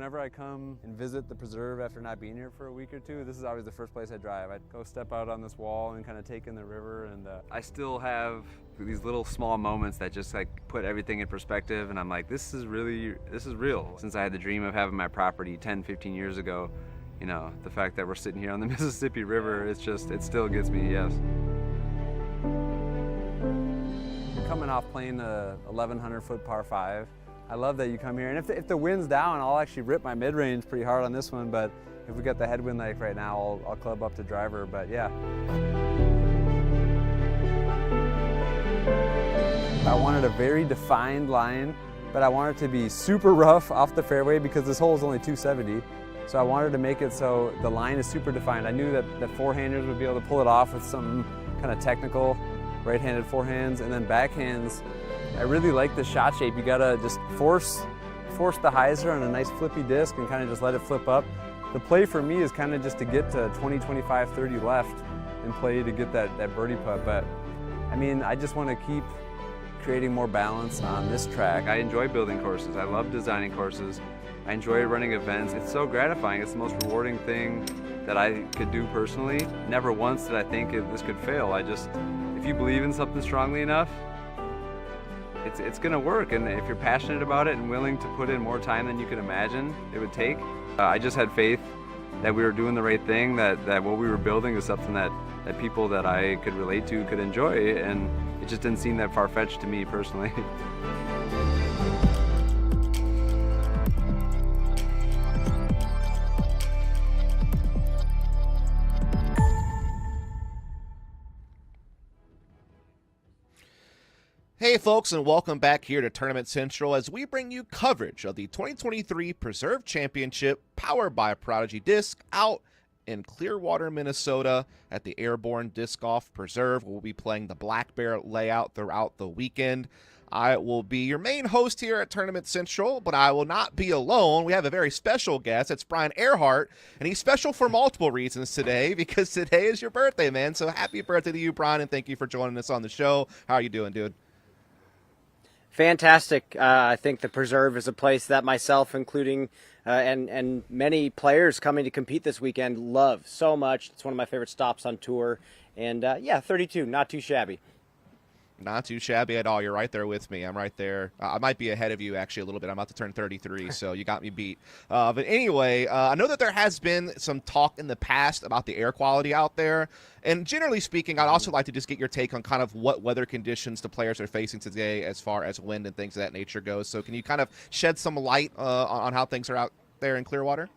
whenever I come and visit the preserve after not being here for a week or two, this is always the first place I drive. I'd go step out on this wall and kind of take in the river, and I still have these little small moments that just like put everything in perspective, and I'm like, this is real. Since I had the dream of having my property 10, 15 years ago, you know, the fact that we're sitting here on the Mississippi River, it still gets me, yes. You're coming off playing a 1,100-foot par 5. I love that you come here, and if the wind's down, I'll actually rip my mid-range pretty hard on this one, but if we got the headwind like right now, I'll club up to driver, but yeah. I wanted a very defined line, but I wanted it to be super rough off the fairway because this hole is only 270. So I wanted to make it so the line is super defined. I knew that the forehanders would be able to pull it off with some kind of technical right-handed forehands, and then backhands. I really like the shot shape. You gotta just force the hyzer on a nice flippy disc and kind of just let it flip up. The play for me is kind of just to get to 20, 25, 30 left and play to get that birdie putt. But I mean, I just want to keep creating more balance on this track. I enjoy building courses. I love designing courses. I enjoy running events. It's so gratifying. It's the most rewarding thing that I could do personally. Never once did I think this could fail. If you believe in something strongly enough, it's gonna work, and if you're passionate about it and willing to put in more time than you could imagine it would take, I just had faith that we were doing the right thing, that what we were building is something that people that I could relate to could enjoy, and it just didn't seem that far-fetched to me personally. Hey folks, and welcome back here to Tournament Central as we bring you coverage of the 2023 Preserve Championship powered by Prodigy Disc out in Clearwater, Minnesota at the Airborn Disc Golf Preserve. We'll be playing the Black Bear layout throughout the weekend. I will be your main host here at Tournament Central, but I will not be alone. We have a very special guest. It's Brian Earhart, and he's special for multiple reasons today because today is your birthday, man. So happy birthday to you, Brian, and thank you for joining us on the show. How are you doing, dude? Fantastic. I think the Preserve is a place that myself, including and many players coming to compete this weekend, love so much. It's one of my favorite stops on tour. And yeah, 32, not too shabby. Not too shabby at all. You're right there with me. I'm right there. I might be ahead of you, actually, a little bit. I'm about to turn 33, so you got me beat. But anyway, I know that there has been some talk in the past about the air quality out there. And generally speaking, I'd also like to just get your take on kind of what weather conditions the players are facing today as far as wind and things of that nature goes. So can you kind of shed some light on how things are out there in Clearwater?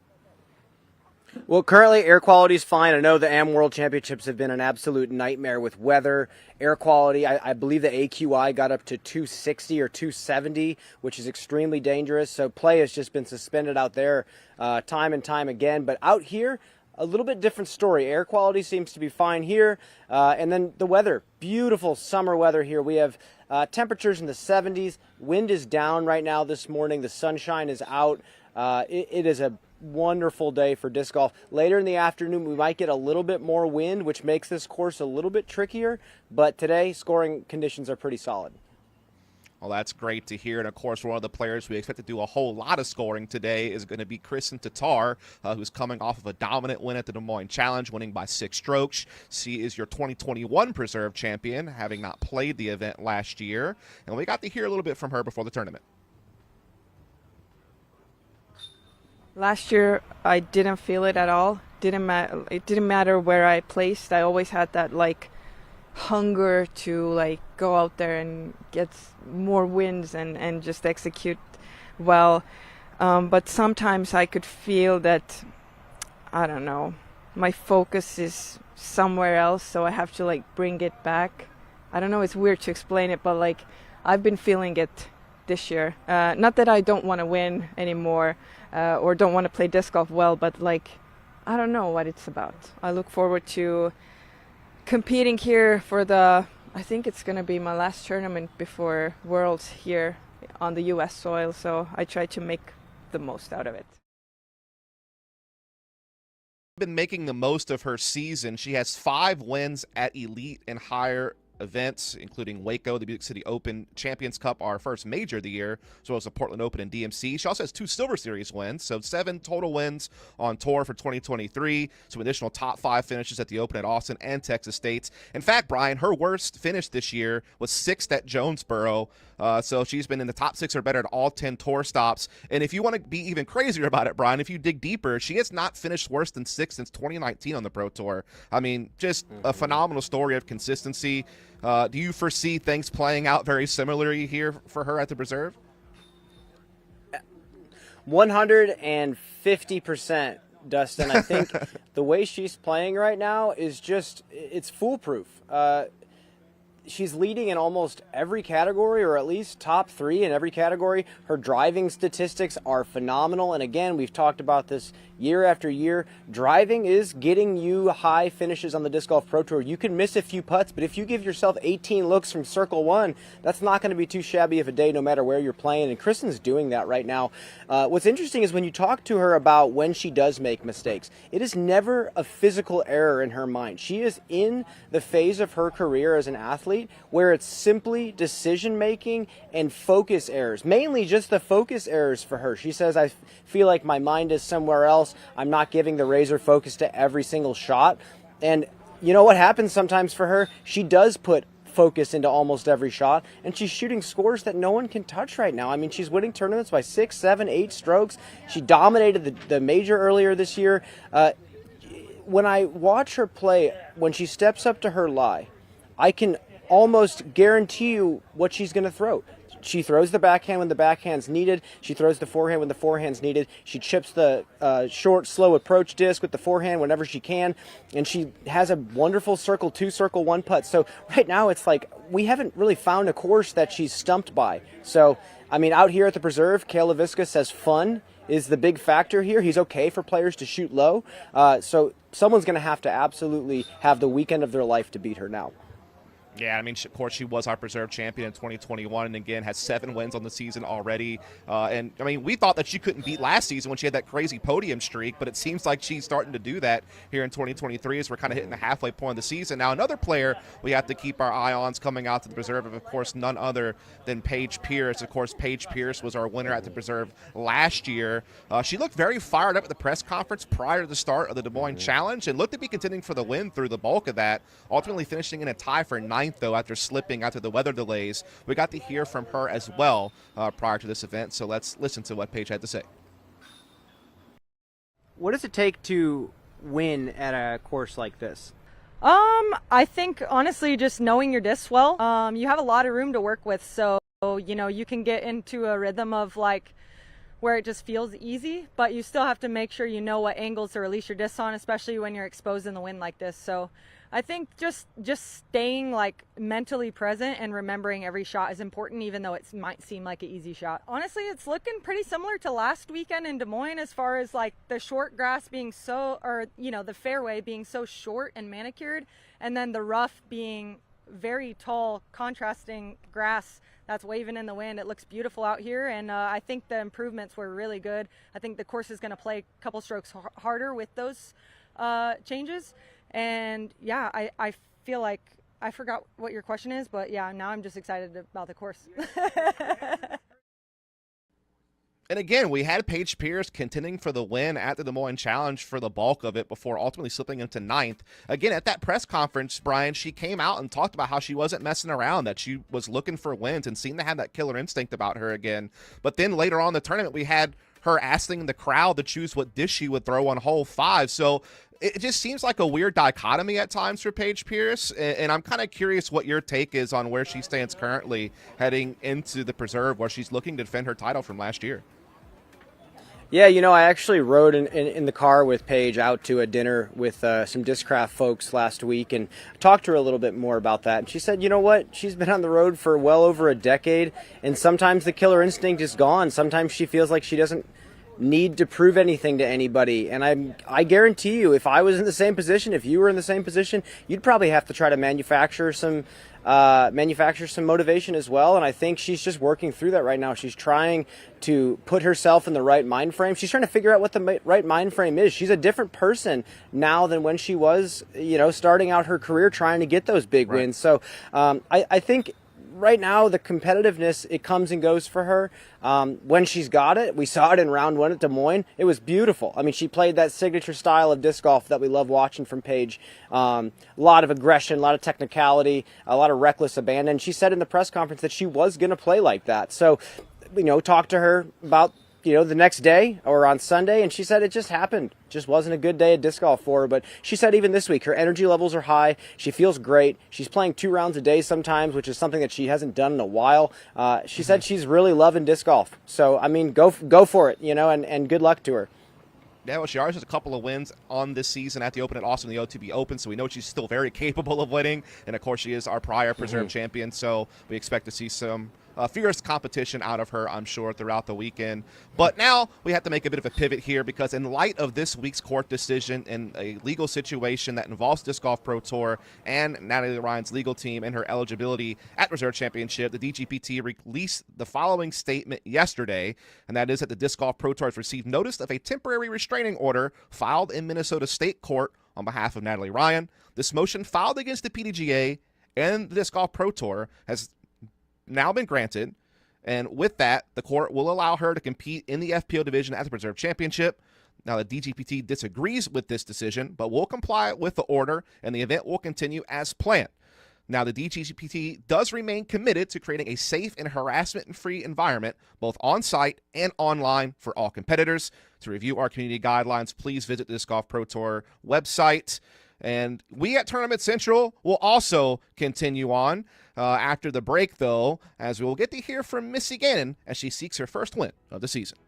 Well, currently air quality is fine. I know the AM World Championships have been an absolute nightmare with weather, air quality. I believe the AQI got up to 260 or 270, which is extremely dangerous. So play has just been suspended out there time and time again. But out here, a little bit different story. Air quality seems to be fine here. And then the weather, beautiful summer weather here. We have temperatures in the 70s. Wind is down right now this morning. The sunshine is out. It is a wonderful day for disc golf. Later in the afternoon, we might get a little bit more wind, which makes this course a little bit trickier. But today, scoring conditions are pretty solid. Well, that's great to hear. And, of course, one of the players we expect to do a whole lot of scoring today is going to be Kristen Tatar, who's coming off of a dominant win at the Des Moines Challenge, winning by 6 strokes. She is your 2021 Preserve champion, having not played the event last year. And we got to hear a little bit from her before the tournament. Last year, I didn't feel it at all. It didn't matter where I placed. I always had that hunger to go out there and get more wins and just execute well. But sometimes I could feel that, I don't know, my focus is somewhere else, so I have to bring it back. I don't know, it's weird to explain it, but I've been feeling it this year. Not that I don't want to win anymore or don't want to play disc golf well, but I don't know what it's about. I look forward to competing here for I think it's going to be my last tournament before Worlds here on the U.S. soil, so I try to make the most out of it. Been making the most of her season. She has 5 wins at elite and higher events, including Waco, the Music City Open Champions Cup, our first major of the year, as well as the Portland Open and DMC. She also has 2 Silver Series wins, so 7 total wins on tour for 2023. Some additional top 5 finishes at the Open at Austin and Texas States. In fact, Brian, her worst finish this year was 6th at Jonesboro. So she's been in the top 6 or better at all 10 tour stops. And if you want to be even crazier about it, Brian, if you dig deeper, she has not finished worse than 6th since 2019 on the Pro Tour. I mean, just a phenomenal story of consistency. Do you foresee things playing out very similarly here for her at the Preserve? 150%, Dustin. I think the way she's playing right now is just, it's foolproof. She's leading in almost every category, or at least top 3 in every category. Her driving statistics are phenomenal. And again, we've talked about this year after year. Driving is getting you high finishes on the Disc Golf Pro Tour. You can miss a few putts, but if you give yourself 18 looks from circle 1, that's not going to be too shabby of a day no matter where you're playing. And Kristen's doing that right now. What's interesting is when you talk to her about when she does make mistakes, it is never a physical error in her mind. She is in the phase of her career as an athlete where it's simply decision making and focus errors, mainly just the focus errors for her. She says, I feel like my mind is somewhere else. I'm not giving the razor focus to every single shot. And you know what happens sometimes for her? She does put focus into almost every shot, and she's shooting scores that no one can touch right now. I mean, she's winning tournaments by 6, 7, 8 strokes. She dominated the major earlier this year. When I watch her play, when she steps up to her lie, I can almost guarantee you what she's going to throw. She throws the backhand when the backhand's needed. She throws the forehand when the forehand's needed. She chips the short, slow approach disc with the forehand whenever she can. And she has a wonderful circle 2, circle 1 putt. So right now it's like we haven't really found a course that she's stumped by. So, I mean, out here at the Preserve, Kale LaVisca says fun is the big factor here. He's okay for players to shoot low. So someone's going to have absolutely have the weekend of their life to beat her now. Yeah, I mean, of course, she was our Preserve champion in 2021, and again, has 7 wins on the season already. And, I mean, we thought that she couldn't beat last season when she had that crazy podium streak, but it seems like she's starting to do that here in 2023 as we're kind of hitting the halfway point of the season. Now, another player we have to keep our eye on is coming out to the Preserve, of course, none other than Paige Pierce. Of course, Paige Pierce was our winner at the Preserve last year. She looked very fired up at the press conference prior to the start of the Des Moines Challenge and looked to be contending for the win through the bulk of that, ultimately finishing in a tie for 9th, though, after slipping after the weather delays. We got to hear from her as well prior to this event, so let's listen to what Paige had to say. What does it take to win at a course like this? I think honestly just knowing your disc well. You have a lot of room to work with, so you know you can get into a rhythm of like where it just feels easy, but you still have to make sure you know what angles to release your disc on, especially when you're exposed in the wind like this. So I think just staying like mentally present and remembering every shot is important, even though it might seem like an easy shot. Honestly, it's looking pretty similar to last weekend in Des Moines as far as like the short grass being so, or you know, the fairway being so short and manicured, and then the rough being very tall, contrasting grass that's waving in the wind. It looks beautiful out here, and I think the improvements were really good. I think the course is going to play a couple strokes harder with those changes. And yeah, I feel like I forgot what your question is, but yeah, now I'm just excited about the course. And again, we had Paige Pierce contending for the win at the Des Moines Challenge for the bulk of it before ultimately slipping into 9th. Again, at that press conference, Brian, she came out and talked about how she wasn't messing around, that she was looking for wins and seemed to have that killer instinct about her again. But then later on in the tournament, we had her asking the crowd to choose what disc she would throw on hole 5. So it just seems like a weird dichotomy at times for Paige Pierce, and I'm kind of curious what your take is on where she stands currently heading into the Preserve, where she's looking to defend her title from last year. Yeah, you know, I actually rode in the car with Paige out to a dinner with some Discraft folks last week and talked to her a little bit more about that. And she said, you know what, she's been on the road for well over a decade, and sometimes the killer instinct is gone. Sometimes she feels like she doesn't need to prove anything to anybody. And I guarantee you, if I was in the same position, if you were in the same position, you'd probably have to try to manufacture some manufacture some motivation as well. And I think she's just working through that right now. She's trying to put herself in the right mind frame. She's trying to figure out what the right mind frame is. She's a different person now than when she was, starting out her career trying to get those big wins. So I think right now the competitiveness, it comes and goes for her. When she's got it, we saw it in round 1 at Des Moines. It was beautiful. I mean, she played that signature style of disc golf that we love watching from Paige. A lot of aggression, a lot of technicality, a lot of reckless abandon. She said in the press conference that she was going to play like that. So, talk to her about the next day or on Sunday, and she said it just happened. Just wasn't a good day of disc golf for her. But she said even this week her energy levels are high. She feels great. She's playing 2 rounds a day sometimes, which is something that she hasn't done in a while. She said she's really loving disc golf. So I mean, go for it, and good luck to her. Yeah, well, she already has a couple of wins on this season at the Open and also in the OTB Open, so we know she's still very capable of winning. And, of course, she is our prior preserve champion, so we expect to see some fierce competition out of her, I'm sure, throughout the weekend. But now we have to make a bit of a pivot here because in light of this week's court decision in a legal situation that involves Disc Golf Pro Tour and Natalie Ryan's legal team and her eligibility at Reserve Championship, the DGPT released the following statement yesterday, and that is that the Disc Golf Pro Tour has received notice of a temporary restraining order filed in Minnesota State Court on behalf of Natalie Ryan. This motion filed against the PDGA and the Disc Golf Pro Tour has now been granted, and with that, the court will allow her to compete in the FPO division at the Preserve Championship. Now, the DGPT disagrees with this decision, but will comply with the order, and the event will continue as planned. Now, the DGPT does remain committed to creating a safe and harassment-free environment, both on-site and online, for all competitors. To review our community guidelines, please visit the Disc Golf Pro Tour website. And we at Tournament Central will also continue on after the break, though, as we will get to hear from Missy Gannon as she seeks her first win of the season.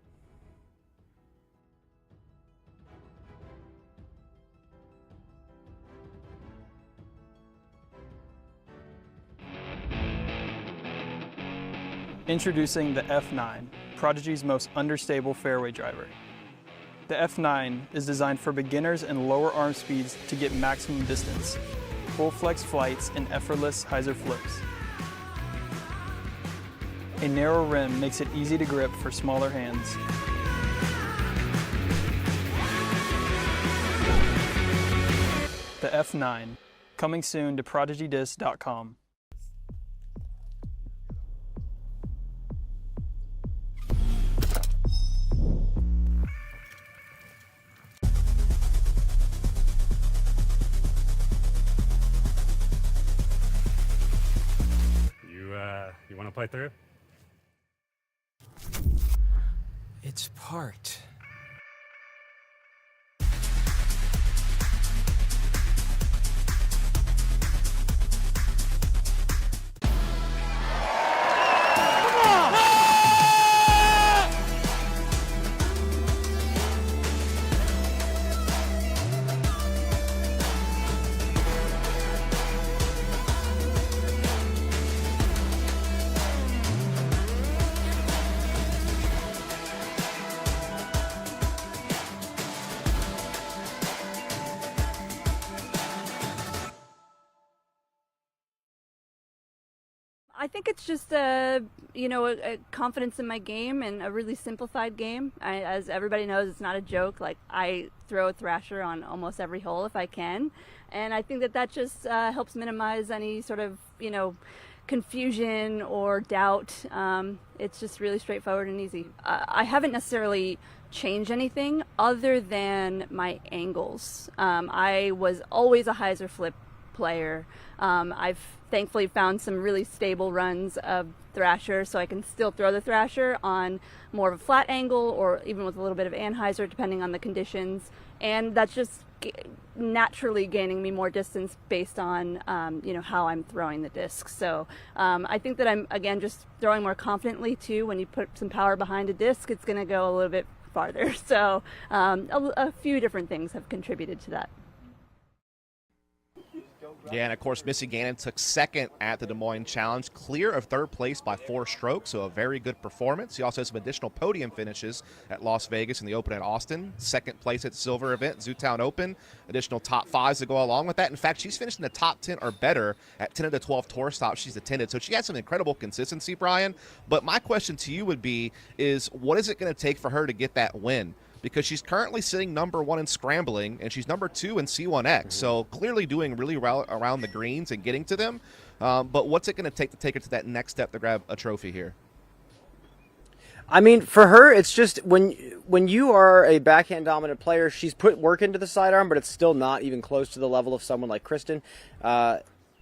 Introducing the F9, Prodigy's most understable fairway driver. The F9 is designed for beginners and lower arm speeds to get maximum distance, full flex flights, and effortless hyzer flips. A narrow rim makes it easy to grip for smaller hands. The F9, coming soon to prodigydisc.com. You want to play through? It's parked. I think it's just a confidence in my game and a really simplified game. As everybody knows, it's not a joke. Like, I throw a thrasher on almost every hole if I can, and I think that just helps minimize any sort of confusion or doubt. It's just really straightforward and easy. I haven't necessarily changed anything other than my angles. I was always a hyzer flip player. I've thankfully found some really stable runs of thrasher, so I can still throw the thrasher on more of a flat angle or even with a little bit of anhyzer depending on the conditions, and that's just naturally gaining me more distance based on how I'm throwing the disc. So I think that I'm again just throwing more confidently too. When you put some power behind a disc, it's going to go a little bit farther. So a few different things have contributed to that. Yeah, and of course, Missy Gannon took second at the Des Moines Challenge, clear of third place by 4 strokes, so a very good performance. He also has some additional podium finishes at Las Vegas and the Open at Austin. Second place at the Silver event, Zootown Open. Additional top 5s to go along with that. In fact, she's finished in the top 10 or better at 10 of the 12 tour stops she's attended. So she has some incredible consistency, Brian. But my question to you would be, is what is it going to take for her to get that win? Because she's currently sitting number 1 in scrambling, and she's number 2 in C1X. So clearly doing really well around the greens and getting to them. But what's it going to take her to that next step to grab a trophy here? I mean, for her, it's just when you are a backhand dominant player, she's put work into the sidearm, but it's still not even close to the level of someone like Kristen.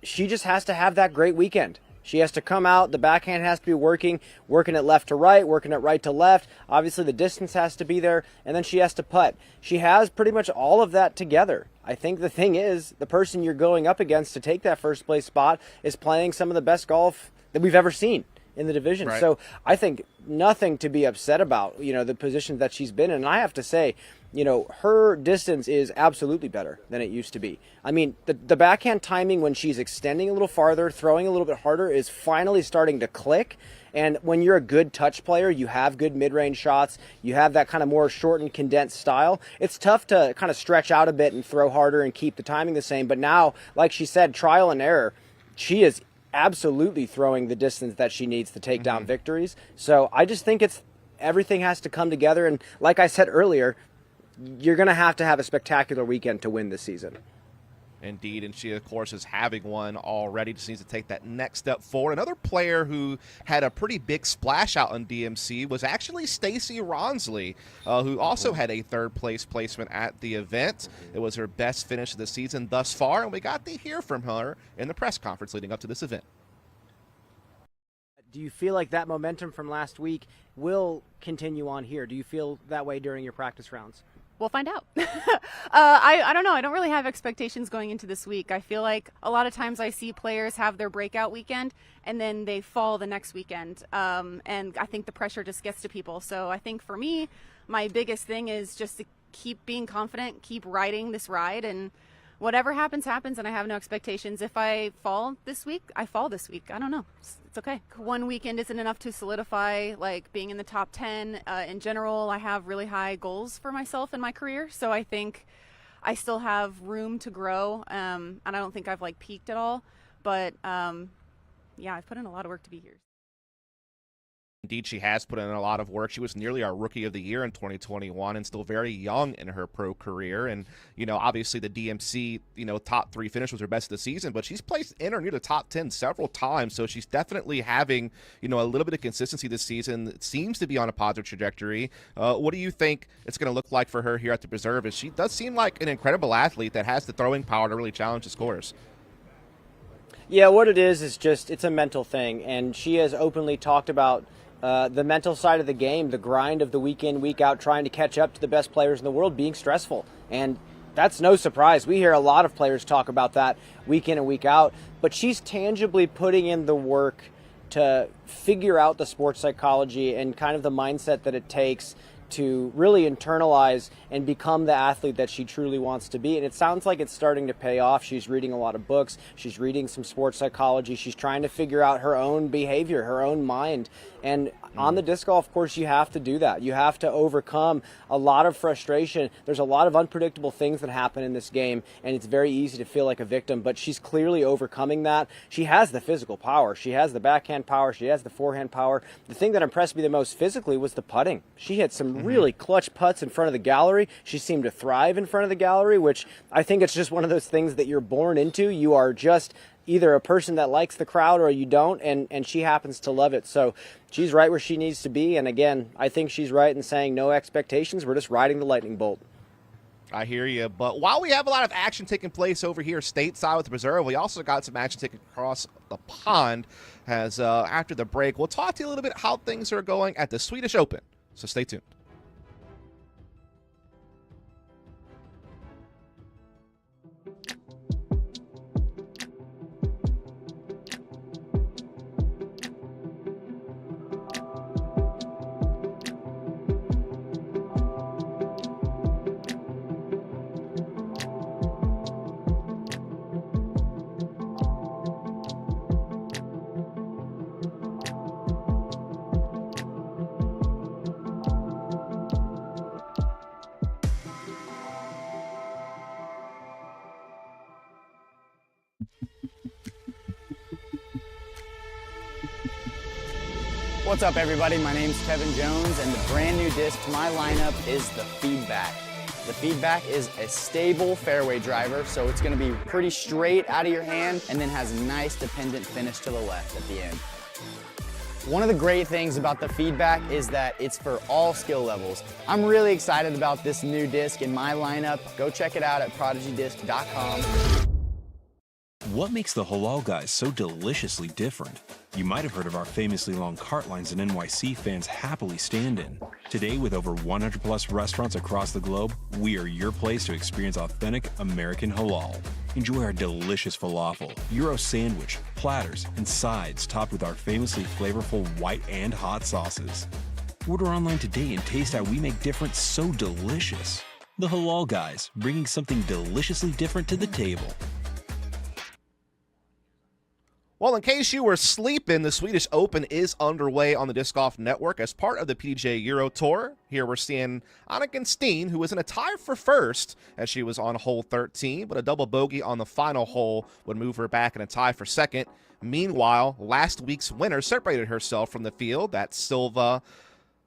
She just has to have that great weekend. She has to come out, the backhand has to be working it left to right, working it right to left. Obviously, the distance has to be there, and then she has to putt. She has pretty much all of that together. I think the thing is, the person you're going up against to take that first place spot is playing some of the best golf that we've ever seen in the division. Right. So I think nothing to be upset about, the position that she's been in. And I have to say, her distance is absolutely better than it used to be. I mean, the backhand timing when she's extending a little farther, throwing a little bit harder is finally starting to click. And when you're a good touch player, you have good mid-range shots, you have that kind of more shortened, condensed style. It's tough to kind of stretch out a bit and throw harder and keep the timing the same. But now, like she said, trial and error, she is absolutely throwing the distance that she needs to take down victories. So I just think everything has to come together. And like I said earlier, you're going to have a spectacular weekend to win this season. Indeed, and she, of course, is having one already. Just needs to take that next step forward. Another player who had a pretty big splash out on DMC was actually Stacie Rawnsley, who also had a third-place placement at the event. It was her best finish of the season thus far, and we got to hear from her in the press conference leading up to this event. Do you feel like that momentum from last week will continue on here? Do you feel that way during your practice rounds? We'll find out. I don't know. I don't really have expectations going into this week. I feel like a lot of times I see players have their breakout weekend and then they fall the next weekend. And I think the pressure just gets to people. So I think for me, my biggest thing is just to keep being confident, keep riding this ride, and whatever happens, happens, and I have no expectations. If I fall this week, I fall this week. I don't know. It's okay. One weekend isn't enough to solidify, like, being in the top 10. In general, I have really high goals for myself in my career, so I think I still have room to grow, and I don't think I've, peaked at all. But, yeah, I've put in a lot of work to be here. Indeed, she has put in a lot of work. She was nearly our Rookie of the Year in 2021 and still very young in her pro career. And, obviously the DMC, top 3 finish was her best of the season, but she's placed in or near the top 10 several times. So she's definitely having, a little bit of consistency this season. It seems to be on a positive trajectory. What do you think it's going to look like for her here at the Preserve? As she does seem like an incredible athlete that has the throwing power to really challenge the scores. Yeah, what it is just, it's a mental thing. And she has openly talked about the mental side of the game, the grind of the week in, week out, trying to catch up to the best players in the world, being stressful. And that's no surprise. We hear a lot of players talk about that week in and week out. But she's tangibly putting in the work to figure out the sports psychology and kind of the mindset that it takes to really internalize and become the athlete that she truly wants to be. And it sounds like it's starting to pay off. She's reading a lot of books. She's reading some sports psychology. She's trying to figure out her own behavior, her own mind. And on the disc golf course, you have to do that. You have to overcome a lot of frustration. There's a lot of unpredictable things that happen in this game, and it's very easy to feel like a victim, but she's clearly overcoming that. She has the physical power. She has the backhand power. She has the forehand power. The thing that impressed me the most physically was the putting. She had some really clutch putts in front of the gallery. She seemed to thrive in front of the gallery, which I think it's just one of those things that you're born into. You are just either a person that likes the crowd or you don't, and she happens to love it. So she's right where she needs to be, and again, I think she's right in saying no expectations. We're just riding the lightning bolt. I hear you, but while we have a lot of action taking place over here stateside with the Preserve, we also got some action taking across the pond as after the break, we'll talk to you a little bit how things are going at the Swedish Open, so stay tuned. What's up, everybody? My name's Kevin Jones, and the brand new disc to my lineup is the Feedback. The Feedback is a stable fairway driver, so it's going to be pretty straight out of your hand and then has a nice dependent finish to the left at the end. One of the great things about the Feedback is that it's for all skill levels. I'm really excited about this new disc in my lineup. Go check it out at prodigydisc.com. What makes the Halal Guys so deliciously different? You might have heard of our famously long cart lines that NYC fans happily stand in. Today, with over 100 plus restaurants across the globe, we are your place to experience authentic American halal. Enjoy our delicious falafel, Euro sandwich, platters, and sides topped with our famously flavorful white and hot sauces. Order online today and taste how we make different so delicious. The Halal Guys, bringing something deliciously different to the table. Well, in case you were sleeping, the Swedish Open is underway on the Disc Golf Network as part of the PGA Euro Tour. Here we're seeing Annika Steen, who was in a tie for first as she was on hole 13, but a double bogey on the final hole would move her back in a tie for second. Meanwhile, last week's winner separated herself from the field. That's Silva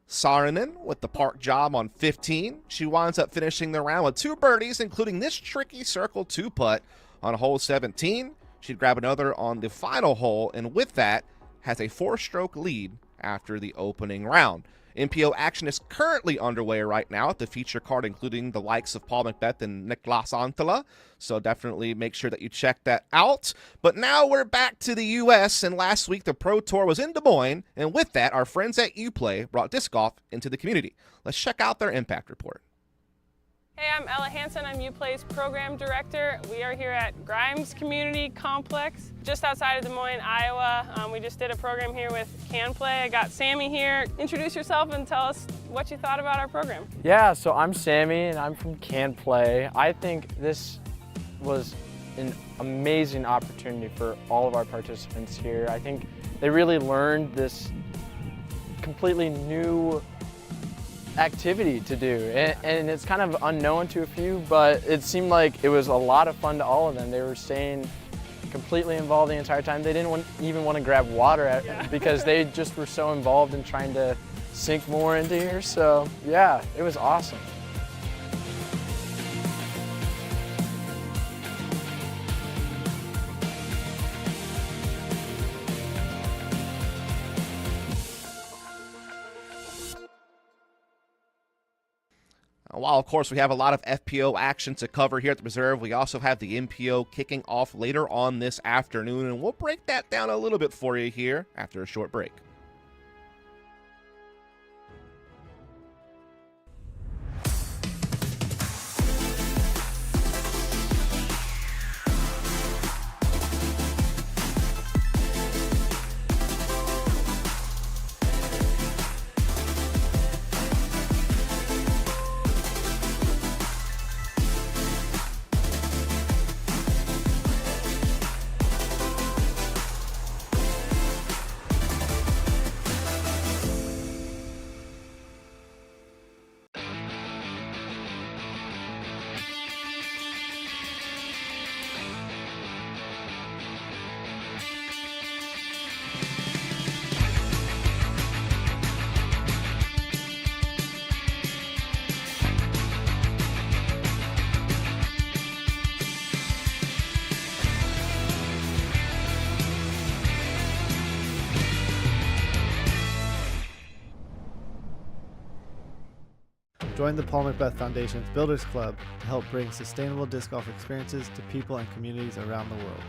Saarinen with the park job on 15. She winds up finishing the round with 2 birdies, including this tricky circle 2 putt on hole 17. She'd grab another on the final hole, and with that, has a 4-stroke lead after the opening round. MPO action is currently underway right now at the feature card, including the likes of Paul McBeth and Niklas Antila, so definitely make sure that you check that out. But now we're back to the U.S., and last week the Pro Tour was in Des Moines, and with that, our friends at Uplay brought disc golf into the community. Let's check out their impact report. Hey, I'm Ella Hansen. I'm Uplay's program director. We are here at Grimes Community Complex, just outside of Des Moines, Iowa. We just did a program here with Can Play. I got Sammy here. Introduce yourself and tell us what you thought about our program. Yeah, so I'm Sammy and I'm from Can Play. I think this was an amazing opportunity for all of our participants here. I think they really learned this completely new activity to do, and it's kind of unknown to a few, but it seemed like it was a lot of fun to all of them. They were staying completely involved the entire time. They didn't even want to grab water because they just were so involved in trying to sink more into here. So yeah, it was awesome. While, of course, we have a lot of FPO action to cover here at the Preserve, we also have the MPO kicking off later on this afternoon, and we'll break that down a little bit for you here after a short break. Join the Paul McBeth Foundation's Builders Club to help bring sustainable disc golf experiences to people and communities around the world.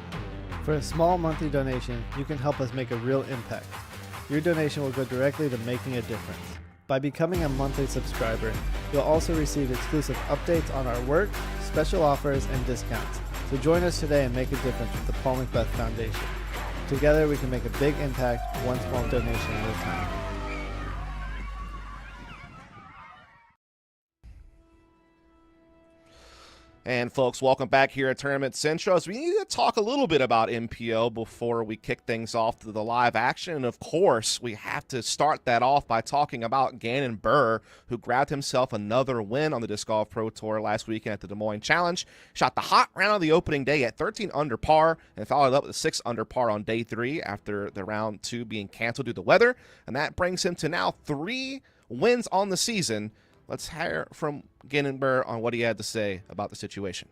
For a small monthly donation, you can help us make a real impact. Your donation will go directly to making a difference. By becoming a monthly subscriber, you'll also receive exclusive updates on our work, special offers, and discounts. So join us today and make a difference with the Paul McBeth Foundation. Together we can make a big impact, one small donation at a time. And folks, welcome back here at Tournament Central. So we need to talk a little bit about MPO before we kick things off to the live action. And of course, we have to start that off by talking about Gannon Buhr, who grabbed himself another win on the Disc Golf Pro Tour last weekend at the Des Moines Challenge. Shot the hot round of the opening day at 13 under par and followed up with 6 under par on day 3 after the round 2 being canceled due to weather. And that brings him to now 3 wins on the season. Let's hear from Gannon Buhr on what he had to say about the situation.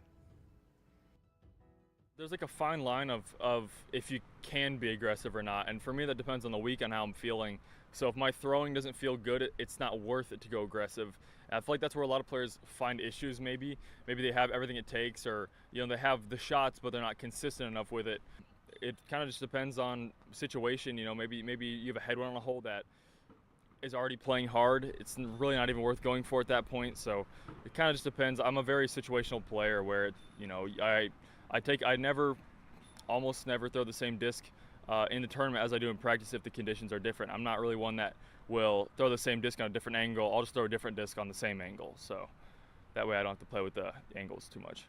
There's like a fine line of if you can be aggressive or not. And for me, that depends on the week and how I'm feeling. So if my throwing doesn't feel good, it's not worth it to go aggressive. And I feel like that's where a lot of players find issues maybe. Maybe they have everything it takes, or they have the shots, but they're not consistent enough with it. It kind of just depends on situation. Maybe you have a headwind on a hole that is already playing hard. It's really not even worth going for at that point. So it kind of just depends. I'm a very situational player where, I almost never throw the same disc in the tournament as I do in practice if the conditions are different. I'm not really one that will throw the same disc on a different angle. I'll just throw a different disc on the same angle. So that way I don't have to play with the angles too much.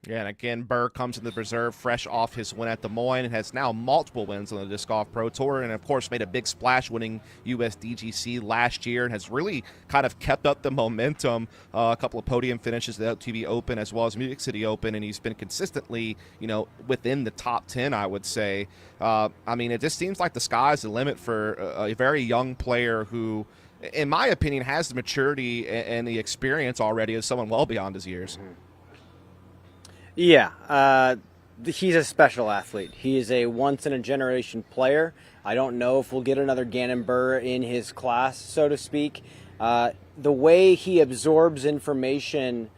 Yeah, and again, Buhr comes in the reserve fresh off his win at Des Moines and has now multiple wins on the Disc Golf Pro Tour, and of course made a big splash winning USDGC last year and has really kind of kept up the momentum. A couple of podium finishes at the LTV Open as well as Music City Open, and he's been consistently, within the top 10, I would say. It just seems like the sky's the limit for a very young player who, in my opinion, has the maturity and the experience already as someone well beyond his years. Mm-hmm. Yeah, he's a special athlete. He is a once-in-a-generation player. I don't know if we'll get another Gannon Buhr in his class, so to speak. The way he absorbs information,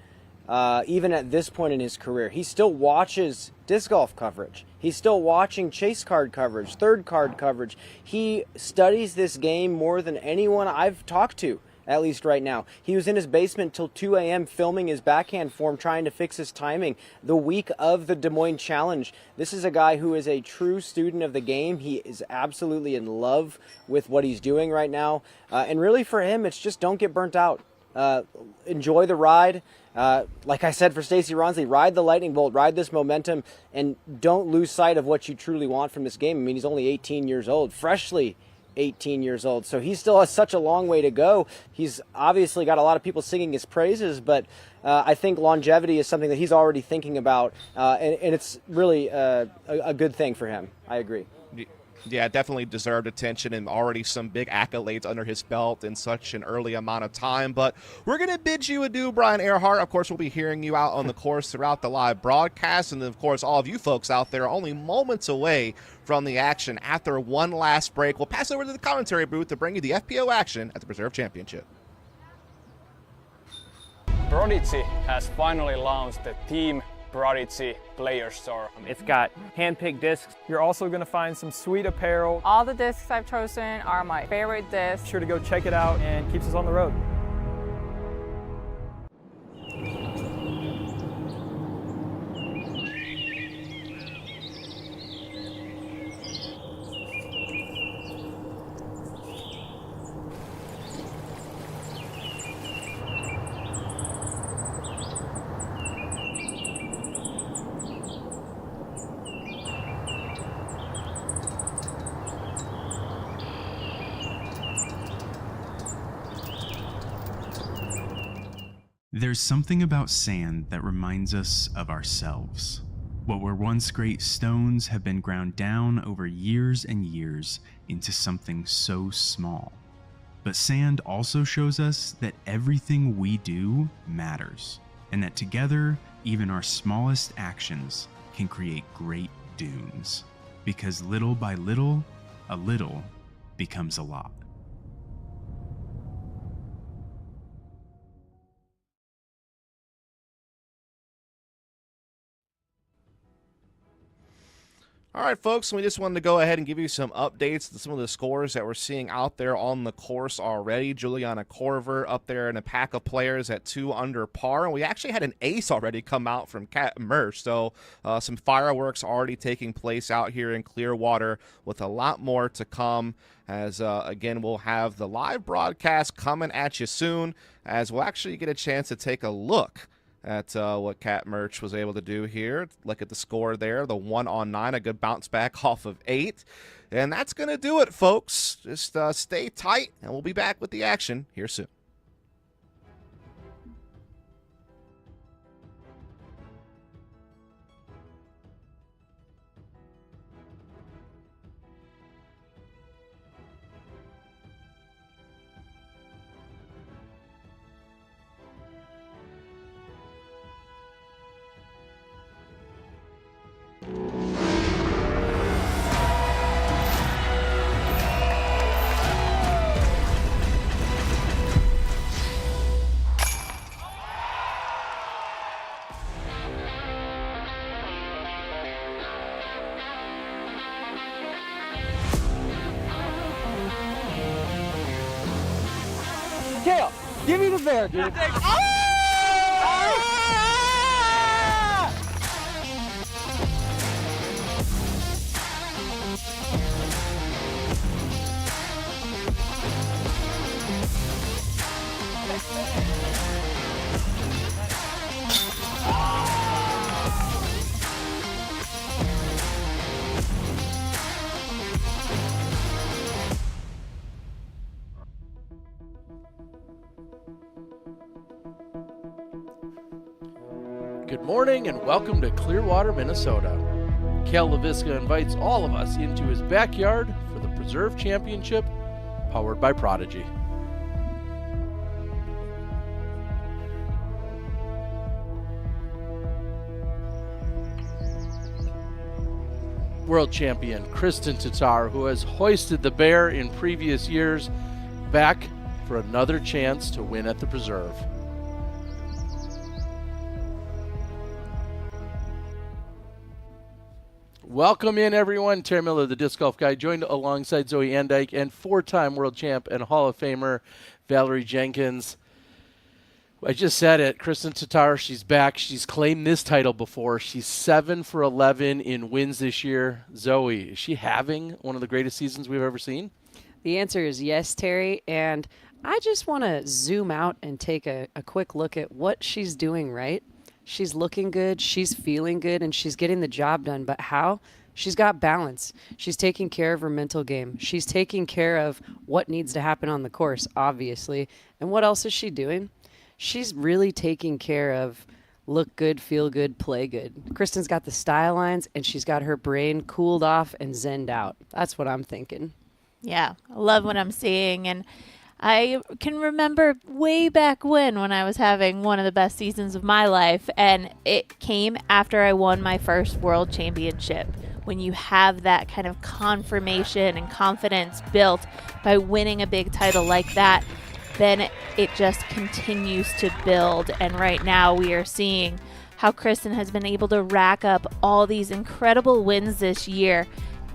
even at this point in his career, he still watches disc golf coverage. He's still watching chase card coverage, third card coverage. He studies this game more than anyone I've talked to. At least right now. He was in his basement till 2 a.m. filming his backhand form, trying to fix his timing the week of the Des Moines Challenge. This is a guy who is a true student of the game. He is absolutely in love with what he's doing right now. And really for him, it's just don't get burnt out. Enjoy the ride. Like I said for Stacie Rawnsley, ride the lightning bolt, ride this momentum, and don't lose sight of what you truly want from this game. He's only 18 years old, freshly 18 years old, so he still has such a long way to go. He's obviously got a lot of people singing his praises, but I think longevity is something that he's already thinking about, and it's really a good thing for him. I agree. Yeah, definitely deserved attention and already some big accolades under his belt in such an early amount of time. But we're going to bid you adieu, Brian Earhart. Of course, we'll be hearing you out on the course throughout the live broadcast. And, of course, all of you folks out there are only moments away from the action. After one last break, we'll pass over to the commentary booth to bring you the FPO action at the Preserve Championship. Prodigy has finally launched the Team Prodigy Player Store. It's got hand-picked discs. You're also going to find some sweet apparel. All the discs I've chosen are my favorite discs. Be sure to go check it out and keeps us on the road. There's something about sand that reminds us of ourselves. What were once great stones have been ground down over years and years into something so small. But sand also shows us that everything we do matters, and that together, even our smallest actions can create great dunes. Because little by little, a little becomes a lot. All right, folks, we just wanted to go ahead and give you some updates to some of the scores that we're seeing out there on the course already. Juliana Korver up there in a pack of players at 2 under par, and we actually had an ace already come out from Kat Mersch, so some fireworks already taking place out here in Clearwater with a lot more to come as, again, we'll have the live broadcast coming at you soon as we'll actually get a chance to take a look at what Kat Mersch was able to do here. Look at the score there, the 1 on 9, a good bounce back off of 8. And that's going to do it, folks. Just stay tight, and we'll be back with the action here soon. Kale, give me the bear, dude. Good morning and welcome to Clearwater, Minnesota. Cal LaVisca invites all of us into his backyard for the Preserve Championship, powered by Prodigy. World champion Kristen Tatar, who has hoisted the bear in previous years, back for another chance to win at the Preserve. Welcome in, everyone. Terry Miller, the Disc Golf Guy, joined alongside Zoe Andyke and 4-time world champ and Hall of Famer Val Jenkins. I just said it. Kristen Tatar, she's back. She's claimed this title before. She's 7 for 11 in wins this year. Zoe, is she having one of the greatest seasons we've ever seen? The answer is yes, Terry. And I just want to zoom out and take a quick look at what she's doing right. She's looking good, she's feeling good, and she's getting the job done. But how? She's got balance. She's taking care of her mental game. She's taking care of what needs to happen on the course, obviously. And what else is she doing? She's really taking care of look good, feel good, play good. Kristen's got the style lines, and she's got her brain cooled off and zenned out. That's what I'm thinking. Yeah, I love what I'm seeing. And I can remember way back when I was having one of the best seasons of my life, and it came after I won my first world championship. When you have that kind of confirmation and confidence built by winning a big title like that, then it just continues to build. And right now we are seeing how Kristen has been able to rack up all these incredible wins this year.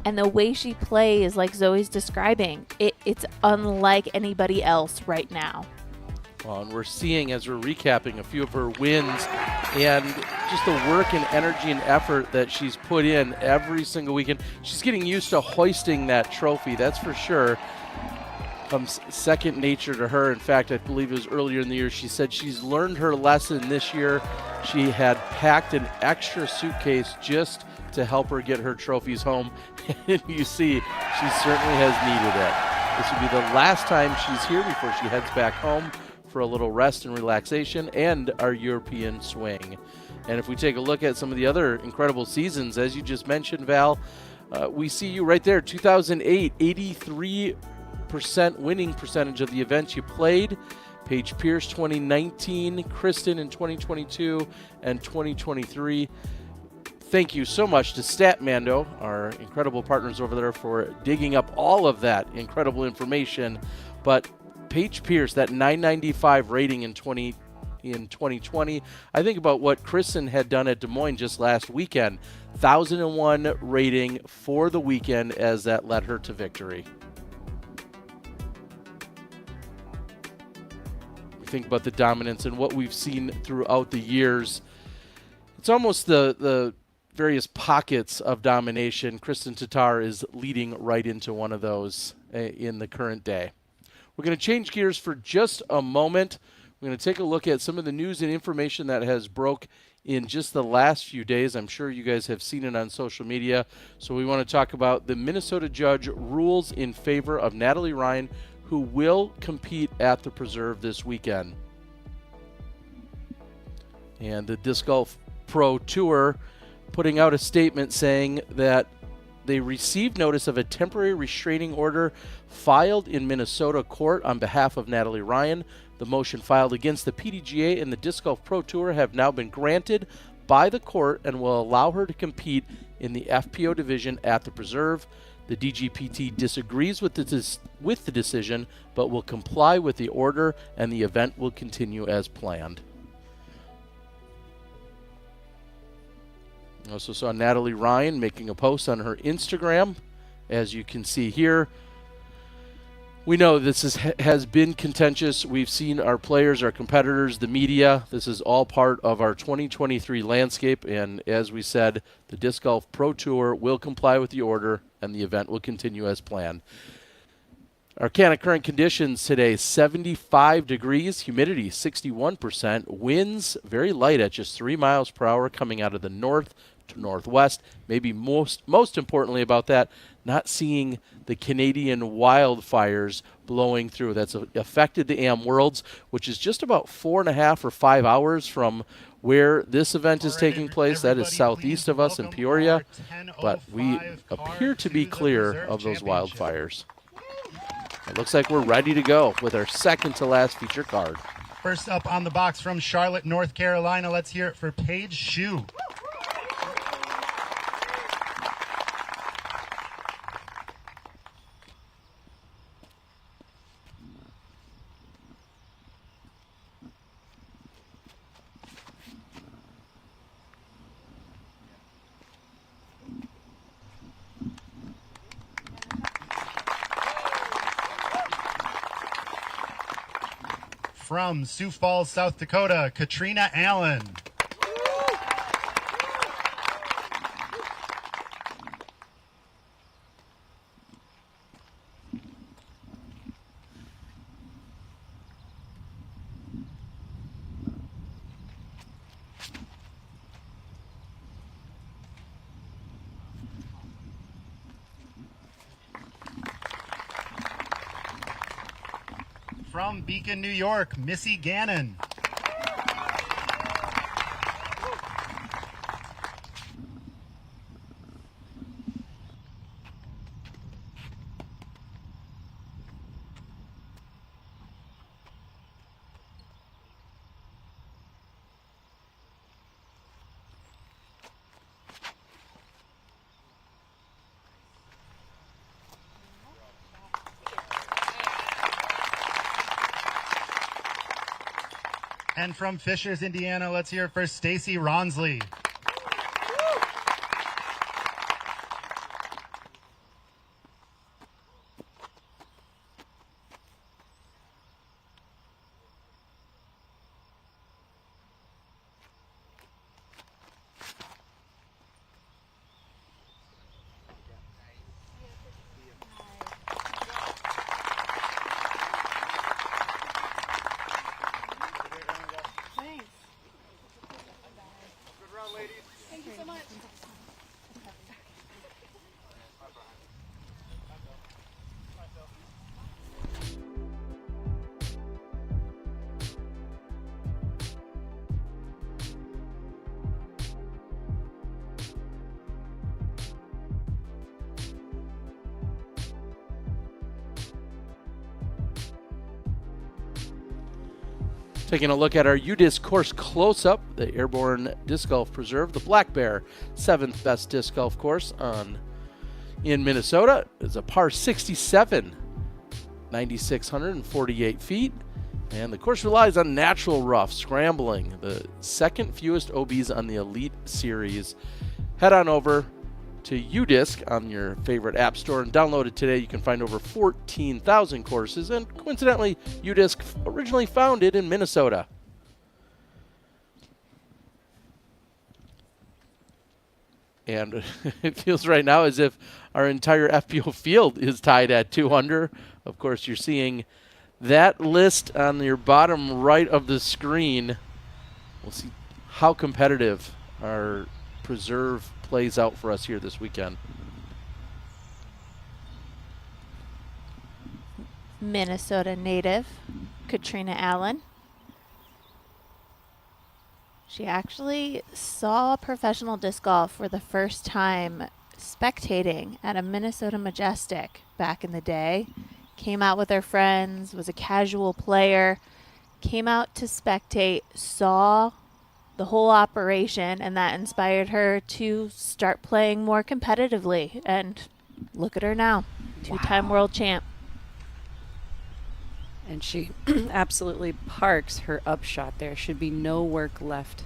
And the way she plays, like Zoe's describing, it's unlike anybody else right now. Well, and we're seeing, as we're recapping a few of her wins, and just the work and energy and effort that she's put in every single weekend. She's getting used to hoisting that trophy, that's for sure. Comes second nature to her. In fact, I believe it was earlier in the year, she said she's learned her lesson this year. She had packed an extra suitcase just to help her get her trophies home. And you see, she certainly has needed it. This will be the last time she's here before she heads back home for a little rest and relaxation and our European swing. And if we take a look at some of the other incredible seasons, as you just mentioned, Val, we see you right there. 2008, 83% winning percentage of the events you played. Paige Pierce 2019, Kristen in 2022 and 2023. Thank you so much to Statmando, our incredible partners over there, for digging up all of that incredible information. But Paige Pierce, that 995 rating in in 2020. I think about what Kristen had done at Des Moines just last weekend. 1,001 rating for the weekend as that led her to victory. We think about the dominance and what we've seen throughout the years. It's almost the various pockets of domination. Kristen Tatar is leading right into one of those in the current day. We're going to change gears for just a moment. We're going to take a look at some of the news and information that has broke in just the last few days. I'm sure you guys have seen it on social media. So we want to talk about the Minnesota judge rules in favor of Natalie Ryan, who will compete at the Preserve this weekend. And the Disc Golf Pro Tour putting out a statement saying that they received notice of a temporary restraining order filed in Minnesota court on behalf of Natalie Ryan. The motion filed against the PDGA and the Disc Golf Pro Tour have now been granted by the court and will allow her to compete in the FPO division at the Preserve. The DGPT disagrees with the decision, but will comply with the order, and the event will continue as planned. I also saw Natalie Ryan making a post on her Instagram. As you can see here, we know this has been contentious. We've seen our players, our competitors, the media. This is all part of our 2023 landscape. And as we said, the Disc Golf Pro Tour will comply with the order, and the event will continue as planned. Our current conditions today, 75 degrees, humidity 61%, winds very light at just 3 miles per hour coming out of the north to northwest. Maybe most importantly about that, not seeing the Canadian wildfires blowing through. That's affected the AM Worlds, which is just about 4.5 or 5 hours from where this event is taking place. That is southeast of us in Peoria, but we appear to be clear of those wildfires. It looks like we're ready to go with our second to last feature card. First up on the box from Charlotte, North Carolina, let's hear it for Paige Shue. From Sioux Falls, South Dakota, Katrina Allen. From Beacon, New York, Missy Gannon. And from Fishers, Indiana, let's hear it for Stacie Rawnsley. Thank you so much. Taking a look at our UDisc course close-up, the Airborn Disc Golf Preserve, the Black Bear, 7th best disc golf course in Minnesota. It's a par 67, 9,648 feet. And the course relies on natural rough, scrambling, the second fewest OBs on the Elite Series. Head on over to UDisc on your favorite app store and download it today. You can find over 14,000 courses, and coincidentally, UDisc originally founded in Minnesota. And it feels right now as if our entire FPO field is tied at 2 under. Of course, you're seeing that list on your bottom right of the screen. We'll see how competitive our preserve plays out for us here this weekend. Minnesota native Katrina Allen. She actually saw professional disc golf for the first time spectating at a Minnesota Majestic back in the day. Came out with her friends, was a casual player, came out to spectate, saw the whole operation, and that inspired her to start playing more competitively. And look at her now, two-time world champ. And she absolutely parks her upshot there. Should be no work left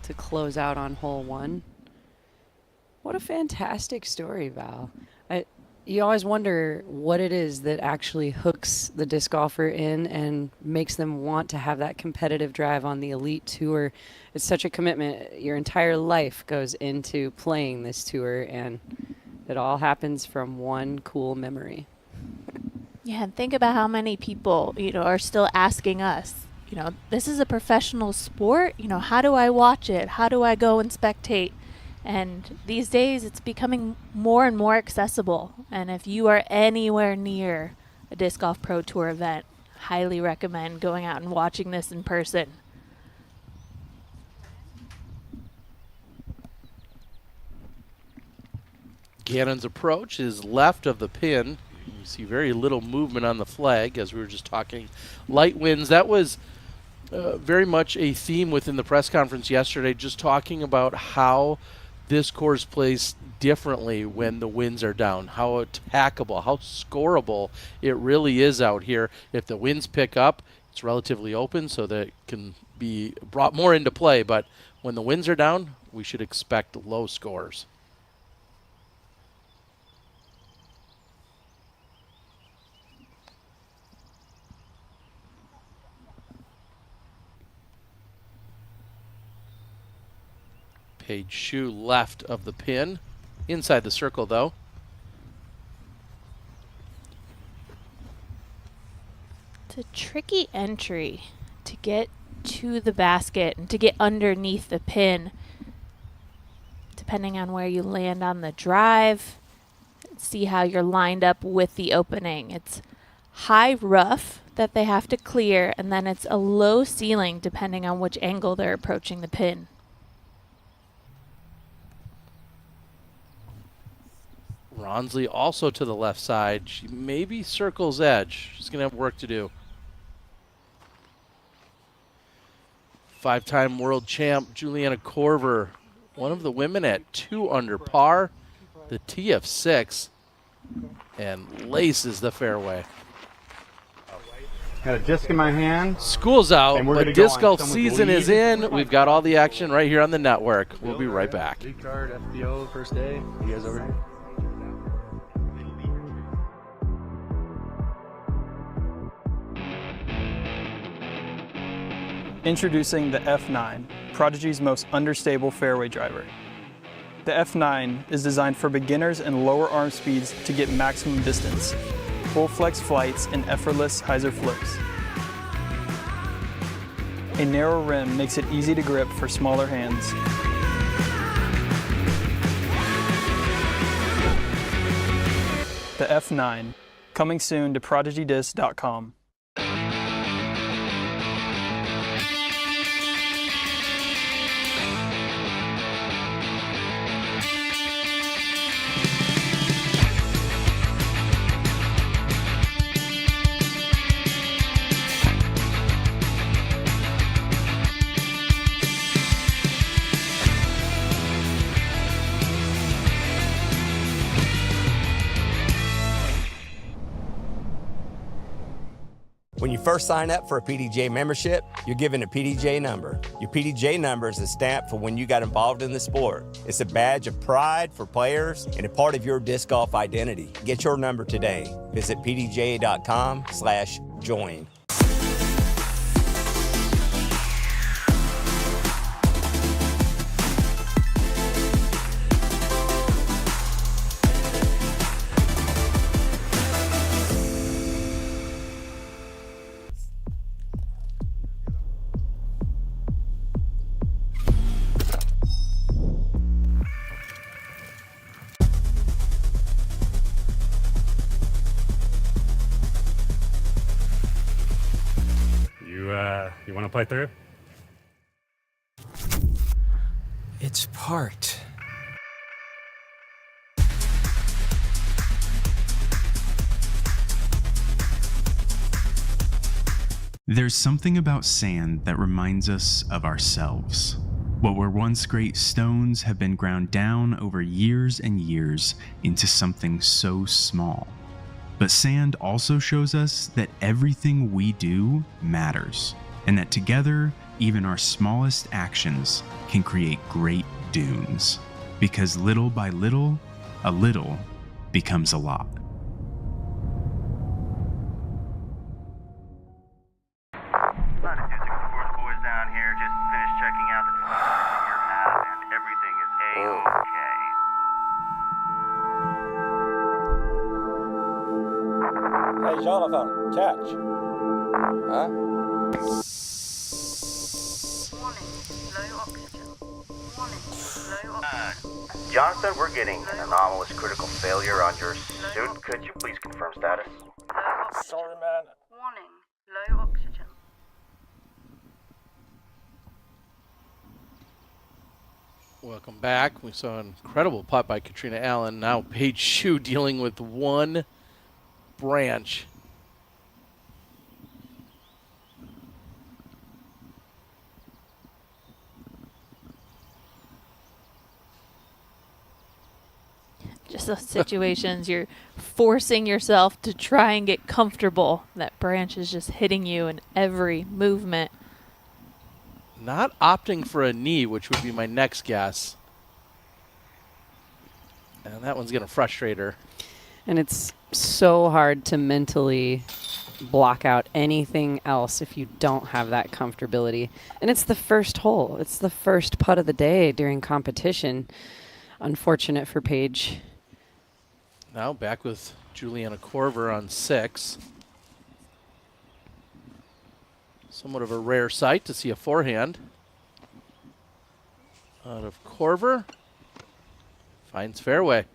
to close out on hole 1. What a fantastic story, Val. You always wonder what it is that actually hooks the disc golfer in and makes them want to have that competitive drive on the Elite Tour. It's such a commitment. Your entire life goes into playing this tour, and it all happens from one cool memory. Yeah, and think about how many people, are still asking us, this is a professional sport, how do I watch it? How do I go and spectate? And these days it's becoming more and more accessible. And if you are anywhere near a Disc Golf Pro Tour event, highly recommend going out and watching this in person. Gannon's approach is left of the pin. You see very little movement on the flag, as we were just talking. Light winds, that was very much a theme within the press conference yesterday, just talking about how this course plays differently when the winds are down, how attackable, how scoreable it really is out here. If the winds pick up, it's relatively open so that it can be brought more into play, but when the winds are down, we should expect low scores. Paige shoe left of the pin. Inside the circle, though. It's a tricky entry to get to the basket and to get underneath the pin, depending on where you land on the drive. See how you're lined up with the opening. It's high rough that they have to clear, and then it's a low ceiling depending on which angle they're approaching the pin. Rawnsley also to the left side. She maybe circles edge. She's going to have work to do. 5-time world champ Juliana Korver, one of the women at 2 under par, the tee of 6, and laces the fairway. Got a disc in my hand. School's out, but disc golf season is in. We've got all the action right here on the network. We'll be right back. Lead card, FPO, first day. You guys over here? Introducing the F9, Prodigy's most understable fairway driver. The F9 is designed for beginners and lower arm speeds to get maximum distance, full flex flights, and effortless hyzer flips. A narrow rim makes it easy to grip for smaller hands. The F9, coming soon to ProdigyDisc.com. first sign up for a PDJ membership, you're given a PDJ number. Your PDJ number is a stamp for when you got involved in the sport. It's a badge of pride for players and a part of your disc golf identity. Get your number today. Visit pdja.com/join. You want to play through? It's parked. There's something about sand that reminds us of ourselves. What were once great stones have been ground down over years and years into something so small. But sand also shows us that everything we do matters, and that together, even our smallest actions can create great dunes. Because little by little, a little becomes a lot. Down here, just finished checking out the telemetry you have, and everything is A-okay. Hey, Jonathan, catch. Huh? Jonathan, we're getting an anomalous critical failure on your suit. Could you please confirm status? Sorry, man. Warning, low oxygen. Welcome back. We saw an incredible putt by Katrina Allen. Now Paige Shue dealing with one branch. Just those situations you're forcing yourself to try and get comfortable. That branch is just hitting you in every movement. Not opting for a knee, which would be my next guess. And that one's going to frustrate her. And it's so hard to mentally block out anything else if you don't have that comfortability. And it's the first hole. It's the first putt of the day during competition. Unfortunate for Paige. Now back with Juliana Korver on 6. Somewhat of a rare sight to see a forehand out of Korver. Finds fairway.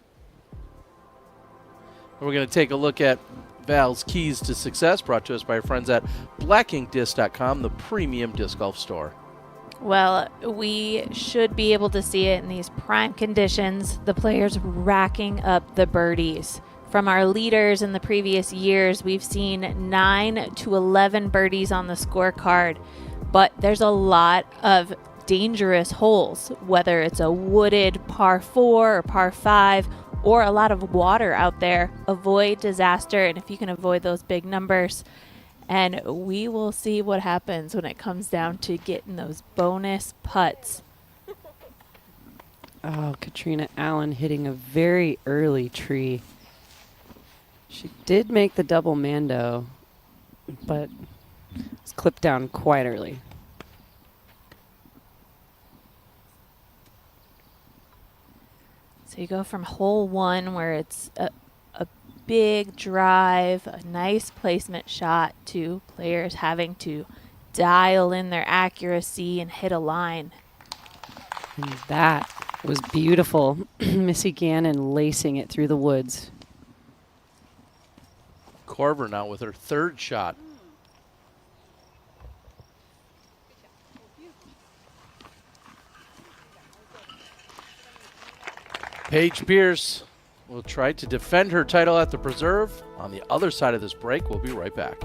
And we're going to take a look at Val's keys to success, brought to us by our friends at blackinkdisc.com, the premium disc golf store. Well, we should be able to see it in these prime conditions. The players racking up the birdies. From our leaders in the previous years, we've seen 9 to 11 birdies on the scorecard. But there's a lot of dangerous holes, whether it's a wooded par 4 or par 5 or a lot of water out there. Avoid disaster, and if you can avoid those big numbers, and we will see what happens when it comes down to getting those bonus putts. Oh, Katrina Allen hitting a very early tree. She did make the double Mando, but it's clipped down quite early. So you go from hole 1, where it's a big drive, a nice placement shot, to players having to dial in their accuracy and hit a line. And that was beautiful. Missy Gannon lacing it through the woods. Korver now with her third shot. Paige Pierce will try to defend her title at the Preserve. On the other side of this break, we'll be right back.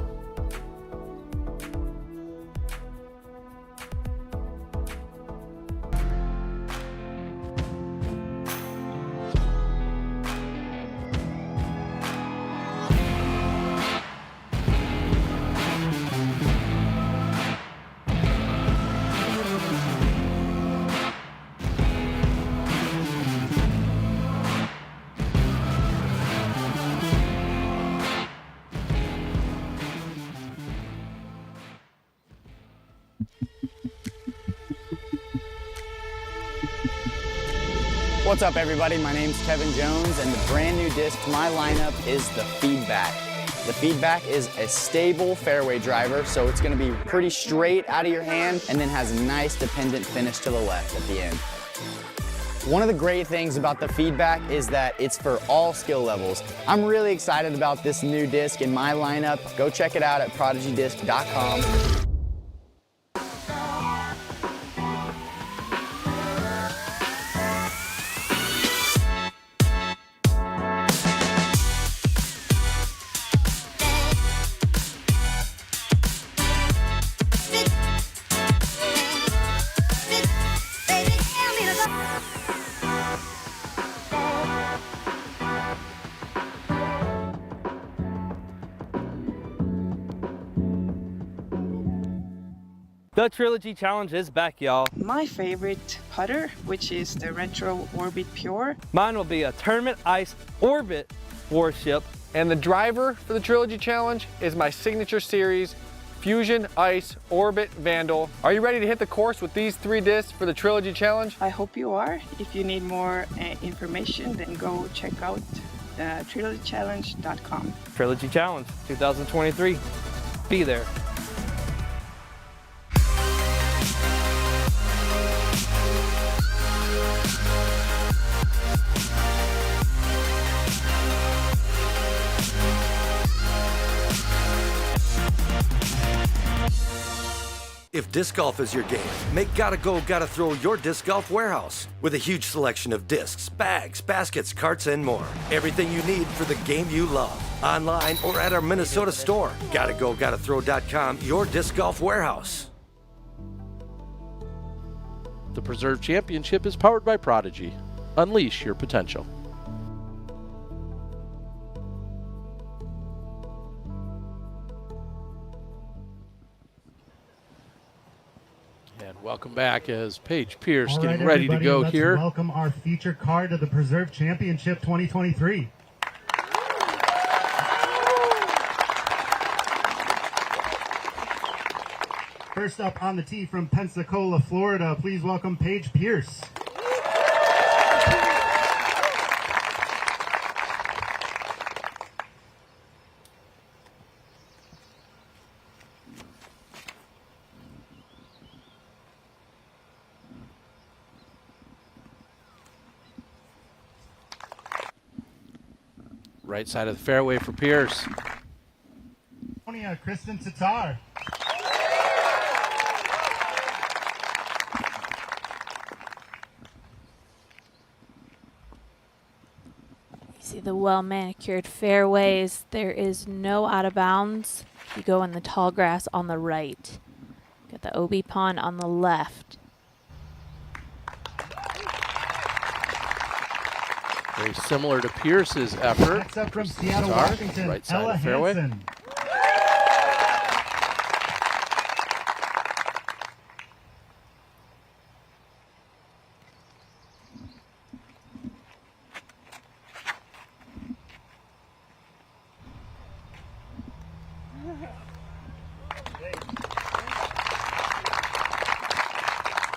What's up, everybody? My name's Kevin Jones, and the brand new disc to my lineup is the Feedback. The Feedback is a stable fairway driver, so it's going to be pretty straight out of your hand and then has a nice dependent finish to the left at the end. One of the great things about the Feedback is that it's for all skill levels. I'm really excited about this new disc in my lineup. Go check it out at prodigydisc.com. The Trilogy Challenge is back, y'all. My favorite putter, which is the Retro Orbit Pure. Mine will be a Tournament Ice Orbit Warship. And the driver for the Trilogy Challenge is my signature series, Fusion Ice Orbit Vandal. Are you ready to hit the course with these 3 discs for the Trilogy Challenge? I hope you are. If you need more information, then go check out trilogychallenge.com. Trilogy Challenge 2023. Be there. If disc golf is your game, make Gotta Go, Gotta Throw your Disc Golf warehouse with a huge selection of discs, bags, baskets, carts, and more. Everything you need for the game you love. Online or at our Minnesota store. Gotta Go, Gotta Throw.com, your disc golf warehouse. The Preserve Championship is powered by Prodigy. Unleash your potential. Welcome back as Paige Pierce getting ready to go here. Welcome our feature card of the Preserve Championship 2023. First up on the tee from Pensacola, Florida, please welcome Paige Pierce. Right side of the fairway for Pierce. Kristen Tatar. You see the well-manicured fairways. There is no out of bounds. You go in the tall grass on the right. Got the OB pond on the left. Very similar to Pierce's effort. Next up from Seattle, Tatar, Washington, right side Ella of the fairway. Hansen.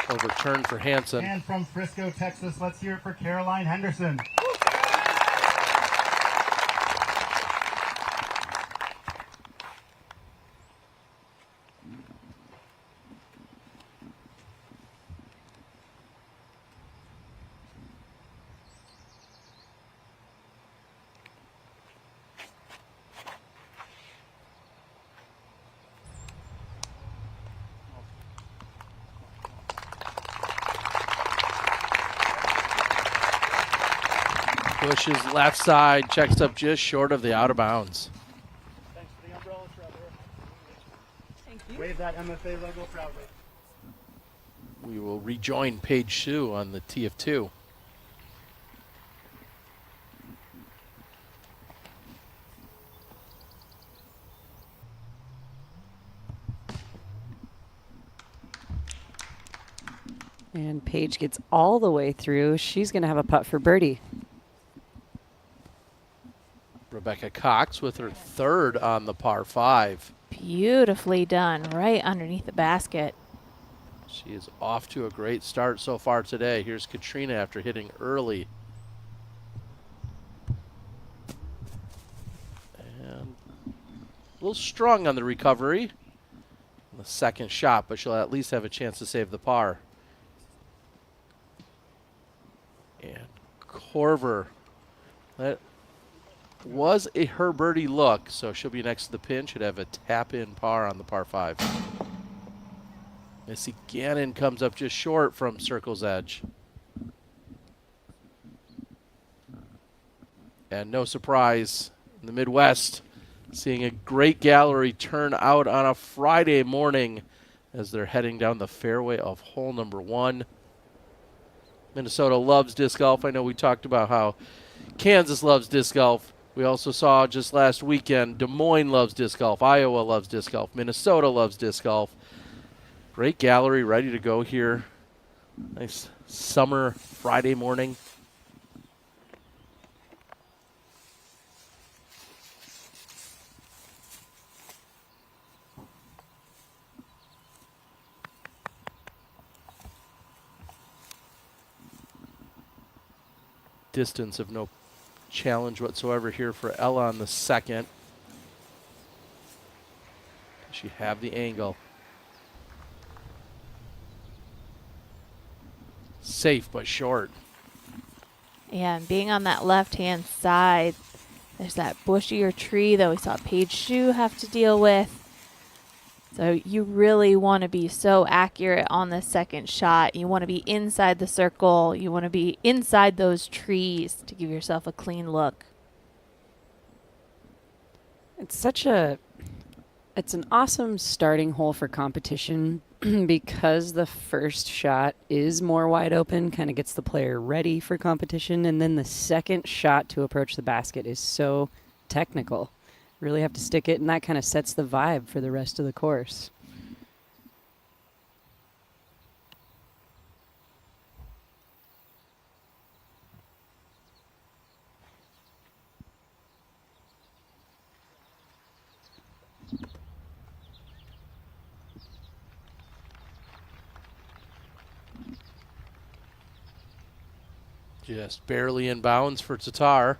Overturned for Hansen. And from Frisco, Texas, let's hear it for Caroline Henderson. Pushes left side, checks up just short of the out of bounds. Thanks for the umbrella, Trevor. Thank you. Wave that MFA logo proudly. We will rejoin Paige Sue on the tee of 2. And Paige gets all the way through. She's going to have a putt for birdie. Rebecca Cox with her 3rd on the par 5. Beautifully done, right underneath the basket. She is off to a great start so far today. Here's Katrina after hitting early. And a little strong on the recovery. The second shot, but she'll at least have a chance to save the par. And Corver, that was her birdie look, so she'll be next to the pin. Should have a tap-in par on the par 5. Missy Gannon comes up just short from circle's edge. And no surprise, in the Midwest, seeing a great gallery turn out on a Friday morning as they're heading down the fairway of hole number 1. Minnesota loves disc golf. I know we talked about how Kansas loves disc golf. We also saw just last weekend Des Moines loves disc golf. Iowa loves disc golf. Minnesota loves disc golf. Great gallery ready to go here. Nice summer Friday morning. Distance of no challenge whatsoever here for Ella on the second. Does she have the angle? Safe but short. Yeah, and being on that left-hand side, there's that bushier tree that we saw Paige Shue have to deal with. So you really want to be so accurate on the second shot. You want to be inside the circle. You want to be inside those trees to give yourself a clean look. It's an awesome starting hole for competition because the first shot is more wide open, kind of gets the player ready for competition, and then the second shot to approach the basket is so technical. Really have to stick it, and that kind of sets the vibe for the rest of the course. Just barely in bounds for Tatar.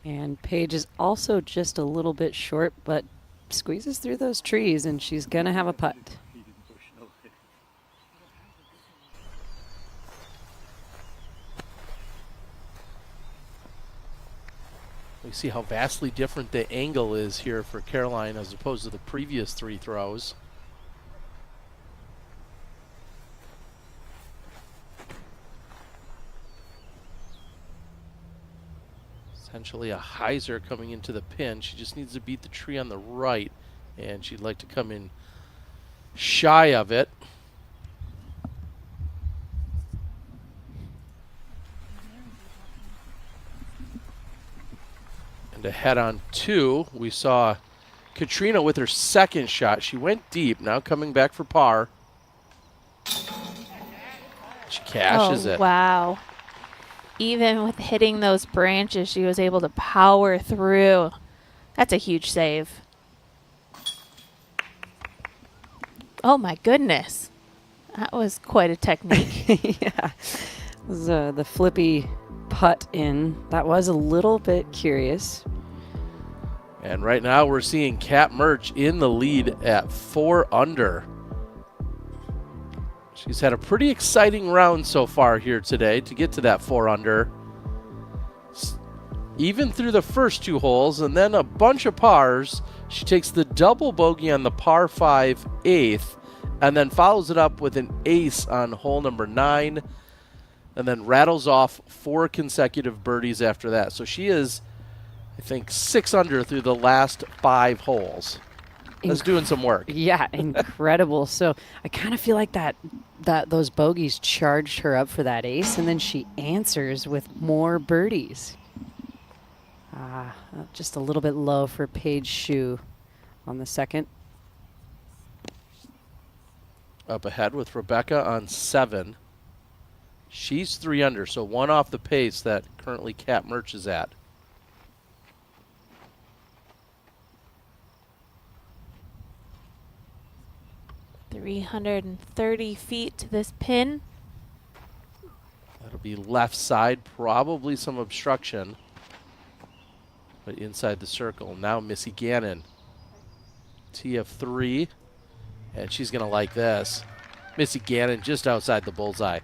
And Paige is also just a little bit short, but squeezes through those trees, and she's going to have a putt. We see how vastly different the angle is here for Caroline as opposed to the previous 3 throws. Essentially a hyzer coming into the pin. She just needs to beat the tree on the right, and she'd like to come in shy of it. And to head on 2, we saw Katrina with her second shot. She went deep, now coming back for par. She cashes it. Wow. Even with hitting those branches, she was able to power through. That's a huge save. Oh my goodness. That was quite a technique. Yeah. It was the flippy putt in. That was a little bit curious. And right now we're seeing Kat Murch in the lead at 4 under. She's had a pretty exciting round so far here today to get to that 4 under. Even through the first 2 holes and then a bunch of pars, she takes the double bogey on the par 5 8th and then follows it up with an ace on hole number 9 and then rattles off 4 consecutive birdies after that. So she is, I think, 6 under through the last 5 holes. That's doing some work. Yeah, incredible. So I kind of feel like that those bogeys charged her up for that ace, and then she answers with more birdies. Just a little bit low for Paige Shue on the second. up ahead with Rebecca on 7. She's 3 under, so 1 off the pace that currently Kat Murch is at. .330 feet to this pin. That'll be left side, probably some obstruction, but inside the circle. Now Missy Gannon, tee of 3, and she's going to like this. Missy Gannon just outside the bullseye.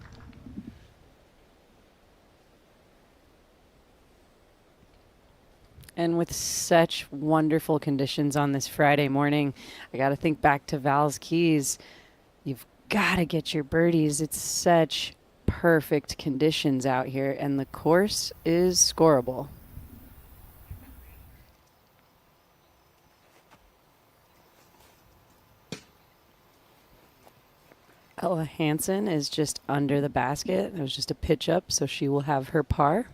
And with such wonderful conditions on this Friday morning, I got to think back to Val's Keys. You've got to get your birdies. It's such perfect conditions out here, and the course is scoreable. Ella Hansen is just under the basket. It was just a pitch up, so she will have her par.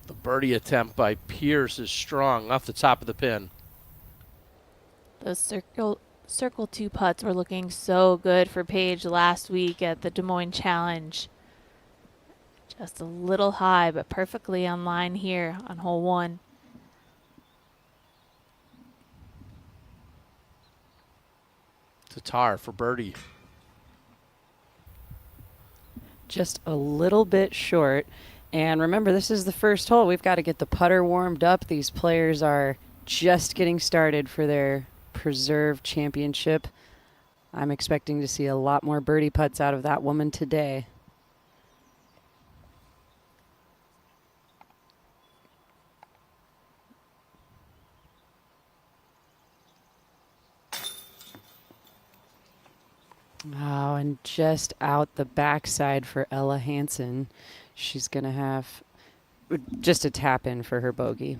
The birdie attempt by Pierce is strong off the top of the pin. Those circle 2 putts were looking so good for Paige last week at the Des Moines Challenge. Just a little high, but perfectly on line here on hole 1. Tatar for birdie. Just a little bit short. And remember, this is the first hole. We've got to get the putter warmed up. These players are just getting started for their Preserve Championship. I'm expecting to see a lot more birdie putts out of that woman today. Oh, and just out the backside for Ella Hansen. She's going to have just a tap in for her bogey.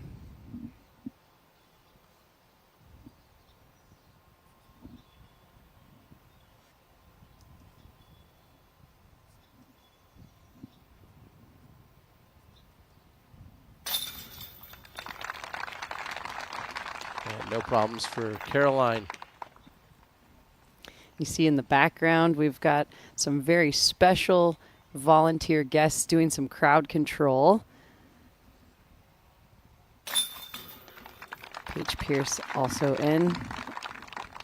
And no problems for Caroline. You see in the background, we've got some very special volunteer guests doing some crowd control. Paige Pierce also in.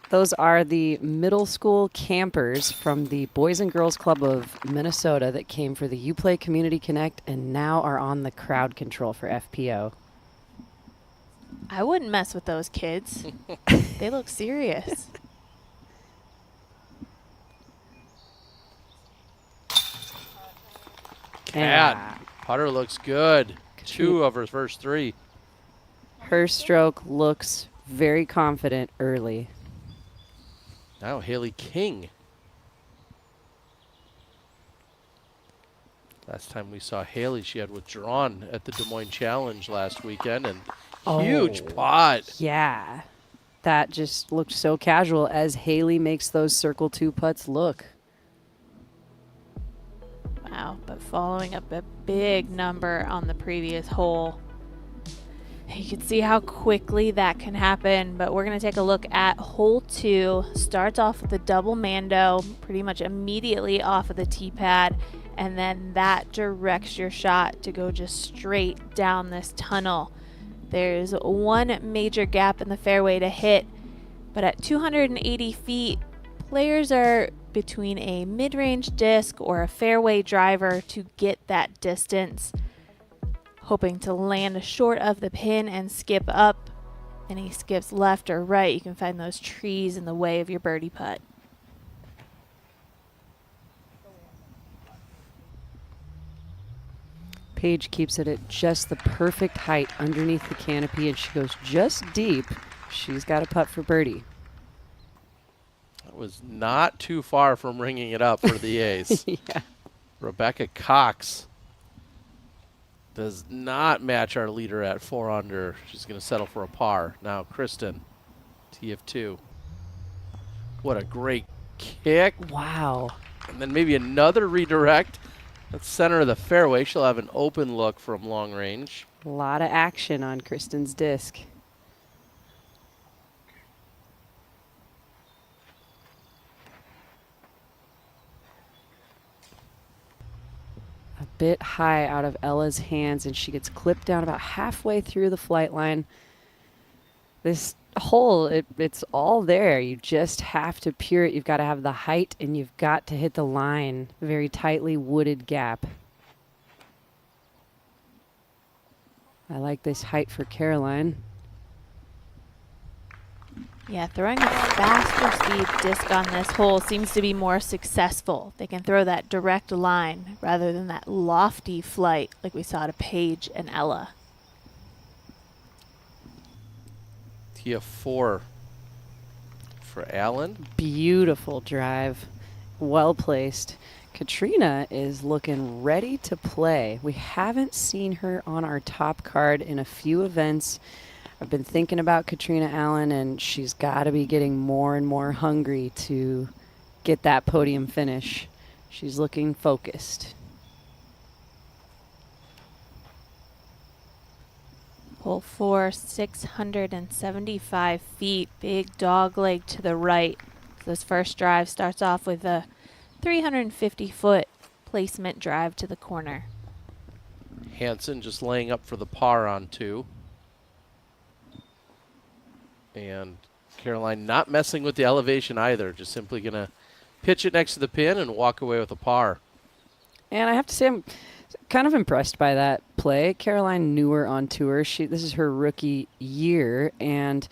Those are the middle school campers from the Boys and Girls Club of Minnesota that came for the UPlay Community Connect and now are on the crowd control for FPO. I wouldn't mess with those kids. They look serious. Cat. Putter looks good. 2 of her first 3. Her stroke looks very confident early. Now Haley King. Last time we saw Haley, she had withdrawn at the Des Moines Challenge last weekend, and huge putt. Yeah. That just looked so casual as Haley makes those circle 2 putts look. Wow, but following up a big number on the previous hole. You can see how quickly that can happen, but we're going to take a look at hole 2. Starts off with a double mando, pretty much immediately off of the tee pad, and then that directs your shot to go just straight down this tunnel. There's one major gap in the fairway to hit, but at 280 feet, players are between a mid-range disc or a fairway driver to get that distance. Hoping to land short of the pin and skip up. Any skips left or right, you can find those trees in the way of your birdie putt. Paige keeps it at just the perfect height underneath the canopy, and she goes just deep. She's got a putt for birdie. That was not too far from ringing it up for the A's. Yeah. Rebecca Cox does not match our leader at 4 under. She's going to settle for a par. Now Kristen. Tee of 2. What a great kick. Wow. And then maybe another redirect. That's center of the fairway. She'll have an open look from long range. A lot of action on Kristen's disc. A bit high out of Ella's hands, and she gets clipped down about halfway through the flight line. This hole, it's all there. You just have to pure it. You've got to have the height, and you've got to hit the line. Very tightly wooded gap. I like this height for Caroline. Yeah, throwing a faster speed disc on this hole seems to be more successful. They can throw that direct line rather than that lofty flight like we saw to Paige and Ella. Tee of 4 for Allen. Beautiful drive. Well placed. Katrina is looking ready to play. We haven't seen her on our top card in a few events. I've been thinking about Katrina Allen, and she's got to be getting more and more hungry to get that podium finish. She's looking focused. Hole 4, 675 feet. Big dog leg to the right. So this first drive starts off with a 350-foot placement drive to the corner. Hansen just laying up for the par on 2. And Caroline not messing with the elevation either, just simply going to pitch it next to the pin and walk away with a par. And I have to say, I'm kind of impressed by that play. Caroline newer on tour. This is her rookie year, and,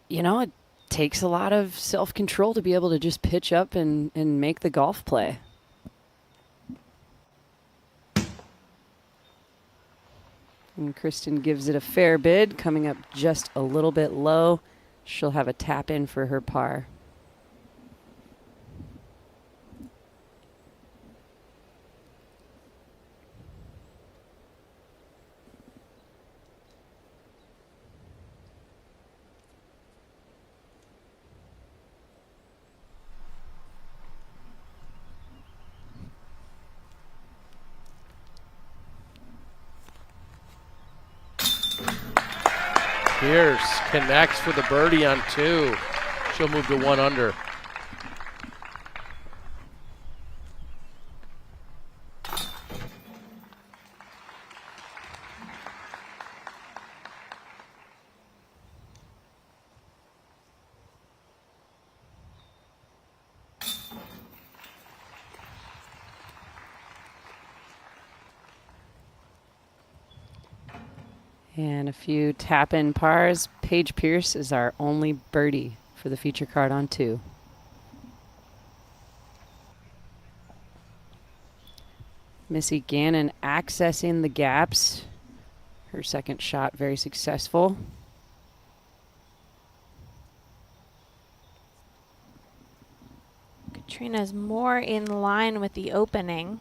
you know, it takes a lot of self-control to be able to just pitch up and make the golf play. And Kristen gives it a fair bid, coming up just a little bit low. She'll have a tap in for her par. Pierce connects for the birdie on 2. She'll move to 1 under. And a few tap-in pars. Paige Pierce is our only birdie for the feature card on 2. Missy Gannon accessing the gaps. Her second shot very successful. Katrina's more in line with the opening.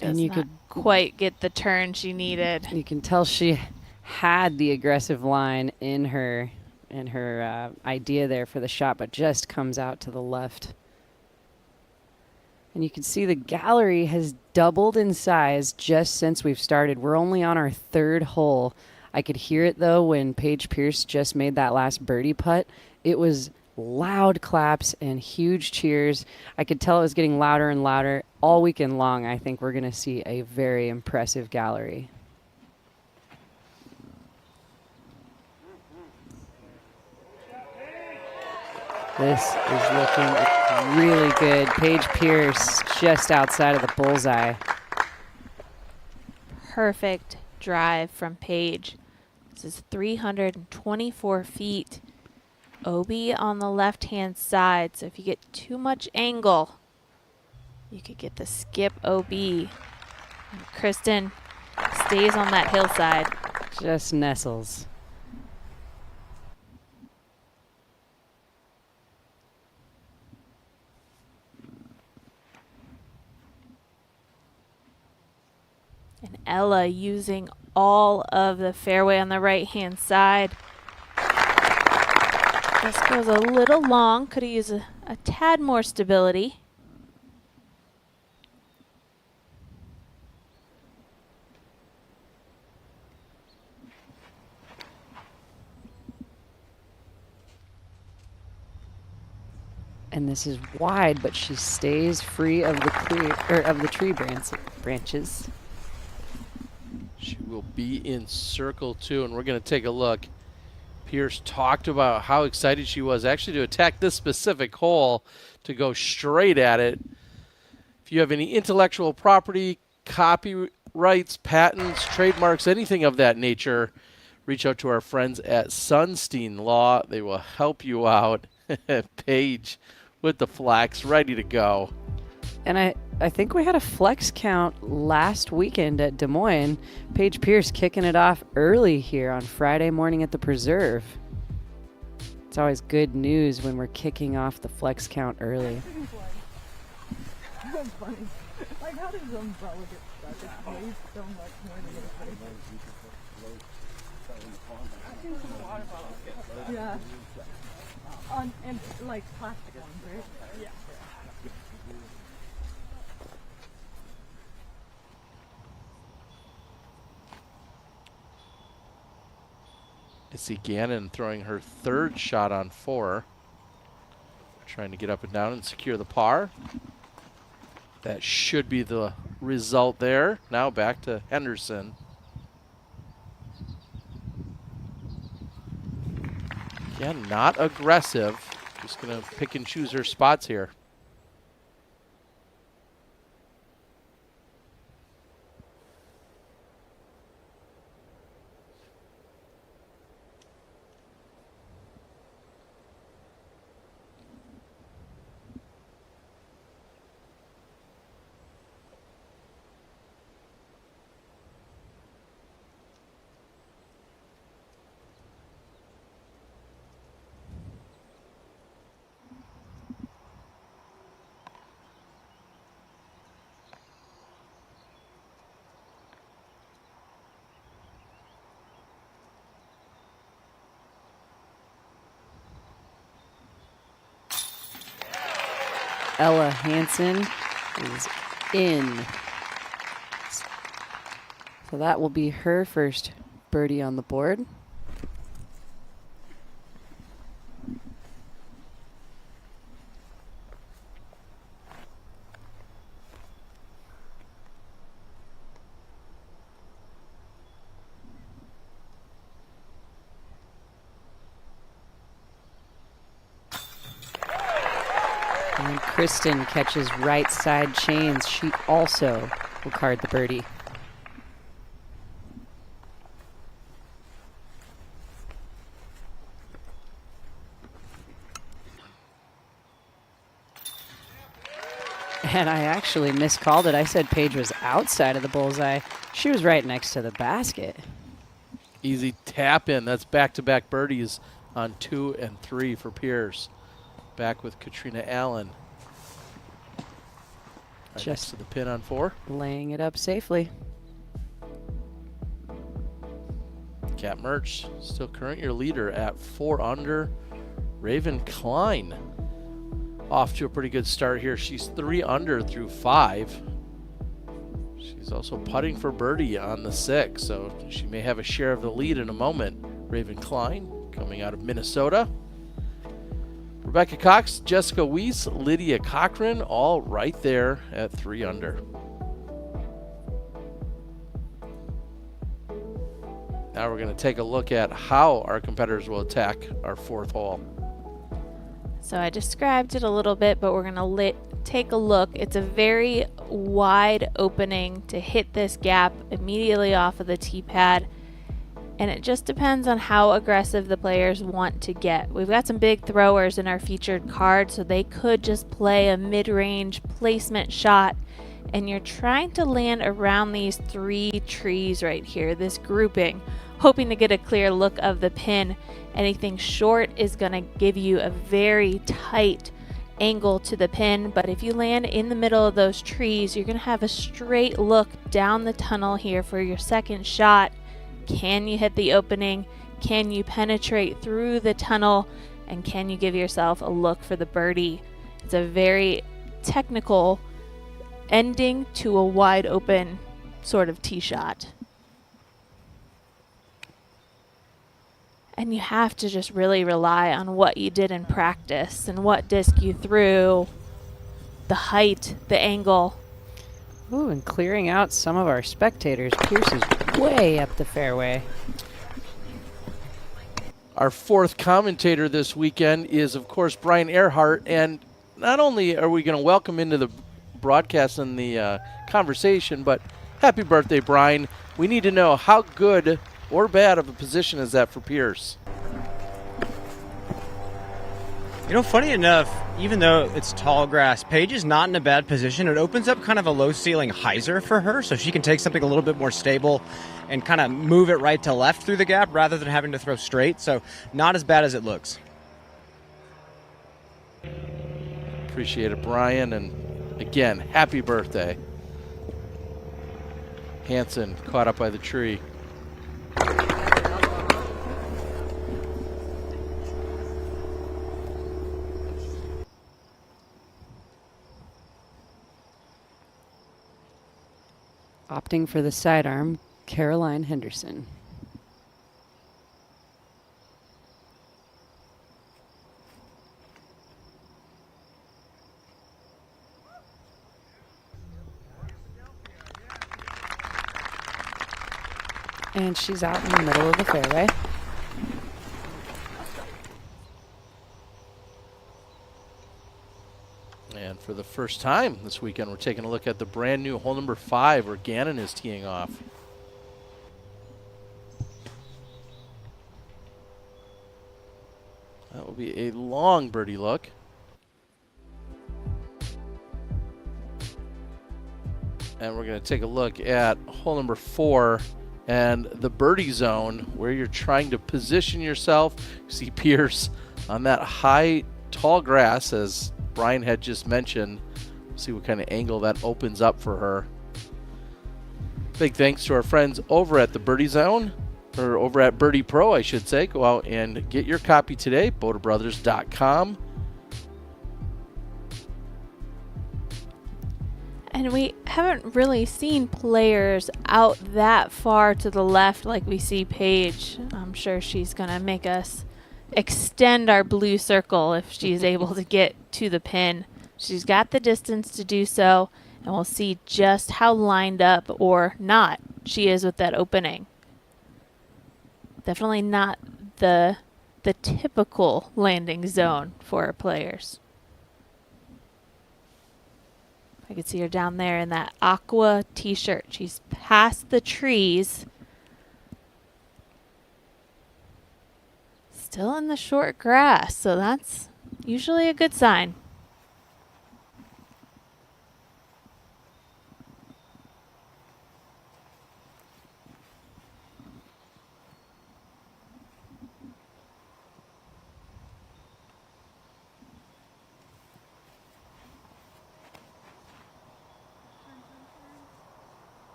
And you could quite get the turn she needed. You can tell she had the aggressive line in her idea there for the shot, but just comes out to the left. And you can see the gallery has doubled in size just since we've started. We're only on our 3rd hole. I could hear it, though, when Paige Pierce just made that last birdie putt. It was loud claps and huge cheers. I could tell it was getting louder and louder. All weekend long, I think we're going to see a very impressive gallery. This is looking really good. Paige Pierce just outside of the bullseye. Perfect drive from Paige. This is 324 feet. OB on the left-hand side, so if you get too much angle, you could get the skip OB. And Kristen stays on that hillside. Just nestles. And Ella using all of the fairway on the right-hand side. This goes a little long. Could have used a tad more stability. And this is wide, but she stays free of the tree branches. She will be in circle 2, and we're going to take a look. Pierce talked about how excited she was actually to attack this specific hole, to go straight at it. If you have any intellectual property, copyrights, patents, trademarks, anything of that nature, reach out to our friends at Sunstein Law. They will help you out. Paige with the flax ready to go. And I think we had a flex count last weekend at Des Moines. Paige Pierce kicking it off early here on Friday morning at the Preserve. It's always good news when we're kicking off the flex count early. That's funny. Like, how does umbrella get stuck? It weighs so much more than it weighs. Yeah. And like plastic ones, right? Yeah. Missy Gannon throwing her 3rd shot on 4. Trying to get up and down and secure the par. That should be the result there. Now back to Henderson. Again, not aggressive. Just going to pick and choose her spots here. Ella Hansen is in. So that will be her first birdie on the board. And Kristen catches right side chains. She also will card the birdie. And I actually miscalled it. I said Paige was outside of the bullseye. She was right next to the basket. Easy tap in. That's back-to-back birdies on 2 and 3 for Pierce. Back with Katrina Allen. Right next to the pin on 4. Laying it up safely. Kat Mertz, still current year leader at 4 under. Raven Klein off to a pretty good start here. She's 3 under through 5. She's also putting for birdie on the 6, so she may have a share of the lead in a moment. Raven Klein coming out of Minnesota. Rebecca Cox, Jessica Weiss, Lydia Cochran, all right there at 3 under. Now we're going to take a look at how our competitors will attack our 4th hole. So I described it a little bit, but we're going to take a look. It's a very wide opening to hit this gap immediately off of the tee pad. And it just depends on how aggressive the players want to get. We've got some big throwers in our featured card, so they could just play a mid-range placement shot. And you're trying to land around these 3 trees right here, this grouping, hoping to get a clear look of the pin. Anything short is going to give you a very tight angle to the pin, but if you land in the middle of those trees, you're going to have a straight look down the tunnel here for your second shot. Can you hit the opening? Can you penetrate through the tunnel? And can you give yourself a look for the birdie? It's a very technical ending to a wide open sort of tee shot. And you have to just really rely on what you did in practice and what disc you threw, the height, the angle. Ooh, and clearing out some of our spectators. Pierce is way up the fairway. Our fourth commentator this weekend is, of course, Brian Earhart. And not only are we going to welcome into the broadcast and the conversation, but happy birthday, Brian. We need to know how good or bad of a position is that for Pierce? You know, funny enough, even though it's tall grass, Paige is not in a bad position. It opens up kind of a low ceiling hyzer for her, so she can take something a little bit more stable and kind of move it right to left through the gap rather than having to throw straight. So not as bad as it looks. Appreciate it, Brian. And again, happy birthday. Hansen caught up by the tree. Opting for the sidearm, Caroline Henderson. And she's out in the middle of the fairway. And for the first time this weekend, we're taking a look at the brand new hole number 5 where Gannon is teeing off. That will be a long birdie look. And we're going to take a look at hole number 4 and the birdie zone where you're trying to position yourself. You see Pierce on that high, tall grass, as Brian had just mentioned. See what kind of angle that opens up for her. Big thanks to our friends over at the Birdie Zone, or over at Birdie Pro, I should say. Go out and get your copy today, BodaBrothers.com. And we haven't really seen players out that far to the left like we see Paige. I'm sure she's going to make us extend our blue circle if she's able to get to the pin. She's got the distance to do so, and we'll see just how lined up or not she is with that opening. Definitely not the typical landing zone for our players. I can see her down there in that aqua t-shirt. She's past the trees. Still in the short grass, so that's usually a good sign.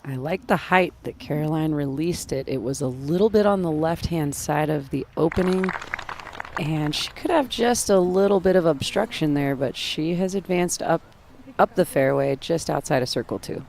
I like the height that Caroline released it. It was a little bit on the left-hand side of the opening, and she could have just a little bit of obstruction there, but she has advanced up the fairway just outside of circle 2.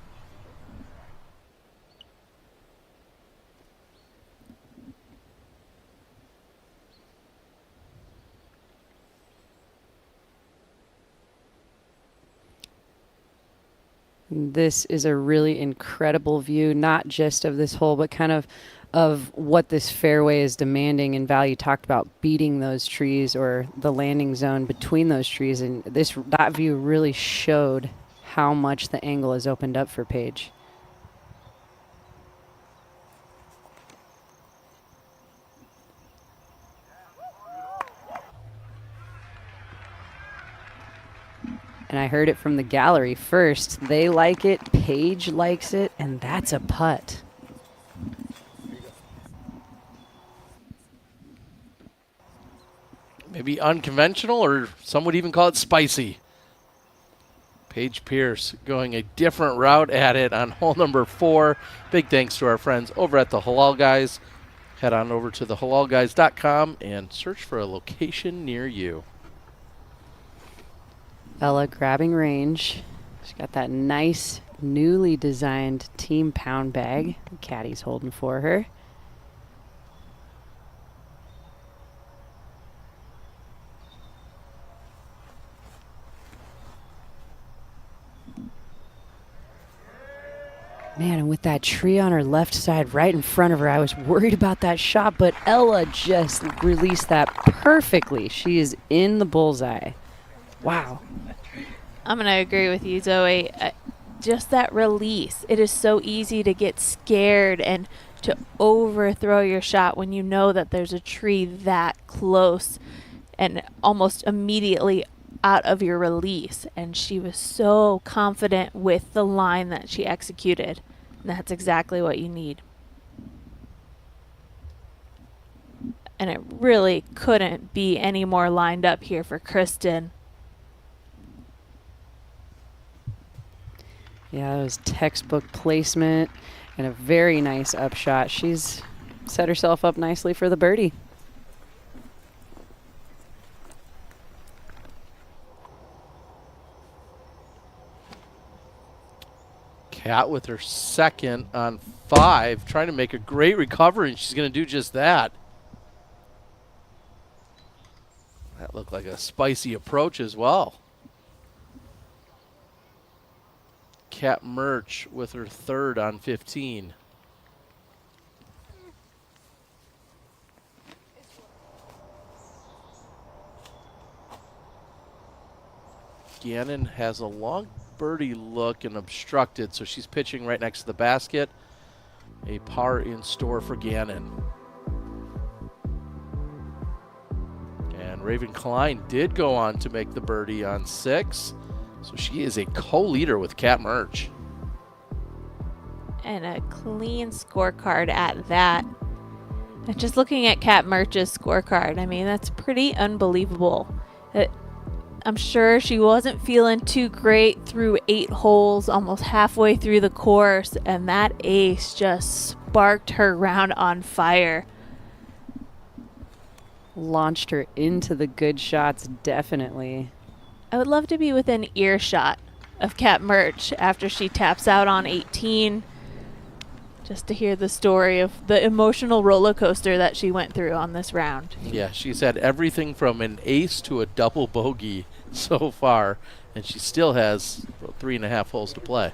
This is a really incredible view, not just of this hole, but kind of what this fairway is demanding. And Val, you talked about beating those trees or the landing zone between those trees, and that view really showed how much the angle has opened up for Paige. And I heard it from the gallery first. They like it, Paige likes it, and that's a putt. Maybe unconventional, or some would even call it spicy. Paige Pierce going a different route at it on hole number 4. Big thanks to our friends over at the Halal Guys. Head on over to thehalalguys.com and search for a location near you. Ella grabbing range. She's got that nice, newly designed team pound bag the caddy's holding for her. Man, and with that tree on her left side right in front of her, I was worried about that shot, but Ella just released that perfectly. She is in the bullseye. Wow. I'm going to agree with you, Zoe. Just that release. It is so easy to get scared and to overthrow your shot when you know that there's a tree that close and almost immediately out of your release. And she was so confident with the line that she executed. And that's exactly what you need. And it really couldn't be any more lined up here for Kristen. Yeah, it was textbook placement and a very nice upshot. She's set herself up nicely for the birdie. Kat with her second on 5, trying to make a great recovery, and she's going to do just that. That looked like a spicy approach as well. Kat Murch with her third on 15. Gannon has a long birdie look and obstructed, so she's pitching right next to the basket. A par in store for Gannon. And Raven Klein did go on to make the birdie on 6, so she is a co-leader with Kat Murch. And a clean scorecard at that. And just looking at Kat Murch's scorecard, I mean, that's pretty unbelievable. I'm sure she wasn't feeling too great through 8 holes, almost halfway through the course, and that ace just sparked her round on fire. Launched her into the good shots, definitely. I would love to be within earshot of Kat Murch after she taps out on 18, just to hear the story of the emotional roller coaster that she went through on this round. Yeah, she's had everything from an ace to a double bogey so far, and she still has 3.5 holes to play.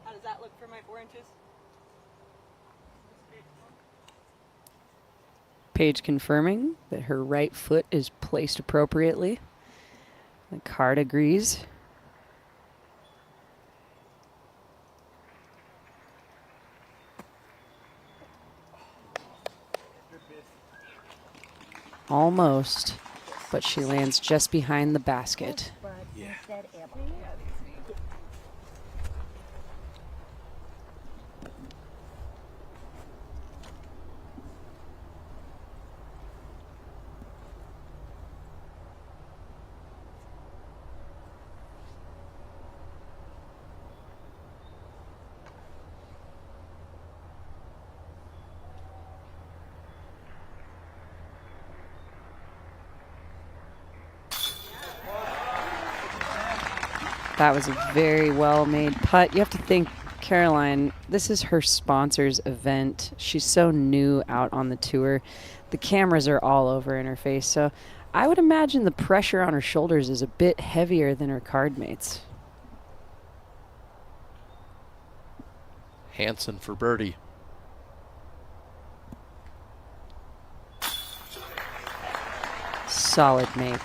How does that look for my 4 inches? Paige confirming that her right foot is placed appropriately. The card agrees. Almost, but she lands just behind the basket. Yeah. That was a very well-made putt. You have to think, Caroline, this is her sponsor's event. She's so new out on the tour. The cameras are all over in her face, so I would imagine the pressure on her shoulders is a bit heavier than her card mates. Hansen for birdie. Solid make.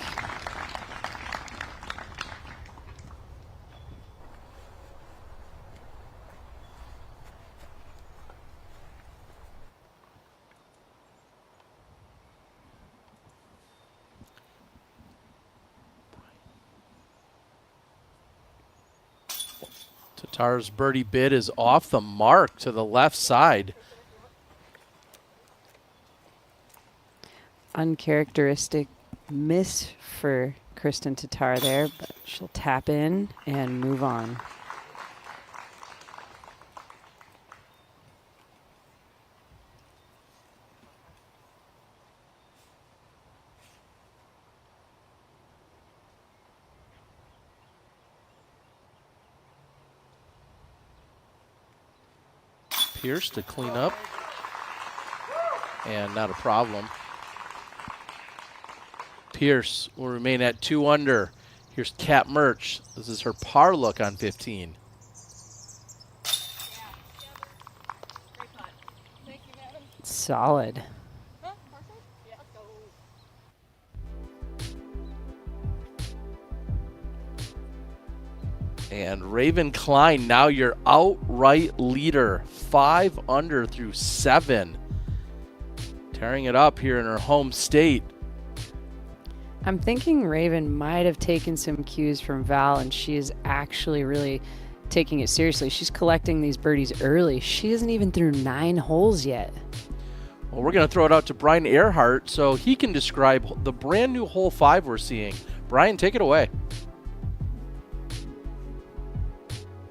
Tatar's birdie bid is off the mark to the left side. Uncharacteristic miss for Kristen Tatar there, but she'll tap in and move on. Pierce to clean up, and not a problem. Pierce will remain at 2 under. Here's Kat Murch. This is her par look on 15. Solid. And Raven Klein, now your outright leader. 5 under through 7. Tearing it up here in her home state. I'm thinking Raven might have taken some cues from Val, and she is actually really taking it seriously. She's collecting these birdies early. She isn't even through 9 holes yet. Well, we're going to throw it out to Brian Earhart so he can describe the brand new hole 5 we're seeing. Brian, take it away.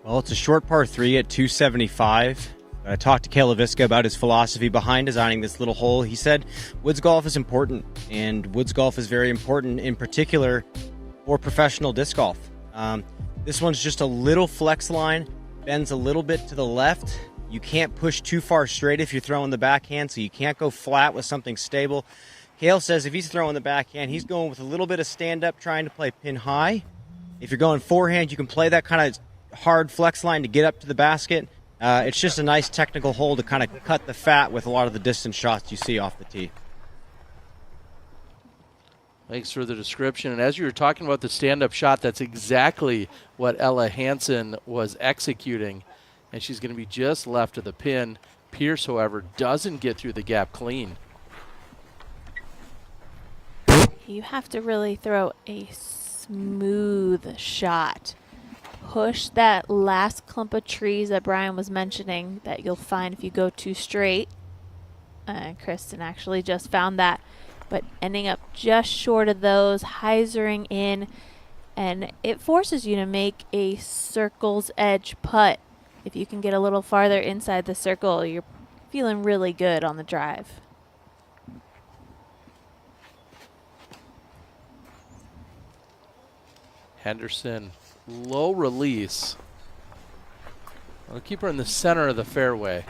Well, it's a short par 3 at 275. I talked to Kale LaVisca about his philosophy behind designing this little hole. He said woods golf is important, and woods golf is very important in particular for professional disc golf. This one's just a little flex line, bends a little bit to the left. You can't push too far straight if you're throwing the backhand, so you can't go flat with something stable. Kale says if he's throwing the backhand, he's going with a little bit of stand-up, trying to play pin high. If you're going forehand, you can play that kind of hard flex line to get up to the basket. It's just a nice technical hole to kind of cut the fat with a lot of the distance shots you see off the tee. Thanks for the description. And as you were talking about the stand-up shot, that's exactly what Ella Hansen was executing. And she's going to be just left of the pin. Pierce, however, doesn't get through the gap clean. You have to really throw a smooth shot. Push that last clump of trees that Brian was mentioning that you'll find if you go too straight. Kristen actually just found that. But ending up just short of those, hyzering in, and it forces you to make a circle's edge putt. If you can get a little farther inside the circle, you're feeling really good on the drive. Henderson, low release. I'll keep her in the center of the fairway.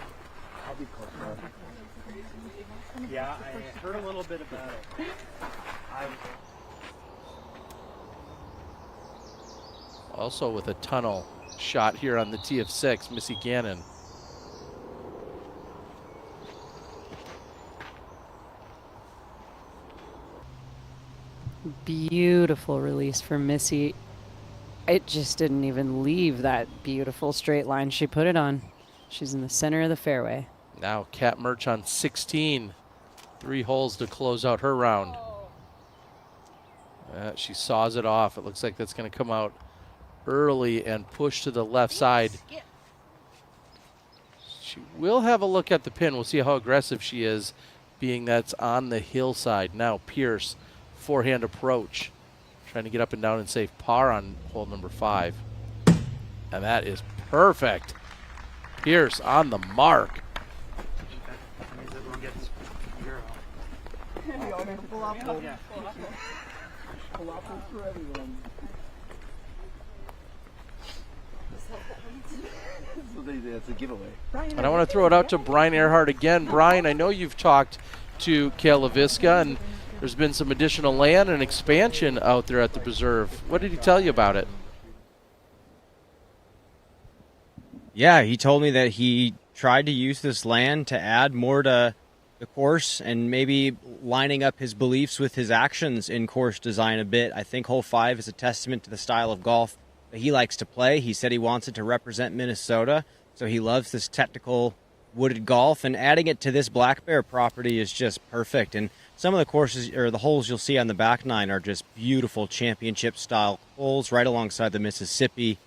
I'll be close. Yeah, I heard a little bit about it. Also with a tunnel shot here on the tee of 6, Missy Gannon. Beautiful release for Missy. It just didn't even leave that beautiful straight line she put it on. She's in the center of the fairway. Now Kat Murch on 16. 3 holes to close out her round. She saws it off. It looks like that's going to come out early and push to the left side. She will have a look at the pin. We'll see how aggressive she is, being that's on the hillside. Now Pierce, forehand approach. Trying to get up and down and save par on hole number 5. And that is perfect. Pierce on the mark. It's a giveaway. And I want to throw it out to Brian Earhart again. Brian, I know you've talked to Kale LaVisca, and there's been some additional land and expansion out there at the preserve. What did he tell you about it? Yeah, he told me that he tried to use this land to add more to the course and maybe lining up his beliefs with his actions in course design a bit. I think hole 5 is a testament to the style of golf that he likes to play. He said he wants it to represent Minnesota, so he loves this technical wooded golf, and adding it to this Black Bear property is just perfect. And some of the courses or the holes you'll see on the back 9 are just beautiful championship style holes right alongside the Mississippi.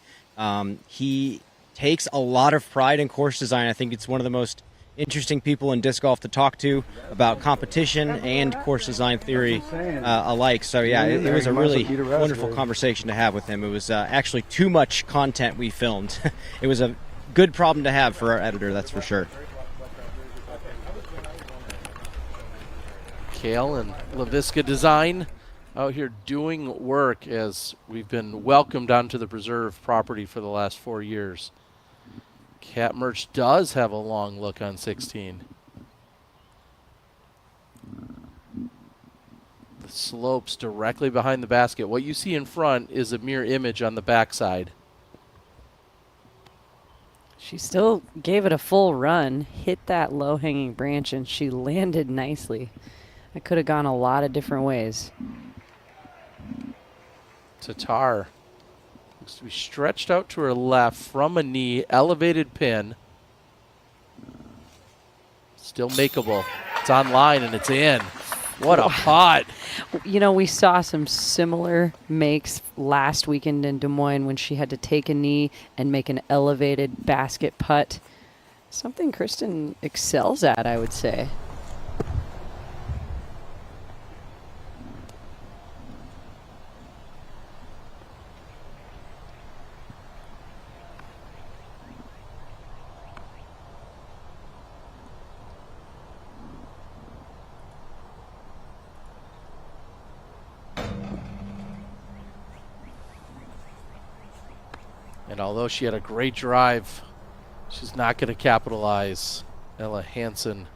He takes a lot of pride in course design. I think it's one of the most interesting people in disc golf to talk to about competition and course design theory alike. So yeah, it was a really wonderful conversation to have with him. It was actually too much content we filmed. It was a good problem to have for our editor, that's for sure. Kale and LaVisca Design out here doing work as we've been welcomed onto the preserve property for the last 4 years. Cat Merch does have a long look on 16. The slopes directly behind the basket. What you see in front is a mirror image on the backside. She still gave it a full run, hit that low-hanging branch, and she landed nicely. It could have gone a lot of different ways. Tatar looks to be stretched out to her left from a knee, elevated pin. Still makeable. It's on line and it's in. What a putt. You know, we saw some similar makes last weekend in Des Moines when she had to take a knee and make an elevated basket putt. Something Kristen excels at, I would say. And although she had a great drive, she's not going to capitalize. Ella Hansen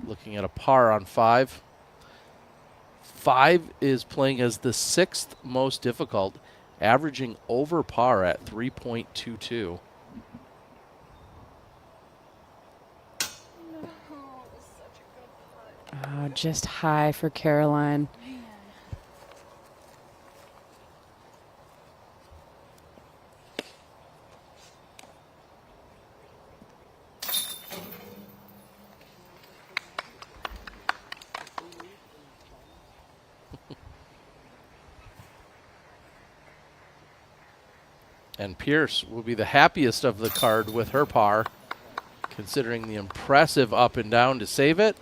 looking at a par on 5. 5 is playing as the 6th most difficult, averaging over par at 3.22. Oh, just high for Caroline. And Pierce will be the happiest of the card with her par, considering the impressive up and down to save it.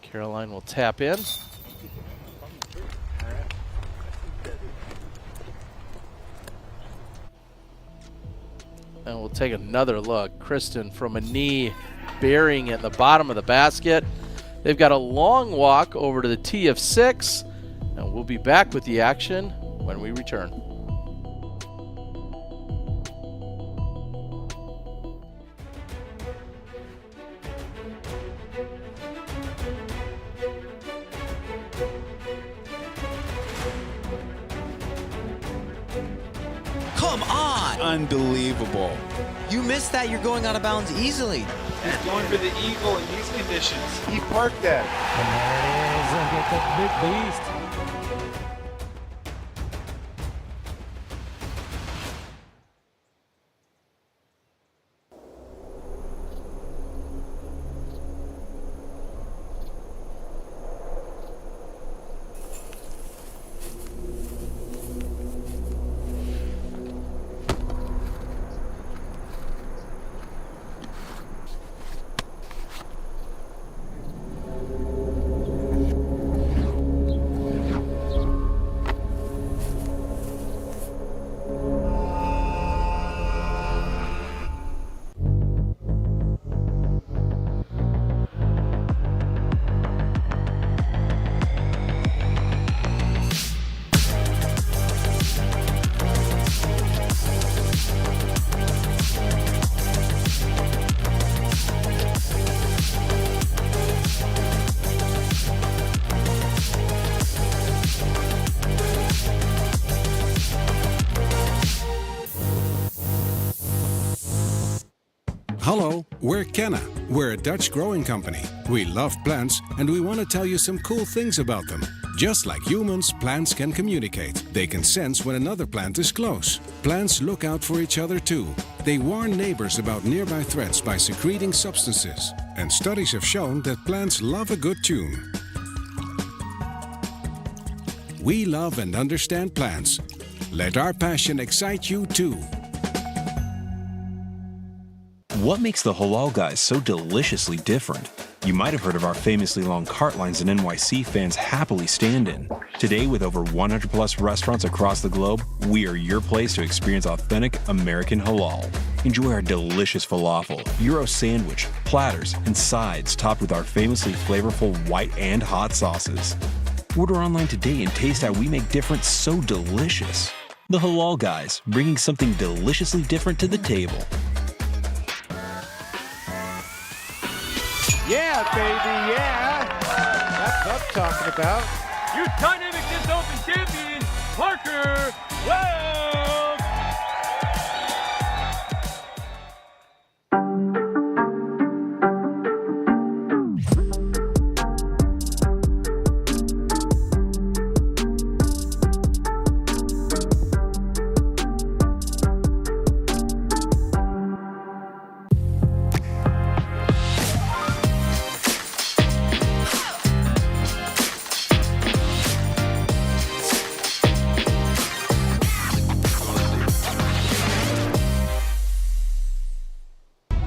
Caroline will tap in. And we'll take another look. Kristen from a knee, burying it at the bottom of the basket. They've got a long walk over to the tee of 6, and we'll be back with the action when we return. Come on! Unbelievable. You missed that, you're going out of bounds easily. He's going for the eagle in these conditions. He parked that. And there it is. Look at the big beast. Hello, we're Kenna. We're a Dutch growing company. We love plants and we want to tell you some cool things about them. Just like humans, plants can communicate. They can sense when another plant is close. Plants look out for each other too. They warn neighbors about nearby threats by secreting substances. And studies have shown that plants love a good tune. We love and understand plants. Let our passion excite you too. What makes the Halal Guys so deliciously different? You might have heard of our famously long cart lines that NYC fans happily stand in. Today, with over 100 plus restaurants across the globe, we are your place to experience authentic American halal. Enjoy our delicious falafel, Euro sandwich, platters, and sides topped with our famously flavorful white and hot sauces. Order online today and taste how we make different so delicious. The Halal Guys, bringing something deliciously different to the table. Yeah, baby, yeah. That's what I'm talking about. Your dynamic disc open champion, Parker Wells.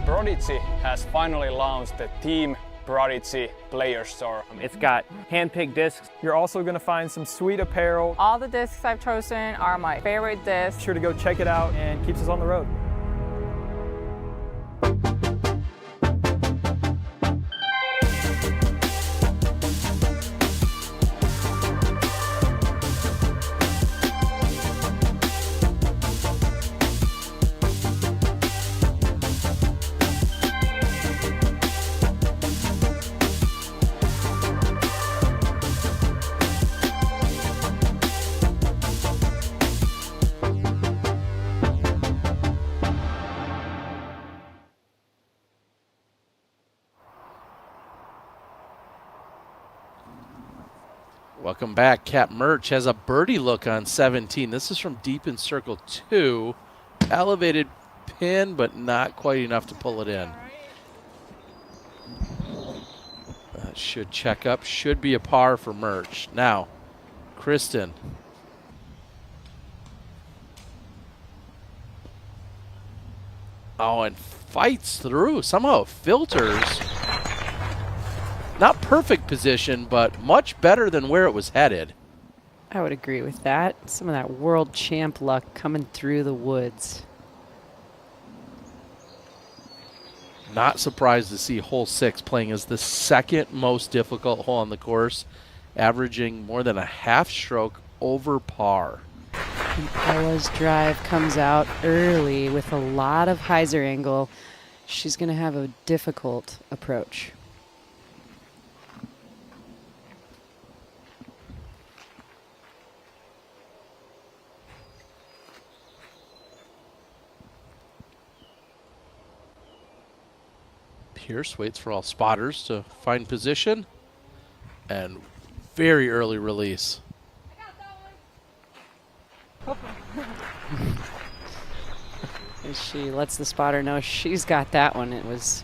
Prodigy has finally launched the Team Prodigy Player Store. It's got hand-picked discs. You're also going to find some sweet apparel. All the discs I've chosen are my favorite discs. Be sure to go check it out and keeps us on the road. Welcome back. Cap Merch has a birdie look on 17. This is from deep in circle 2. Elevated pin, but not quite enough to pull it in. That should check up. Should be a par for Merch. Now, Kristen. Oh, and fights through. Somehow it filters. Not perfect position, but much better than where it was headed. I would agree with that. Some of that world champ luck coming through the woods. Not surprised to see hole 6 playing as the second most difficult hole on the course, averaging more than a half stroke over par. And Ella's drive comes out early with a lot of hyzer angle. She's going to have a difficult approach. Pierce waits for all spotters to find position, and very early release. She lets the spotter know she's got that one. It was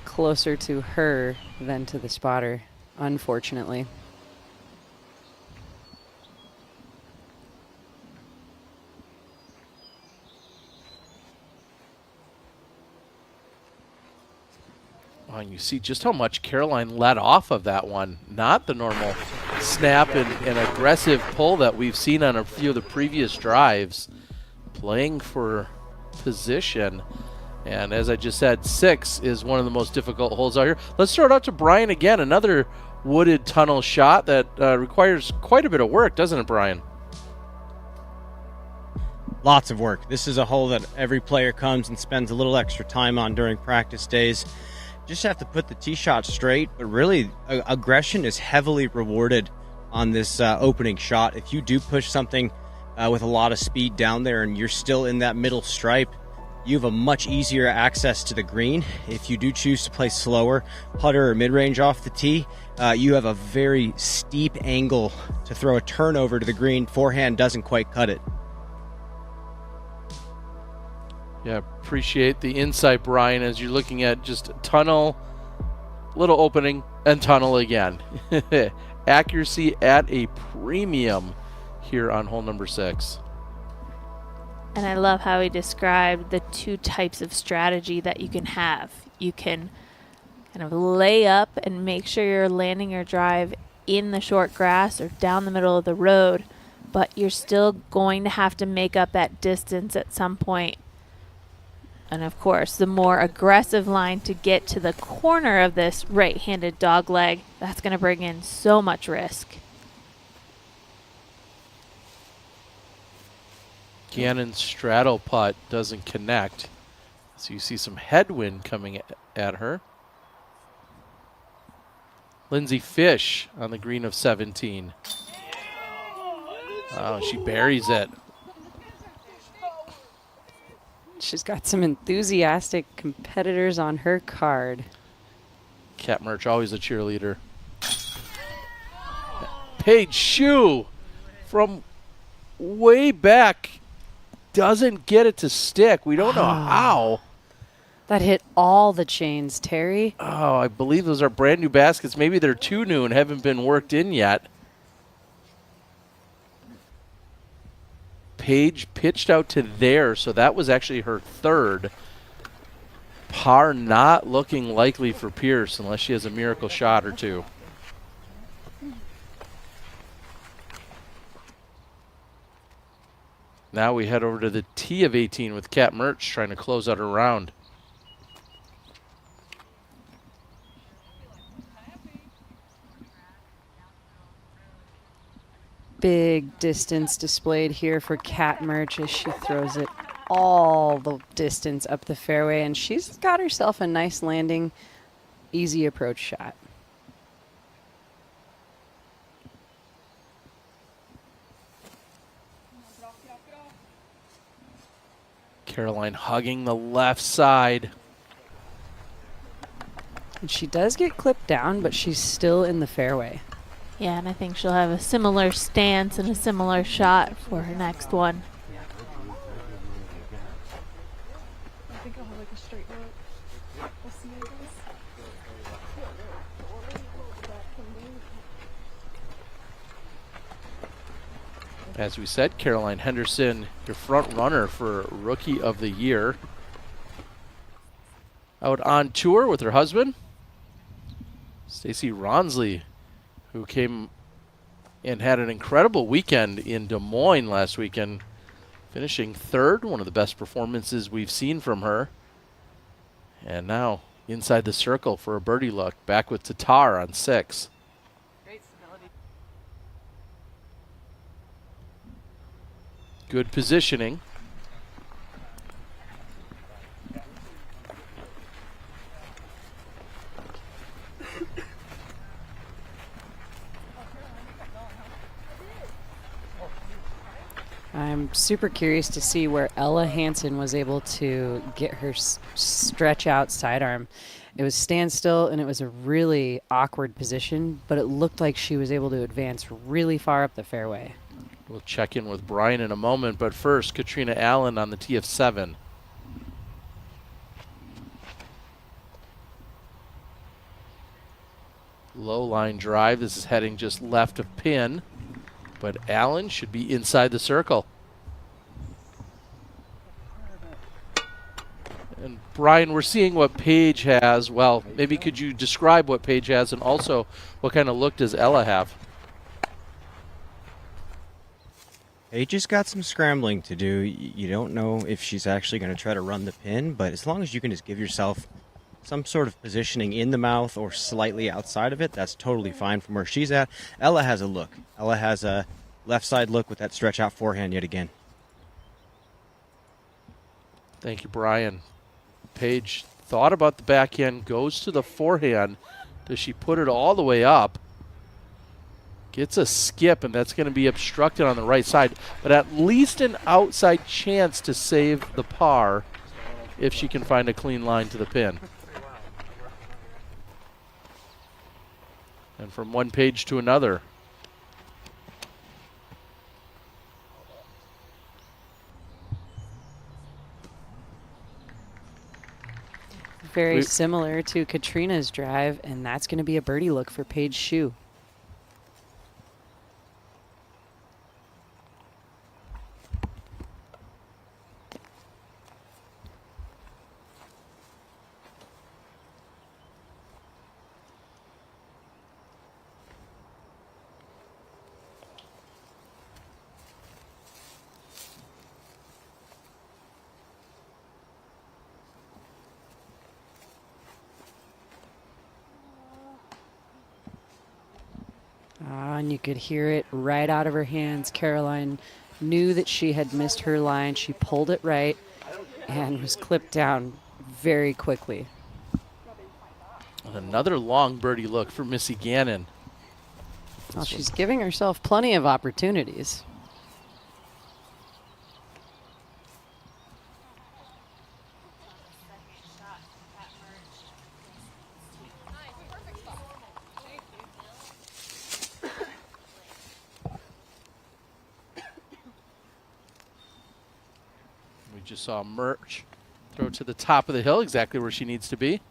closer to her than to the spotter, unfortunately. And you see just how much Caroline let off of that one. Not the normal snap and aggressive pull that we've seen on a few of the previous drives. Playing for position. And as I just said, 6 is one of the most difficult holes out here. Let's throw it out to Brian again. Another wooded tunnel shot that requires quite a bit of work, doesn't it, Brian? Lots of work. This is a hole that every player comes and spends a little extra time on during practice days. Just have to put the tee shot straight, but really aggression is heavily rewarded on this opening shot. If you do push something with a lot of speed down there and you're still in that middle stripe, you have a much easier access to the green. If you do choose to play slower, putter or mid-range off the tee, you have a very steep angle to throw a turnover to the green. Forehand doesn't quite cut it. Yeah, appreciate the insight, Brian, as you're looking at just tunnel, little opening, and tunnel again. Accuracy at a premium here on hole number 6. And I love how he described the two types of strategy that you can have. You can kind of lay up and make sure you're landing your drive in the short grass or down the middle of the road, but you're still going to have to make up that distance at some point. And of course, the more aggressive line to get to the corner of this right-handed dog leg, that's going to bring in so much risk. Gannon's straddle putt doesn't connect. So you see some headwind coming at her. Lindsay Fish on the green of 17. Oh, she buries it. She's got some enthusiastic competitors on her card. Cat Merch, always a cheerleader. Paige Shue from way back doesn't get it to stick. We don't know how. That hit all the chains, Terry. Oh, I believe those are brand new baskets. Maybe they're too new and haven't been worked in yet. Paige pitched out to there, so that was actually her third. Par not looking likely for Pierce unless she has a miracle shot or two. Now we head over to the tee of 18 with Cat Merch trying to close out her round. Big distance displayed here for Cat Merch as she throws it all the distance up the fairway, and she's got herself a nice landing, easy approach shot. Caroline hugging the left side. And she does get clipped down, but she's still in the fairway. Yeah, and I think she'll have a similar stance and a similar shot for her next one. I think I'll have like a straight rope. We'll see how it goes. As we said, Caroline Henderson, your front runner for Rookie of the Year. Out on tour with her husband, Stacie Rawnsley, who came and had an incredible weekend in Des Moines last weekend, finishing third, one of the best performances we've seen from her. And now inside the circle for a birdie look, back with Tatar on 6. Good positioning. I'm super curious to see where Ella Hansen was able to get her stretch out sidearm. It was standstill and it was a really awkward position, but it looked like she was able to advance really far up the fairway. We'll check in with Brian in a moment, but first, Katrina Allen on the tee of 7. Low line drive. This is heading just left of pin, but Allen should be inside the circle. And Brian, we're seeing what Paige has. Well, maybe could you describe what Paige has, and also what kind of look does Ella have? Paige just got some scrambling to do. You don't know if she's actually going to try to run the pin, but as long as you can just give yourself some sort of positioning in the mouth or slightly outside of it, that's totally fine from where she's at. Ella has a look. Ella has a left side look with that stretch out forehand yet again. Thank you, Brian. Paige thought about the backhand, goes to the forehand. Does she put it all the way up? Gets a skip, and that's going to be obstructed on the right side, but at least an outside chance to save the par if she can find a clean line to the pin. And from one Paige to another. Very similar to Katrina's drive, and that's going to be a birdie look for Paige Shue. And you could hear it right out of her hands. Caroline knew that she had missed her line. She pulled it right and was clipped down very quickly. Another long birdie look for Missy Gannon. Well, she's giving herself plenty of opportunities. We just saw Murch throw to the top of the hill, exactly where she needs to be.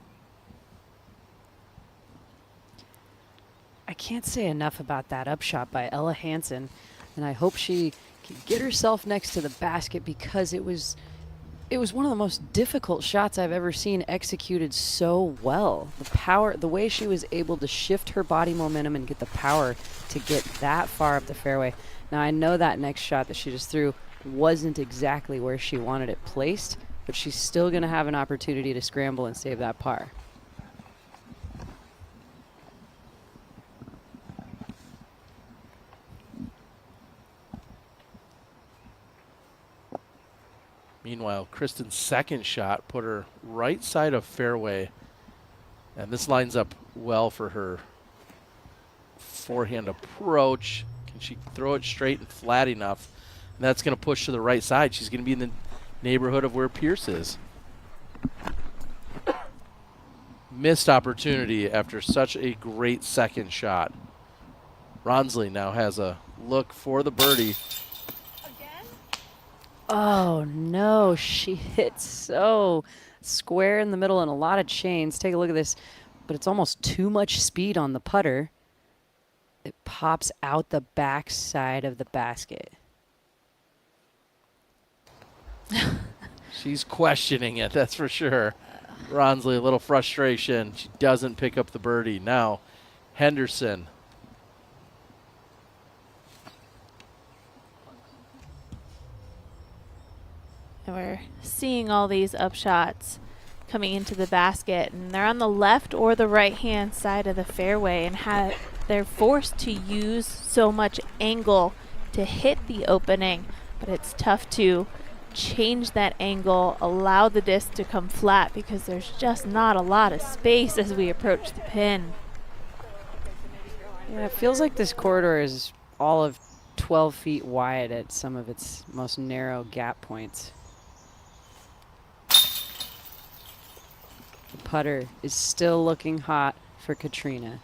I can't say enough about that upshot by Ella Hansen, and I hope she can get herself next to the basket because it was one of the most difficult shots I've ever seen executed so well. The power, the way she was able to shift her body momentum and get the power to get that far up the fairway. Now I know that next shot that she just threw wasn't exactly where she wanted it placed, but she's still going to have an opportunity to scramble and save that par. Meanwhile, Kristen's second shot put her right side of fairway, and this lines up well for her forehand approach. Can she throw it straight and flat enough? And that's going to push to the right side. She's going to be in the neighborhood of where Pierce is. Missed opportunity after such a great second shot. Rawnsley now has a look for the birdie. Oh no, she hit so square in the middle and a lot of chains. Take a look at this, but it's almost too much speed on the putter. It pops out the back side of the basket. She's questioning it, that's for sure. Rawnsley, a little frustration. She doesn't pick up the birdie. Now, Henderson. And we're seeing all these upshots coming into the basket, and they're on the left or the right hand side of the fairway, and they're forced to use so much angle to hit the opening, but it's tough to change that angle, allow the disc to come flat because there's just not a lot of space as we approach the pin. Yeah, it feels like this corridor is all of 12 feet wide at some of its most narrow gap points. The putter is still looking hot for Katrina.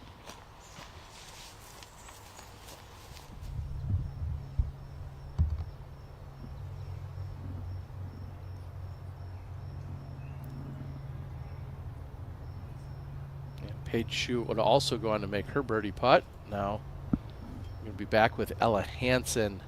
Paige Shue would also go on to make her birdie putt. Now we're going to be back with Ella Hansen.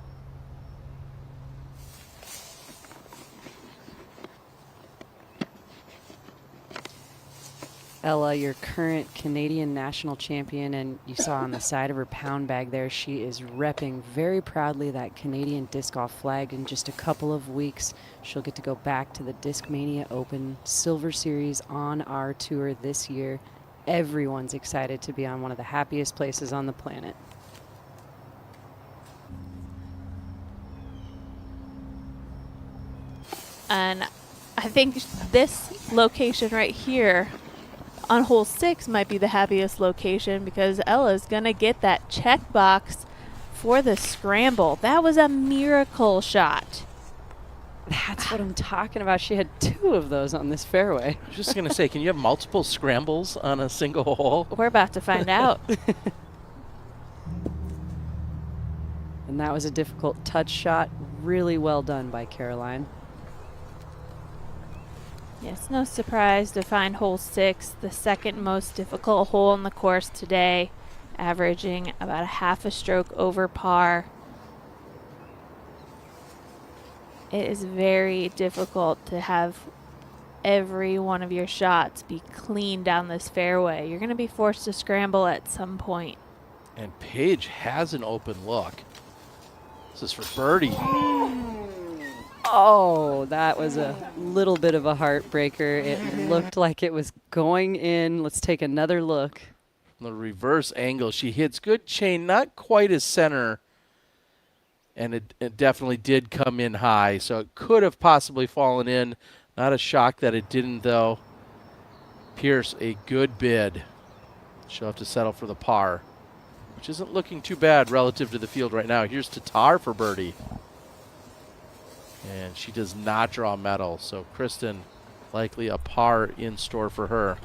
Ella, your current Canadian national champion, and you saw on the side of her pound bag there, she is repping very proudly that Canadian disc golf flag. In just a couple of weeks, she'll get to go back to the Discmania Open Silver Series on our tour this year. Everyone's excited to be on one of the happiest places on the planet. And I think this location right here on hole 6 might be the happiest location because Ella's gonna get that check box for the scramble. That was a miracle shot. That's what I'm talking about. She had 2 of those on this fairway. I was just going to say, can you have multiple scrambles on a single hole? We're about to find out. And that was a difficult touch shot. Really well done by Caroline. Yes, no surprise to find hole 6, the second most difficult hole on the course today, averaging about a half a stroke over par. It is very difficult to have every one of your shots be clean down this fairway. You're going to be forced to scramble at some point. And Paige has an open look. This is for birdie. Oh, that was a little bit of a heartbreaker. It looked like it was going in. Let's take another look. The reverse angle. She hits good chain, not quite as center. And it definitely did come in high. So it could have possibly fallen in. Not a shock that it didn't, though. Pierce, a good bid. She'll have to settle for the par, which isn't looking too bad relative to the field right now. Here's Tatar for birdie. And she does not draw medal. So Kristen, likely a par in store for her.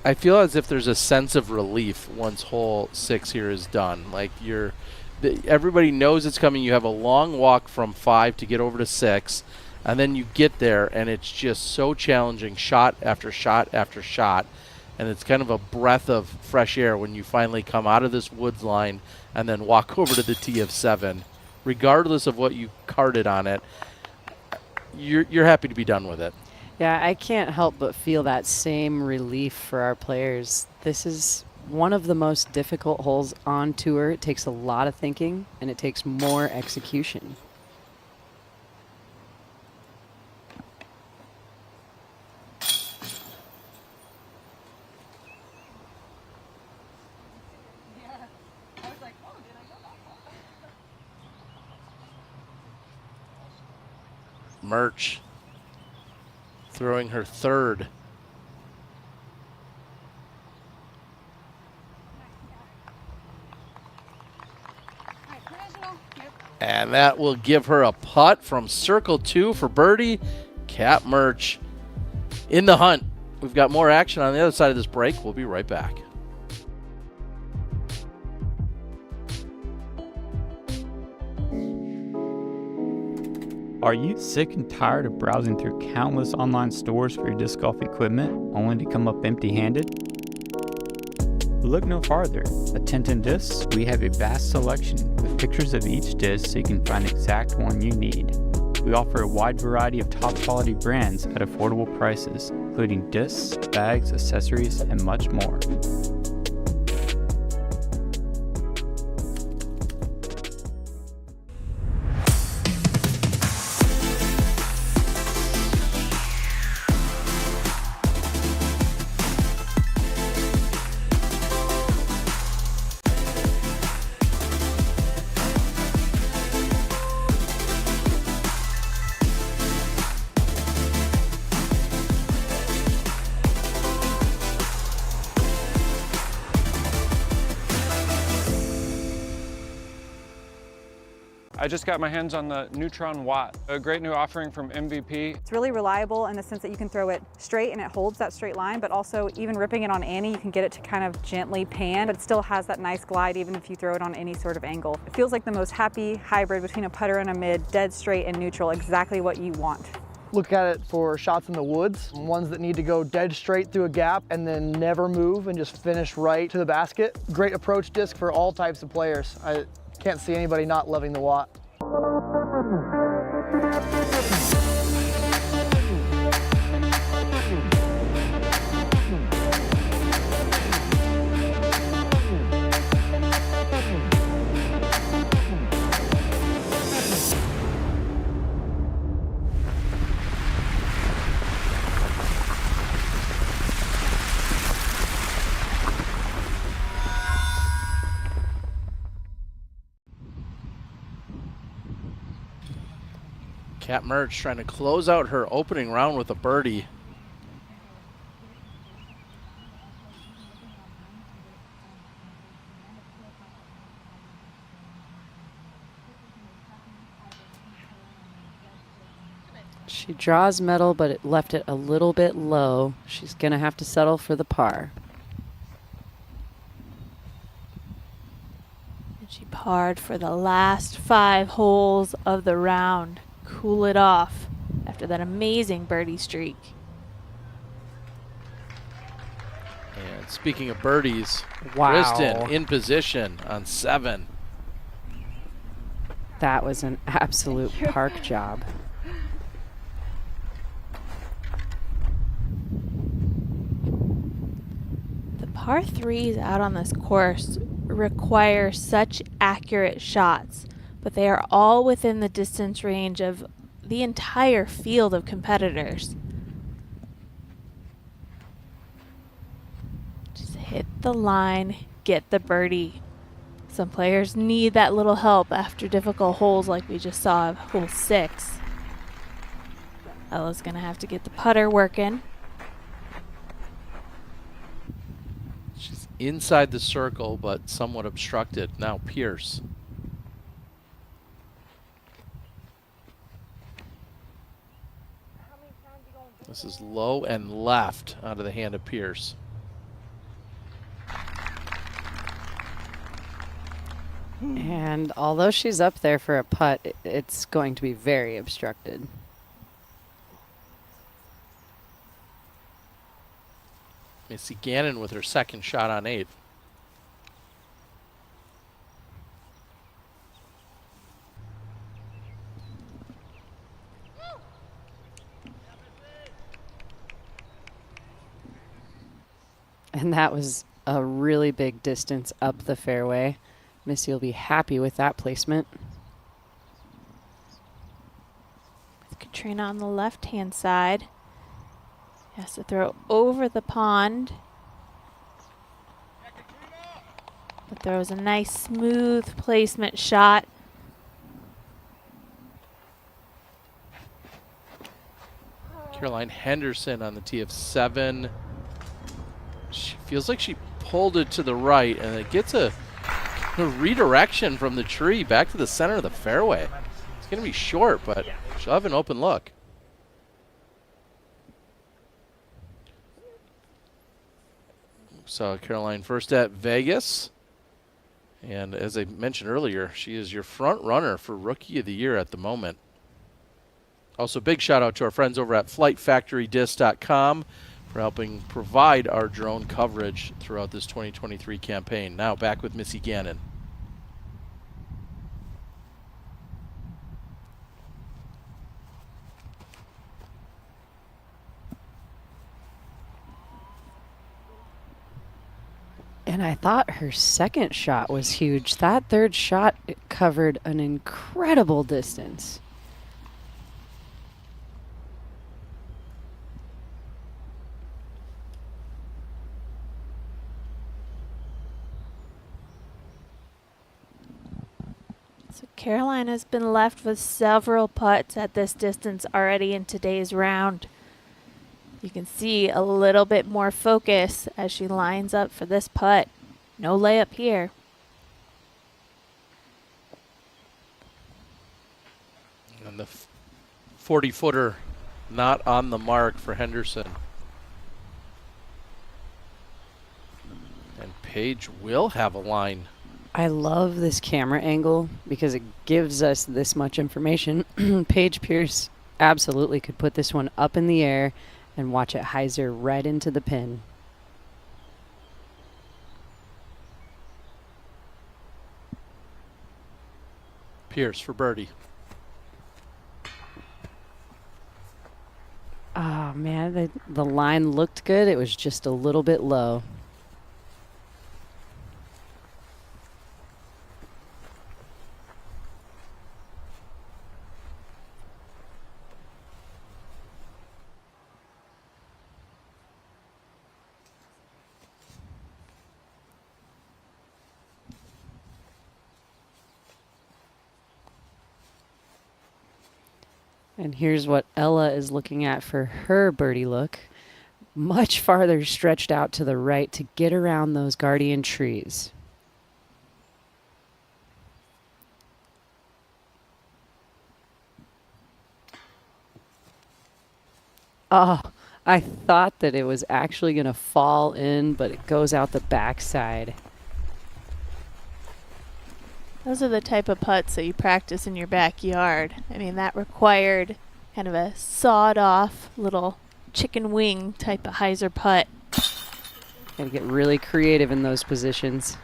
I feel as if there's a sense of relief once hole 6 here is done. Like everybody knows it's coming. You have a long walk from 5 to get over to 6, and then you get there, and it's just so challenging, shot after shot after shot, and it's kind of a breath of fresh air when you finally come out of this woods line and then walk over to the tee of 7. Regardless of what you carded on it, you're happy to be done with it. Yeah, I can't help but feel that same relief for our players. This is one of the most difficult holes on tour. It takes a lot of thinking, and it takes more execution. Murch throwing her third. And that will give her a putt from circle 2 for birdie. Kat Murch in the hunt. We've got more action on the other side of this break. We'll be right back. Are you sick and tired of browsing through countless online stores for your disc golf equipment only to come up empty-handed? Look no farther. At Tintin Discs, we have a vast selection with pictures of each disc so you can find the exact one you need. We offer a wide variety of top-quality brands at affordable prices, including discs, bags, accessories, and much more. I just got my hands on the Neutron Watt, a great new offering from MVP. It's really reliable in the sense that you can throw it straight and it holds that straight line, but also even ripping it on Annie, you can get it to kind of gently pan, but it still has that nice glide even if you throw it on any sort of angle. It feels like the most happy hybrid between a putter and a mid, dead straight and neutral, exactly what you want. Look at it for shots in the woods, ones that need to go dead straight through a gap and then never move and just finish right to the basket. Great approach disc for all types of players. I can't see anybody not loving the Watt. Kat Murch trying to close out her opening round with a birdie. She draws medal, but it left it a little bit low. She's going to have to settle for the par. And she parred for the last 5 holes of the round. Cool it off after that amazing birdie streak. And speaking of birdies, wow. Kristen in position on 7. That was an absolute park job. The par 3s out on this course require such accurate shots, but they are all within the distance range of the entire field of competitors. Just hit the line, get the birdie. Some players need that little help after difficult holes like we just saw of hole 6. Ella's gonna have to get the putter working. She's inside the circle, but somewhat obstructed. Now Pierce. This is low and left out of the hand of Pierce. And although she's up there for a putt, it's going to be very obstructed. Missy Gannon with her second shot on 8. And that was a really big distance up the fairway. Missy will be happy with that placement. With Katrina on the left-hand side. Has to throw over the pond. But there was a nice smooth placement shot. Caroline Henderson on the tee of 7. She feels like she pulled it to the right, and it gets a redirection from the tree back to the center of the fairway. It's going to be short, but she'll have an open look. Saw Caroline first at Vegas. And as I mentioned earlier, she is your front runner for Rookie of the Year at the moment. Also, big shout out to our friends over at FlightFactoryDisc.com for helping provide our drone coverage throughout this 2023 campaign. Now back with Missy Gannon. And I thought her second shot was huge. That third shot covered an incredible distance. So Caroline has been left with several putts at this distance already in today's round. You can see a little bit more focus as she lines up for this putt. No layup here. And the 40-footer not on the mark for Henderson. And Paige will have a line. I love this camera angle because it gives us this much information. Paige Pierce absolutely could put this one up in the air and watch it hyzer right into the pin. Pierce for birdie. Oh man, the line looked good. It was just a little bit low. And here's what Ella is looking at for her birdie look. Much farther stretched out to the right to get around those guardian trees. Oh, I thought that it was actually going to fall in, but it goes out the backside. Those are the type of putts that you practice in your backyard. I mean, that required kind of a sawed-off little chicken wing type of hyzer putt. Gotta get really creative in those positions.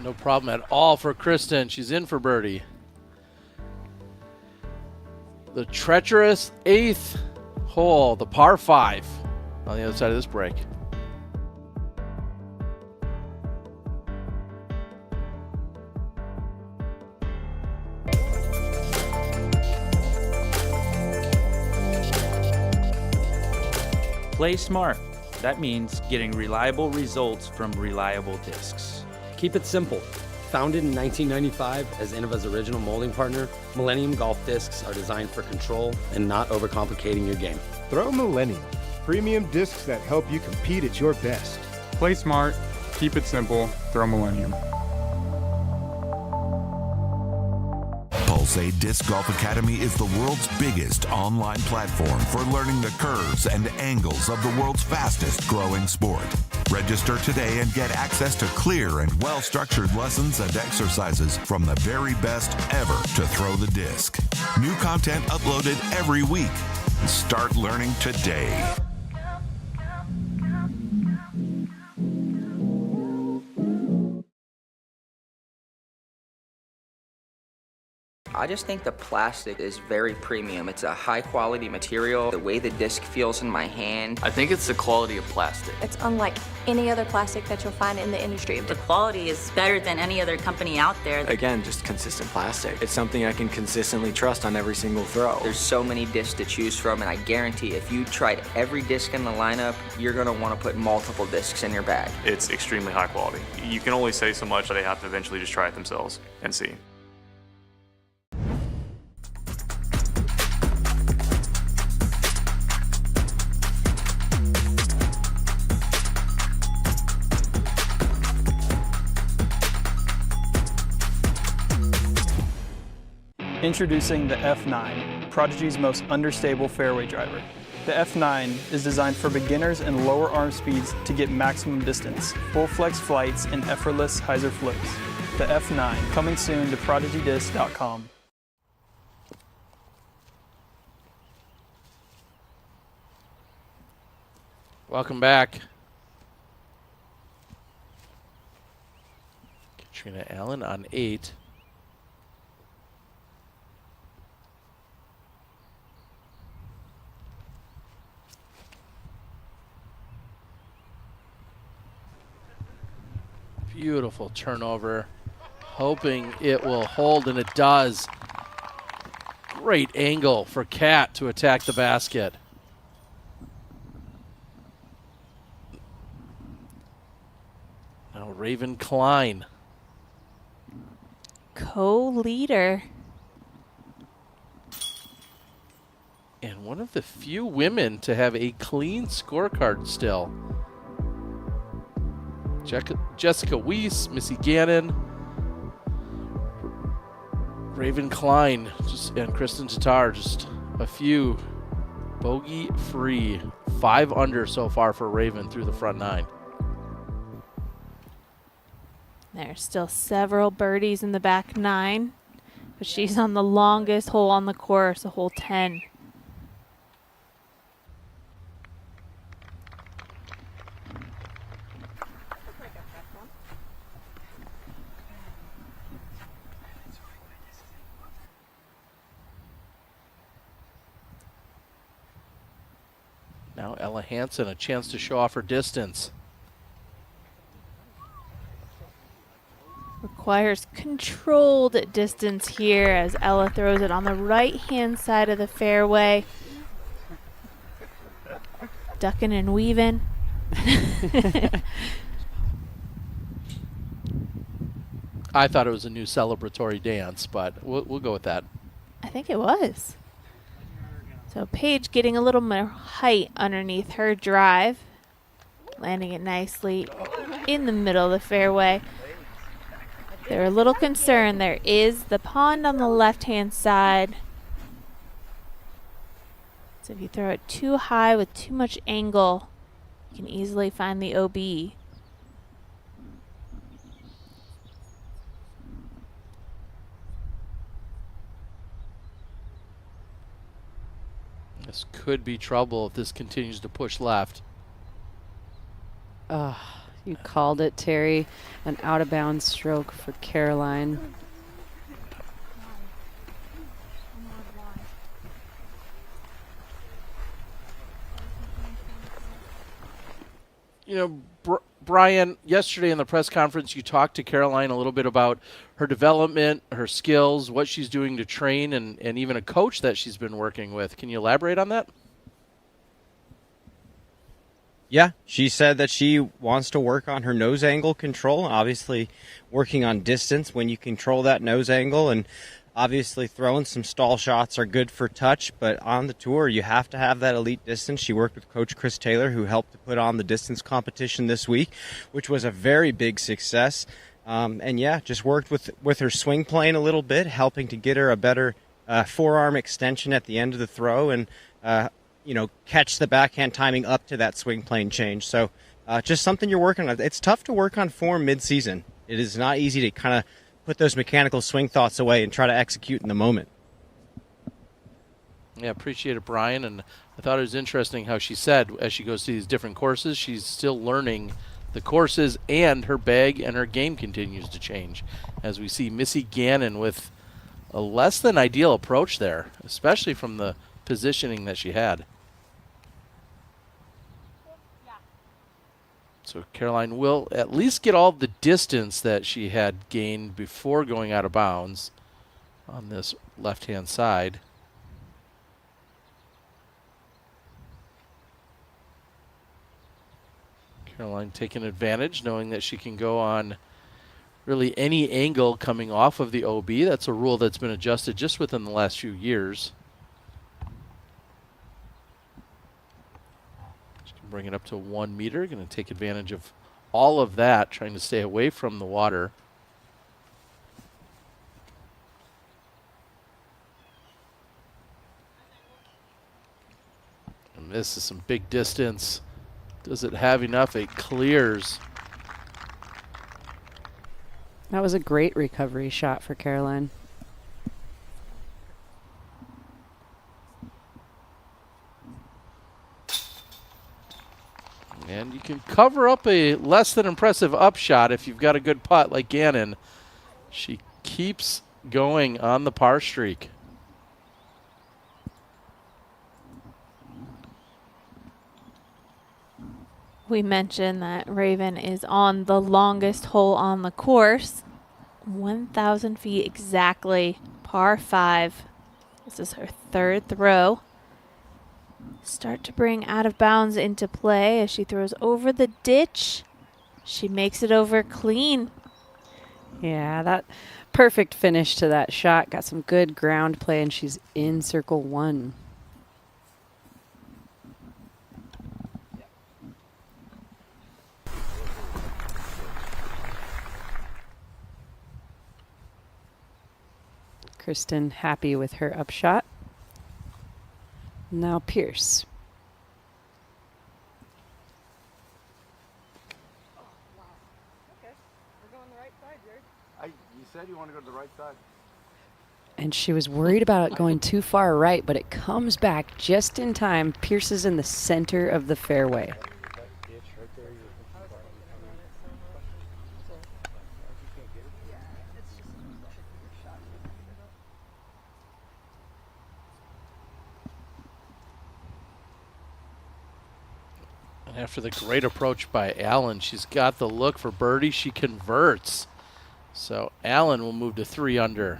No problem at all for Kristen. She's in for birdie. The treacherous 8th hole, the par 5 on the other side of this break. Play smart. That means getting reliable results from reliable discs. Keep it simple. Founded in 1995 as Innova's original molding partner, Millennium Golf Discs are designed for control and not overcomplicating your game. Throw Millennium. Premium discs that help you compete at your best. Play smart, keep it simple, throw Millennium. Pulsade Disc Golf Academy is the world's biggest online platform for learning the curves and angles of the world's fastest growing sport. Register today and get access to clear and well-structured lessons and exercises from the very best ever to throw the disc. New content uploaded every week. Start learning today. I just think the plastic is very premium. It's a high quality material. The way the disc feels in my hand. I think it's the quality of plastic. It's unlike any other plastic that you'll find in the industry. The quality is better than any other company out there. Again, just consistent plastic. It's something I can consistently trust on every single throw. There's so many discs to choose from, and I guarantee if you tried every disc in the lineup, you're gonna wanna put multiple discs in your bag. It's extremely high quality. You can only say so much, they have to eventually just try it themselves and see. Introducing the F9, Prodigy's most understable fairway driver. The F9 is designed for beginners and lower arm speeds to get maximum distance, full flex flights, and effortless hyzer flips. The F9, coming soon to prodigydisc.com. Welcome back. Katrina Allen on 8. Beautiful turnover, hoping it will hold, and it does. Great angle for Kat to attack the basket. Now Raven Klein. Co-leader. And one of the few women to have a clean scorecard still. Jessica Weiss, Missy Gannon, Raven Klein, and Kristen Tatar, just a few bogey-free. 5 under so far for Raven through the front 9. There's still several birdies in the back 9, but she's on the longest hole on the course, a hole 10. Now Ella Hansen, a chance to show off her distance. Requires controlled distance here as Ella throws it on the right-hand side of the fairway. Ducking and weaving. I thought it was a new celebratory dance, but we'll go with that. I think it was. So Paige getting a little more height underneath her drive. Landing it nicely in the middle of the fairway. They're a little concerned. There is the pond on the left-hand side. So if you throw it too high with too much angle, you can easily find the OB. This could be trouble if this continues to push left. You called it, Terry. An out-of-bounds stroke for Caroline. You know, Brian, yesterday in the press conference, you talked to Caroline a little bit about her development, her skills, what she's doing to train, and even a coach that she's been working with. Can you elaborate on that? Yeah, she said that she wants to work on her nose angle control, obviously working on distance when you control that nose angle, and obviously throwing some stall shots are good for touch, but on the tour you have to have that elite distance. She worked with Coach Chris Taylor, who helped to put on the distance competition this week, which was a very big success. And yeah, just worked with her swing plane a little bit, helping to get her a better forearm extension at the end of the throw, and catch the backhand timing up to that swing plane change. So just something you're working on. It's tough to work on form mid-season. It is not easy to kind of put those mechanical swing thoughts away and try to execute in the moment. Yeah, appreciate it, Brian. And I thought it was interesting how she said as she goes to these different courses, she's still learning the courses, and her bag and her game continues to change. As we see Missy Gannon with a less than ideal approach there, especially from the positioning that she had. So Caroline will at least get all the distance that she had gained before going out of bounds on this left-hand side. Caroline taking advantage, knowing that she can go on really any angle coming off of the OB. That's a rule that's been adjusted just within the last few years. Bring it up to 1 meter. Going to take advantage of all of that, trying to stay away from the water. And this is some big distance. Does it have enough? It clears. That was a great recovery shot for Caroline. And you can cover up a less than impressive upshot if you've got a good putt like Gannon. She keeps going on the par streak. We mentioned that Raven is on the longest hole on the course. 1,000 feet exactly, par 5. This is her third throw. Start to bring out of bounds into play as she throws over the ditch. She makes it over clean. Yeah, that perfect finish to that shot. Got some good ground play, and she's in circle 1. Kristen happy with her upshot. Now Pierce. You said you want to go to the right side. And she was worried about it going too far right, but it comes back just in time. Pierce is in the center of the fairway. After the great approach by Allen, she's got the look for birdie. She converts. So Allen will move to 3 under.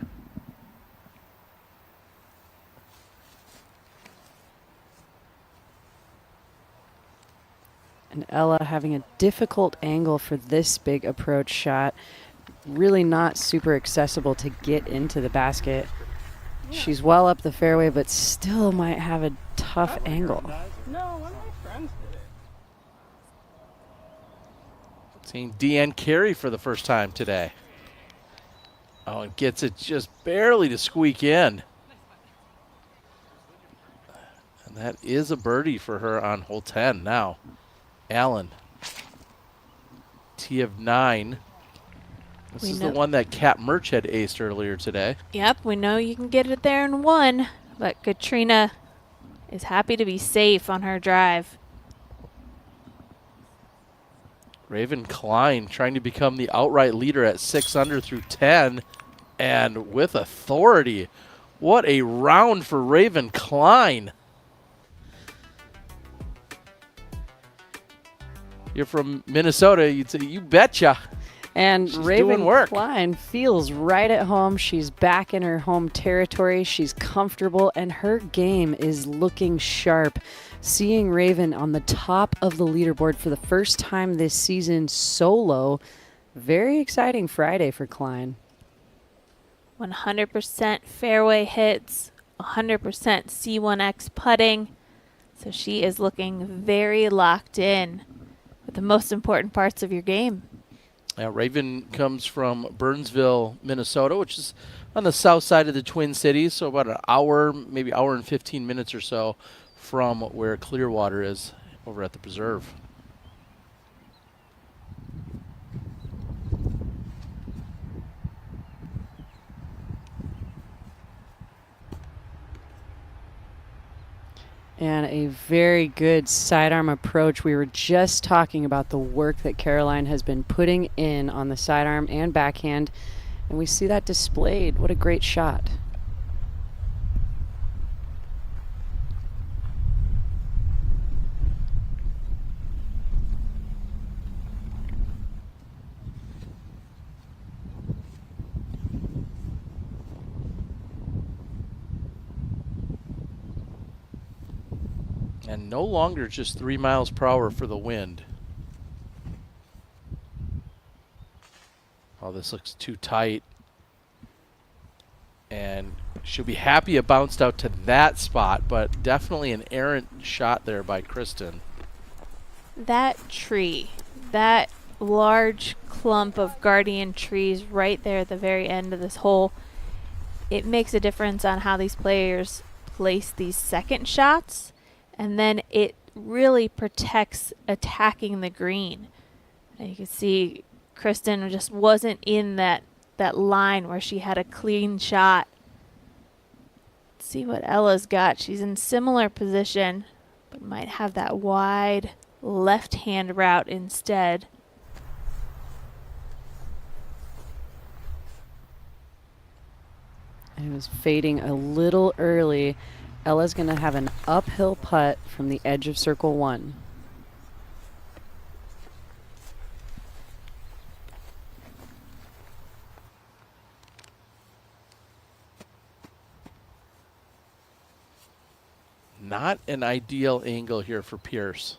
And Ella having a difficult angle for this big approach shot. Really not super accessible to get into the basket. She's well up the fairway, but still might have a tough angle. Seeing Deanne Carey for the first time today. Oh, and gets it just barely to squeak in. And that is a birdie for her on hole 10 now. Allen. T of 9. This is the one that Kat Murch had aced earlier today. Yep, we know you can get it there in 1, but Katrina is happy to be safe on her drive. Raven Klein trying to become the outright leader at 6 under through 10, and with authority. What a round for Raven Klein. You're from Minnesota, you'd say, you betcha. And She's Raven doing work. Klein feels right at home. She's back in her home territory. She's comfortable, and her game is looking sharp. Seeing Raven on the top of the leaderboard for the first time this season solo, very exciting Friday for Klein. 100% fairway hits, 100% C1X putting. So she is looking very locked in with the most important parts of your game. Raven comes from Burnsville, Minnesota, which is on the south side of the Twin Cities, so about an hour, maybe hour and 15 minutes or so from where Clearwater is over at the Preserve. And a very good sidearm approach. We were just talking about the work that Caroline has been putting in on the sidearm and backhand, and we see that displayed. What a great shot. And no longer just 3 miles per hour for the wind. Oh, this looks too tight. And she'll be happy it bounced out to that spot, but definitely an errant shot there by Kristen. That tree, that large clump of guardian trees right there at the very end of this hole, it makes a difference on how these players place these second shots. And then it really protects attacking the green. And you can see Kristen just wasn't in that line where she had a clean shot. Let's see what Ella's got. She's in similar position, but might have that wide left-hand route instead. It was fading a little early. Ella's going to have an uphill putt from the edge of circle 1. Not an ideal angle here for Pierce.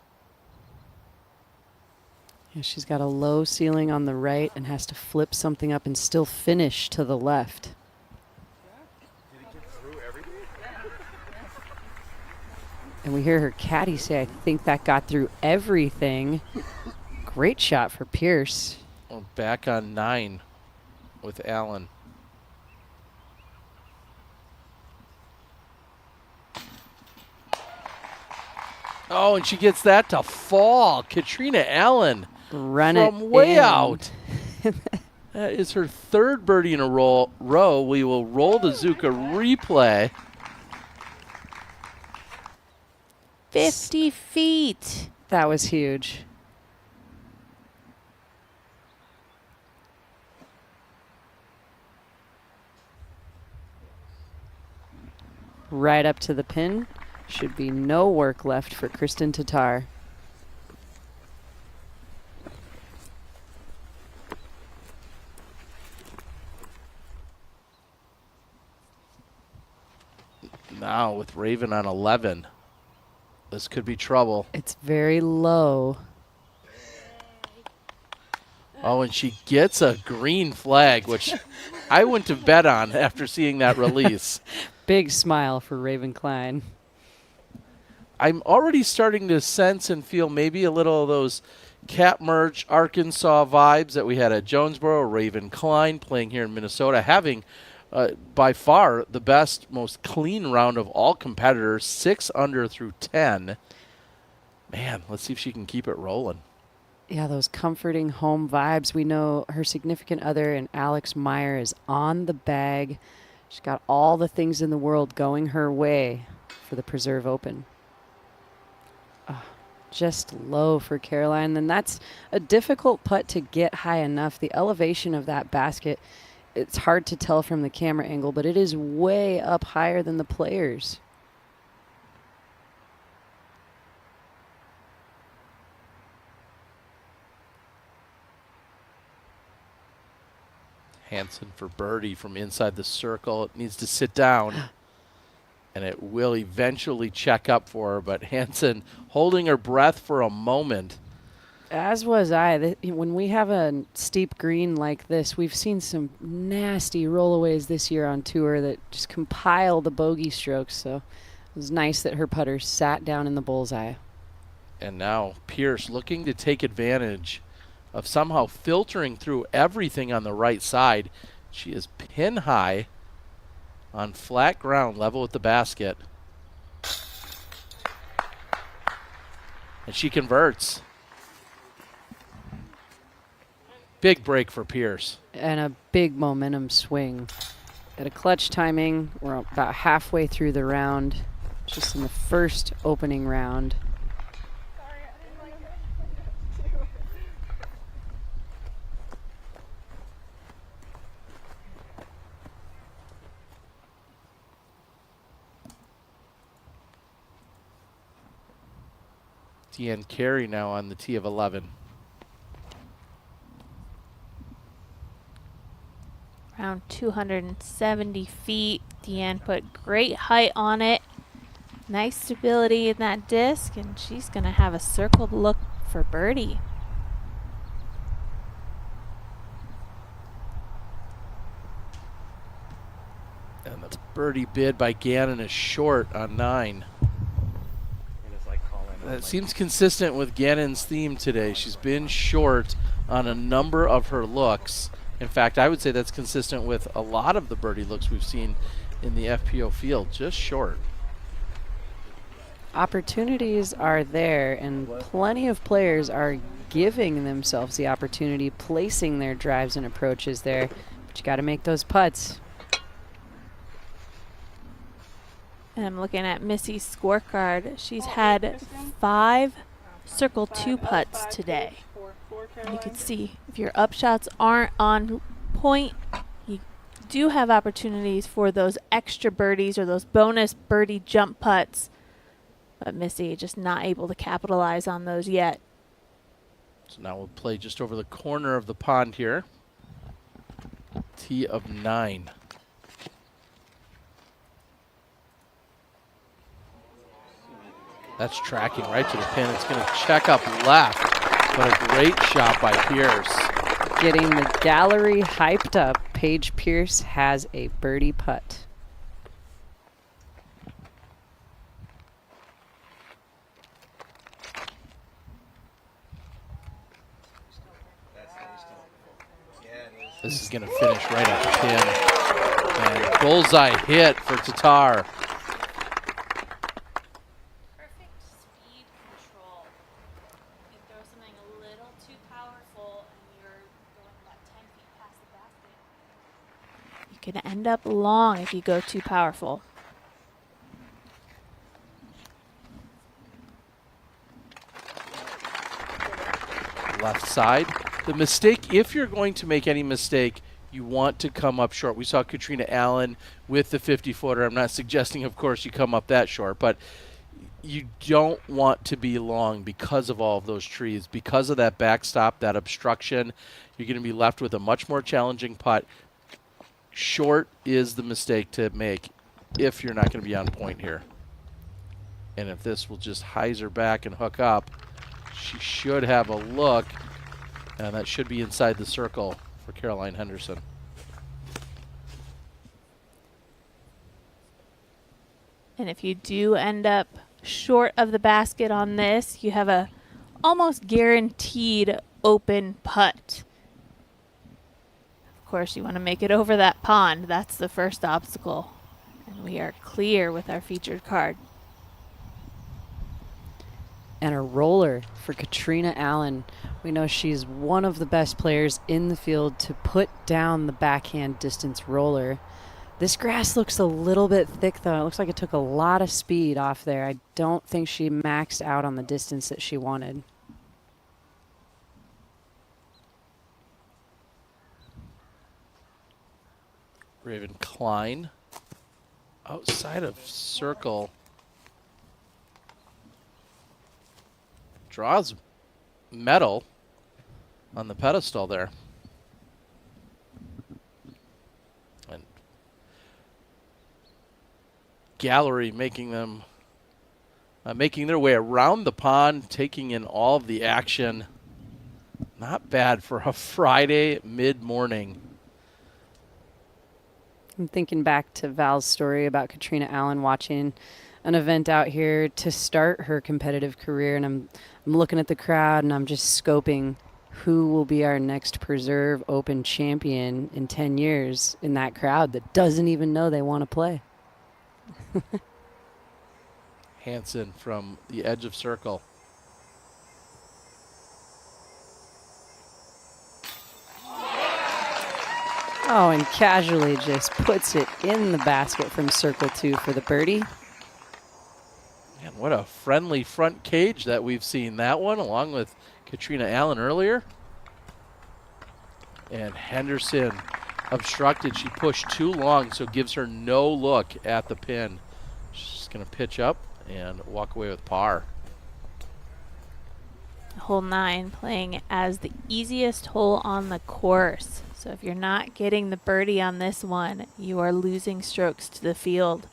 Yeah, she's got a low ceiling on the right and has to flip something up and still finish to the left. And we hear her caddy say, I think that got through everything. Great shot for Pierce. Well, back on 9 with Allen. Oh, and she gets that to fall. Katrina Allen Run from it way in. out. That is her third birdie in a row. We will roll the Zuka replay. 50 feet. That was huge. Right up to the pin. Should be no work left for Kristen Tatar. Now with Raven on 11. This could be trouble. It's very low. Oh, and she gets a green flag, which I wouldn't have bet on after seeing that release. Big smile for Raven Klein. I'm already starting to sense and feel maybe a little of those Cap Merge Arkansas vibes that we had at Jonesboro. Raven Klein playing here in Minnesota, having by far the best, most clean round of all competitors, 6 under through 10. Man, let's see if she can keep it rolling. Yeah, those comforting home vibes. We know her significant other and Alex Meyer is on the bag. She's got all the things in the world going her way for the Preserve Open. Just low for Caroline, and that's a difficult putt to get high enough. The elevation of that basket, it's hard to tell from the camera angle, but it is way up higher than the players. Hansen for birdie from inside the circle. It needs to sit down, and it will eventually check up for her, but Hansen holding her breath for a moment. As was I. When we have a steep green like this, we've seen some nasty rollaways this year on tour that just compile the bogey strokes, so it was nice that her putter sat down in the bullseye. And now Pierce looking to take advantage of somehow filtering through everything on the right side. She is pin high on flat ground, level with the basket. And she converts. Big break for Pierce. And a big momentum swing. At a clutch timing, we're about halfway through the round, just in the first opening round. Deanne Carey now on the tee of 11. Around 270 feet. Deanne put great height on it. Nice stability in that disc, and she's going to have a circled look for birdie. And the birdie bid by Gannon is short on 9. That seems consistent with Gannon's theme today. She's been short on a number of her looks. In fact, I would say that's consistent with a lot of the birdie looks we've seen in the FPO field, just short. Opportunities are there, and plenty of players are giving themselves the opportunity, placing their drives and approaches there. But you got to make those putts. And I'm looking at Missy's scorecard. She's had 5 circle 2 putts today. And you can see if your upshots aren't on point, you do have opportunities for those extra birdies or those bonus birdie jump putts. But Missy just not able to capitalize on those yet. So now we'll play just over the corner of the pond here. Tee of 9. That's tracking right to the pin. It's going to check up left, but a great shot by Pierce. Getting the gallery hyped up, Paige Pierce has a birdie putt. This is going to finish right at the pin. And bullseye hit for Tatar. Can end up long if you go too powerful. Left side. The mistake, if you're going to make any mistake, you want to come up short. We saw Katrina Allen with the 50-footer. I'm not suggesting, of course, you come up that short, but you don't want to be long because of all of those trees. Because of that backstop, that obstruction, you're going to be left with a much more challenging putt. Short is the mistake to make if you're not going to be on point here. And if this will just hyzer back and hook up, she should have a look, and that should be inside the circle for Caroline Henderson. And if you do end up short of the basket on this, you have a almost guaranteed open putt. Of course, you want to make it over that pond. That's the first obstacle. And we are clear with our featured card. And a roller for Katrina Allen. We know she's one of the best players in the field to put down the backhand distance roller. This grass looks a little bit thick, though. It looks like it took a lot of speed off there. I don't think she maxed out on the distance that she wanted. Raven Klein outside of circle. Draws medal on the pedestal there. gallery making them making their way around the pond, taking in all of the action. Not bad for a Friday mid-morning. I'm thinking back to Val's story about Katrina Allen watching an event out here to start her competitive career, and I'm looking at the crowd and I'm just scoping who will be our next Preserve Open champion in 10 years in that crowd that doesn't even know they want to play. Hansen from the edge of circle. Oh, and casually just puts it in the basket from circle 2 for the birdie. Man, what a friendly front cage that we've seen. That one, along with Katrina Allen earlier. And Henderson obstructed. She pushed too long, so it gives her no look at the pin. She's going to pitch up and walk away with par. Hole 9 playing as the easiest hole on the course. So if you're not getting the birdie on this one, you are losing strokes to the field.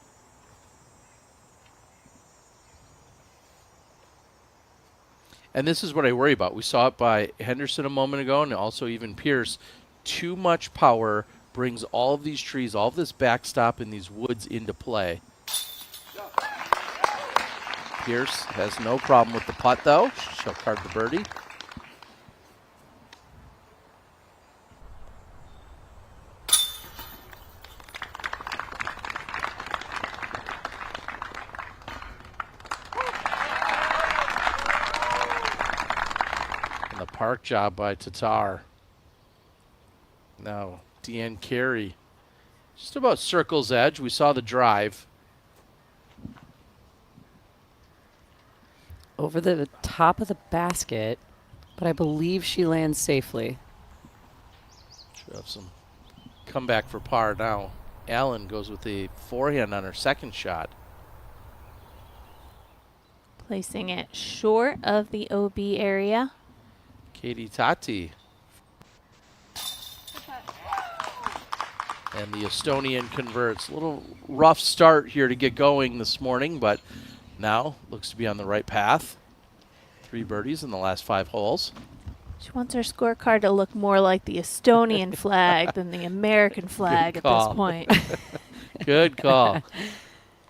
And this is what I worry about. We saw it by Henderson a moment ago, and also even Pierce. Too much power brings all of these trees, all of this backstop and these woods into play. Pierce has no problem with the putt, though. She'll card the birdie. And the park job by Tatar. Now, Deanne Carey, just about circle's edge. We saw the drive. Over the top of the basket, but I believe she lands safely. Should have some comeback for par now. Allen goes with a forehand on her second shot. Placing it short of the OB area. Katie Tati. And the Estonian converts. A little rough start here to get going this morning, but now looks to be on the right path. 3 birdies in the last 5 holes. She wants her scorecard to look more like the Estonian flag than the American flag at this point. Good call.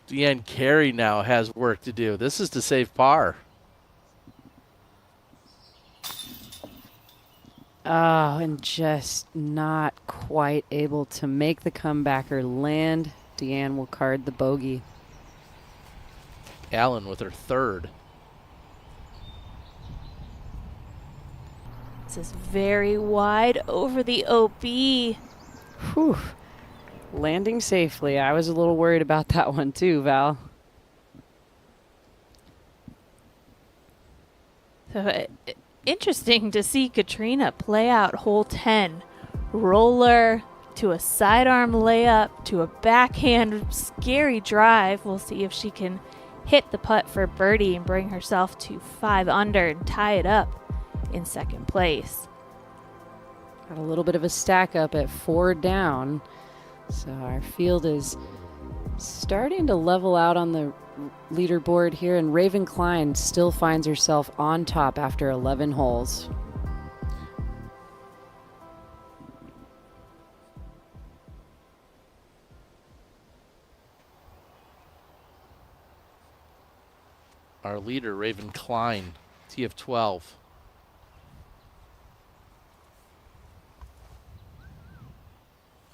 Deanne Carey now has work to do. This is to save par. Oh, and just not quite able to make the comeback or land. Deanne will card the bogey. Allen with her third. This is very wide over the OB. Whew. Landing safely. I was a little worried about that one too, Val. So interesting to see Katrina play out hole 10. Roller to a sidearm layup to a backhand scary drive. We'll see if she can hit the putt for birdie and bring herself to 5 under and tie it up in second place. Got a little bit of a stack up at 4 down. So our field is starting to level out on the leaderboard here, and Raven Klein still finds herself on top after 11 holes. Our leader, Raven Klein, tee of 12.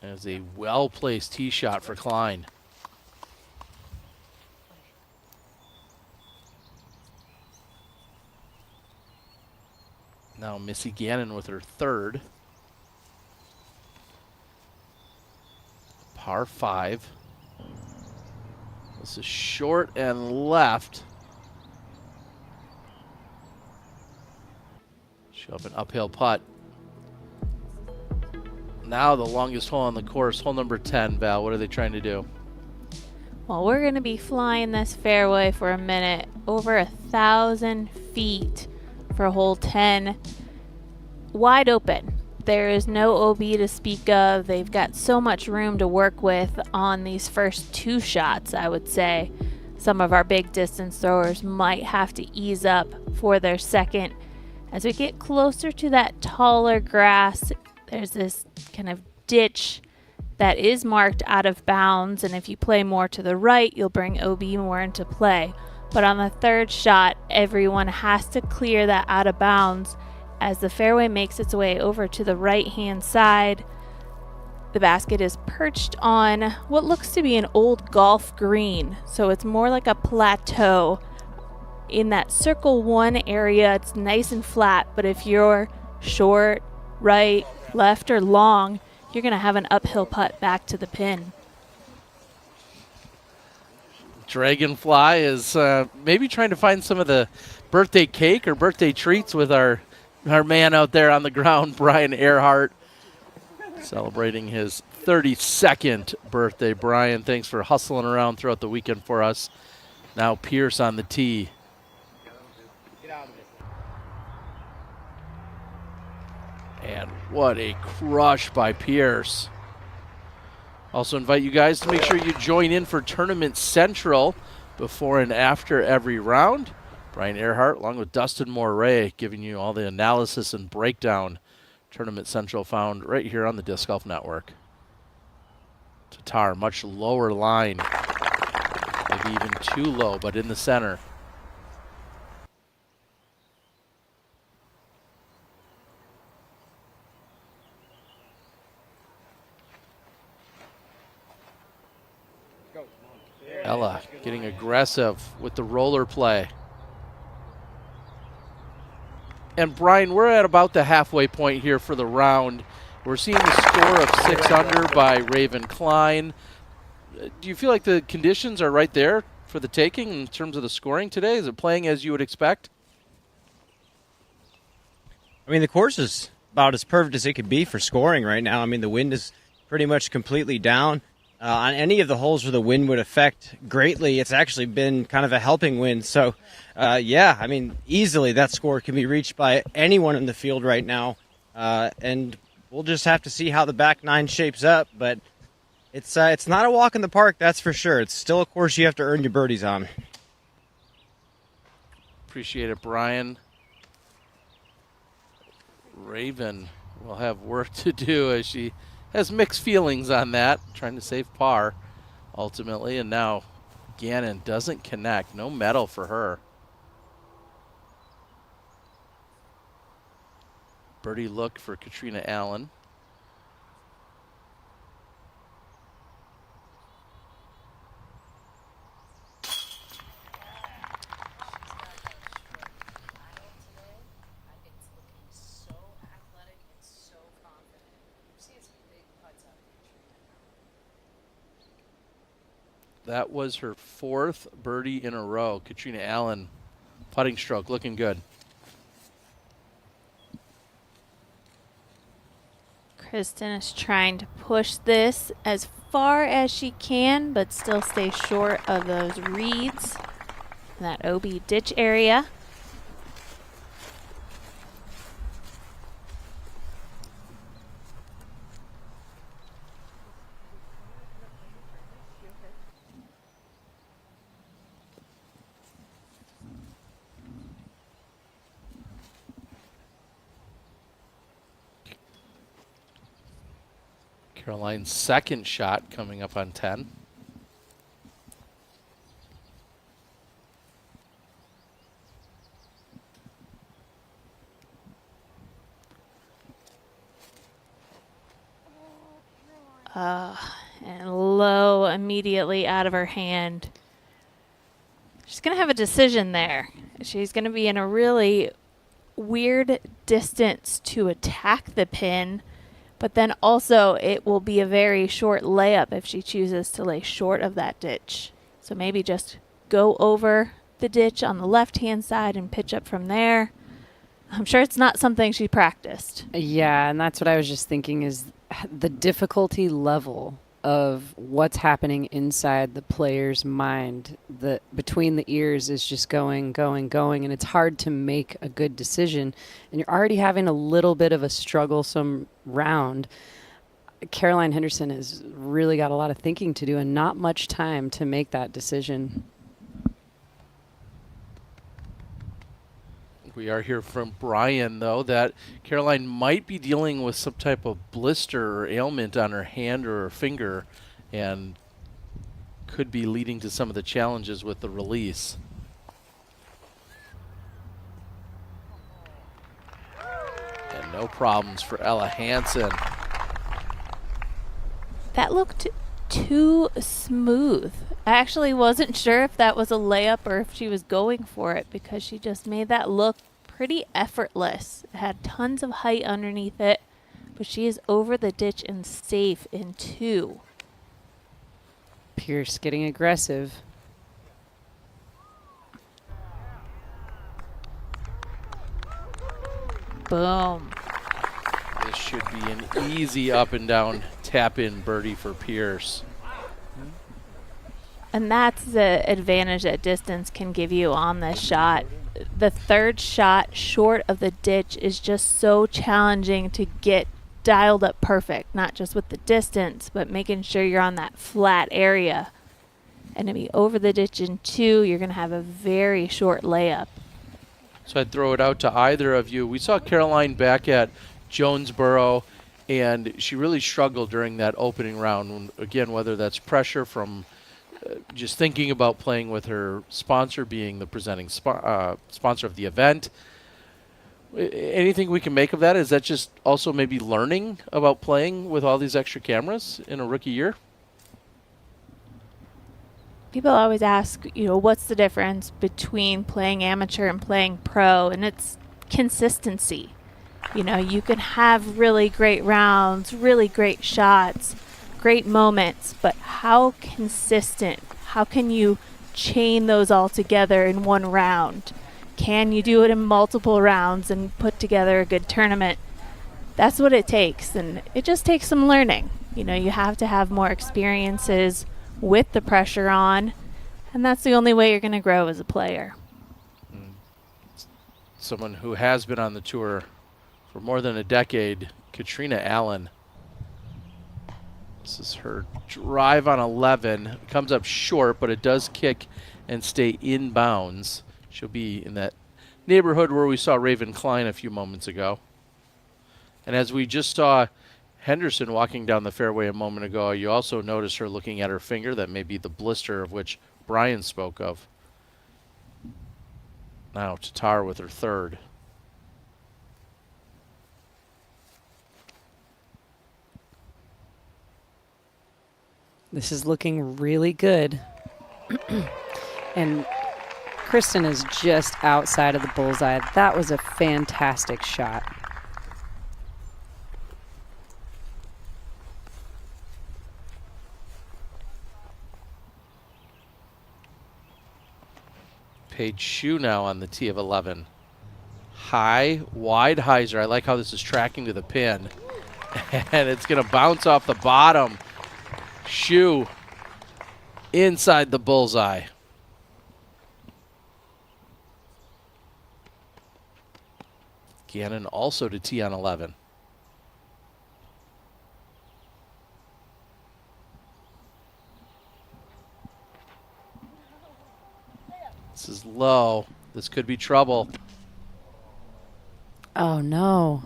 As a well-placed tee shot for Klein. Now Missy Gannon with her third. Par 5. This is short and left. Show up an uphill putt. Now the longest hole on the course, hole number 10, Val. What are they trying to do? Well, we're going to be flying this fairway for a minute. Over 1,000 feet for hole 10. Wide open. There is no OB to speak of. They've got so much room to work with on these first 2 shots, I would say. Some of our big distance throwers might have to ease up for their second. As we get closer to that taller grass, there's this kind of ditch that is marked out of bounds, and if you play more to the right, you'll bring OB more into play. But on the 3rd shot, everyone has to clear that out of bounds as the fairway makes its way over to the right-hand side. The basket is perched on what looks to be an old golf green, so it's more like a plateau. In that circle 1 area, it's nice and flat, but if you're short, right, left, or long, you're going to have an uphill putt back to the pin. Dragonfly is maybe trying to find some of the birthday cake or birthday treats with our man out there on the ground, Brian Earhart, celebrating his 32nd birthday. Brian, thanks for hustling around throughout the weekend for us. Now Pierce on the tee. And what a crush by Pierce. Also invite you guys to make sure you join in for Tournament Central before and after every round. Brian Earhart along with Dustin Moray giving you all the analysis and breakdown. Tournament Central found right here on the Disc Golf Network. Tatar, much lower line. Maybe even too low, but in the center. Ella getting aggressive with the roller play. And Brian, we're at about the halfway point here for the round. We're seeing the score of 6 under by Raven Klein. Do you feel like the conditions are right there for the taking in terms of the scoring today? Is it playing as you would expect? I mean, the course is about as perfect as it could be for scoring right now. I mean, the wind is pretty much completely down. On any of the holes where the wind would affect greatly, it's actually been kind of a helping wind. So, yeah, I mean, easily that score can be reached by anyone in the field right now. And we'll just have to see how the back 9 shapes up. But it's not a walk in the park, that's for sure. It's still a course you have to earn your birdies on. Appreciate it, Brian. Raven will have work to do as she has mixed feelings on that, trying to save par ultimately. And now Gannon doesn't connect. No medal for her. Birdie look for Katrina Allen. That was her 4th birdie in a row. Katrina Allen, putting stroke, looking good. Kristen is trying to push this as far as she can, but still stay short of those reeds in that OB ditch area. Caroline's 2nd shot coming up on 10. And low immediately out of her hand. She's going to have a decision there. She's going to be in a really weird distance to attack the pin. But then also it will be a very short layup if she chooses to lay short of that ditch. So maybe just go over the ditch on the left-hand side and pitch up from there. I'm sure it's not something she practiced. Yeah, and that's what I was just thinking is the difficulty level of what's happening inside the player's mind. The between the ears is just going, and it's hard to make a good decision. And you're already having a little bit of a strugglesome round. Caroline Henderson has really got a lot of thinking to do and not much time to make that decision. We are here from Brian, though, that Caroline might be dealing with some type of blister or ailment on her hand or her finger and could be leading to some of the challenges with the release. And no problems for Ella Hansen. That looked too smooth. I actually wasn't sure if that was a layup or if she was going for it because she just made that look pretty effortless. It had tons of height underneath it, but she is over the ditch and safe in 2. Pierce getting aggressive. Boom. This should be an easy up and down tap in birdie for Pierce. And that's the advantage that distance can give you on this shot. The third shot short of the ditch is just so challenging to get dialed up perfect, not just with the distance, but making sure you're on that flat area. And to be over the ditch in 2, you're going to have a very short layup. So I'd throw it out to either of you. We saw Caroline back at Jonesboro, and she really struggled during that opening round. Again, whether that's pressure from just thinking about playing with her sponsor being the presenting sponsor of the event. Anything we can make of that? Is that just also maybe learning about playing with all these extra cameras in a rookie year? People always ask, what's the difference between playing amateur and playing pro? And it's consistency. You can have really great rounds, really great shots, great moments, but how consistent? How can you chain those all together in one round? Can you do it in multiple rounds and put together a good tournament? That's what it takes, and it just takes some learning. You have to have more experiences with the pressure on, and that's the only way you're going to grow as a player. Someone who has been on the tour for more than a decade, Katrina Allen. This is her drive on 11. It comes up short, but it does kick and stay in bounds. She'll be in that neighborhood where we saw Raven Klein a few moments ago. And as we just saw Henderson walking down the fairway a moment ago, you also notice her looking at her finger. That may be the blister of which Brian spoke of. Now Tatar with her third. This is looking really good. And Kristen is just outside of the bullseye. That was a fantastic shot. Paige Shue now on the tee of 11. High, wide hyzer. I like how this is tracking to the pin. And it's going to bounce off the bottom. Shue inside the bullseye. Gannon also to tee on 11. This is low. This could be trouble. Oh no.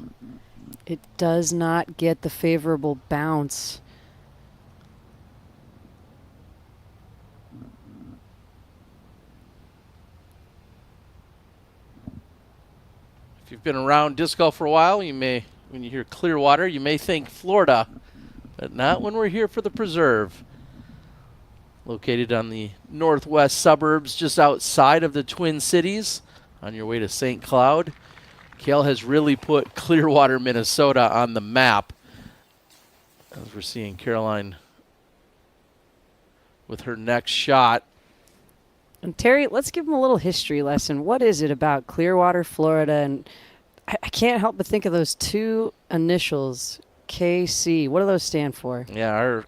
It does not get the favorable bounce. If you've been around disc golf for a while, you may, when you hear Clearwater, you may think Florida, but not when we're here for the Preserve. Located on the northwest suburbs, just outside of the Twin Cities, on your way to St. Cloud. Kale has really put Clearwater, Minnesota on the map. As we're seeing Caroline with her next shot. And Terry, let's give him a little history lesson. What is it about Clearwater, Florida? And I can't help but think of those two initials, KC. What do those stand for? Yeah, our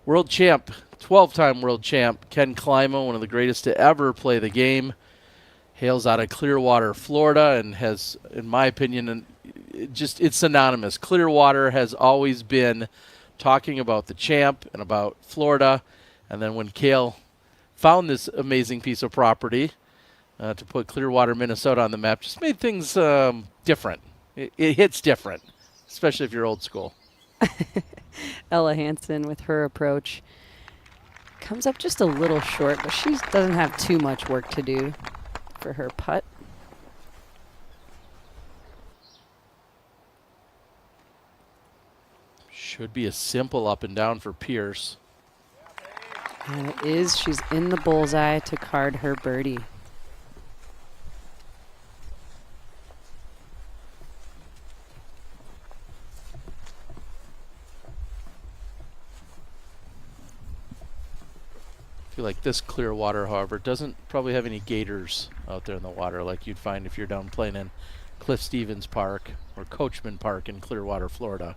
World champ, 12-time world champ, Ken Klima, one of the greatest to ever play the game, hails out of Clearwater, Florida, and has, in my opinion, it's synonymous. Clearwater has always been talking about the champ and about Florida, and then when Cale found this amazing piece of property to put Clearwater, Minnesota on the map, just made things different. It hits different, especially if you're old school. Ella Hansen with her approach comes up just a little short, but she doesn't have too much work to do for her putt. Should be a simple up and down for Pierce. And it is. She's in the bullseye to card her birdie. I feel like this Clearwater, however, doesn't probably have any gators out there in the water like you'd find if you're down playing in Cliff Stevens Park or Coachman Park in Clearwater, Florida.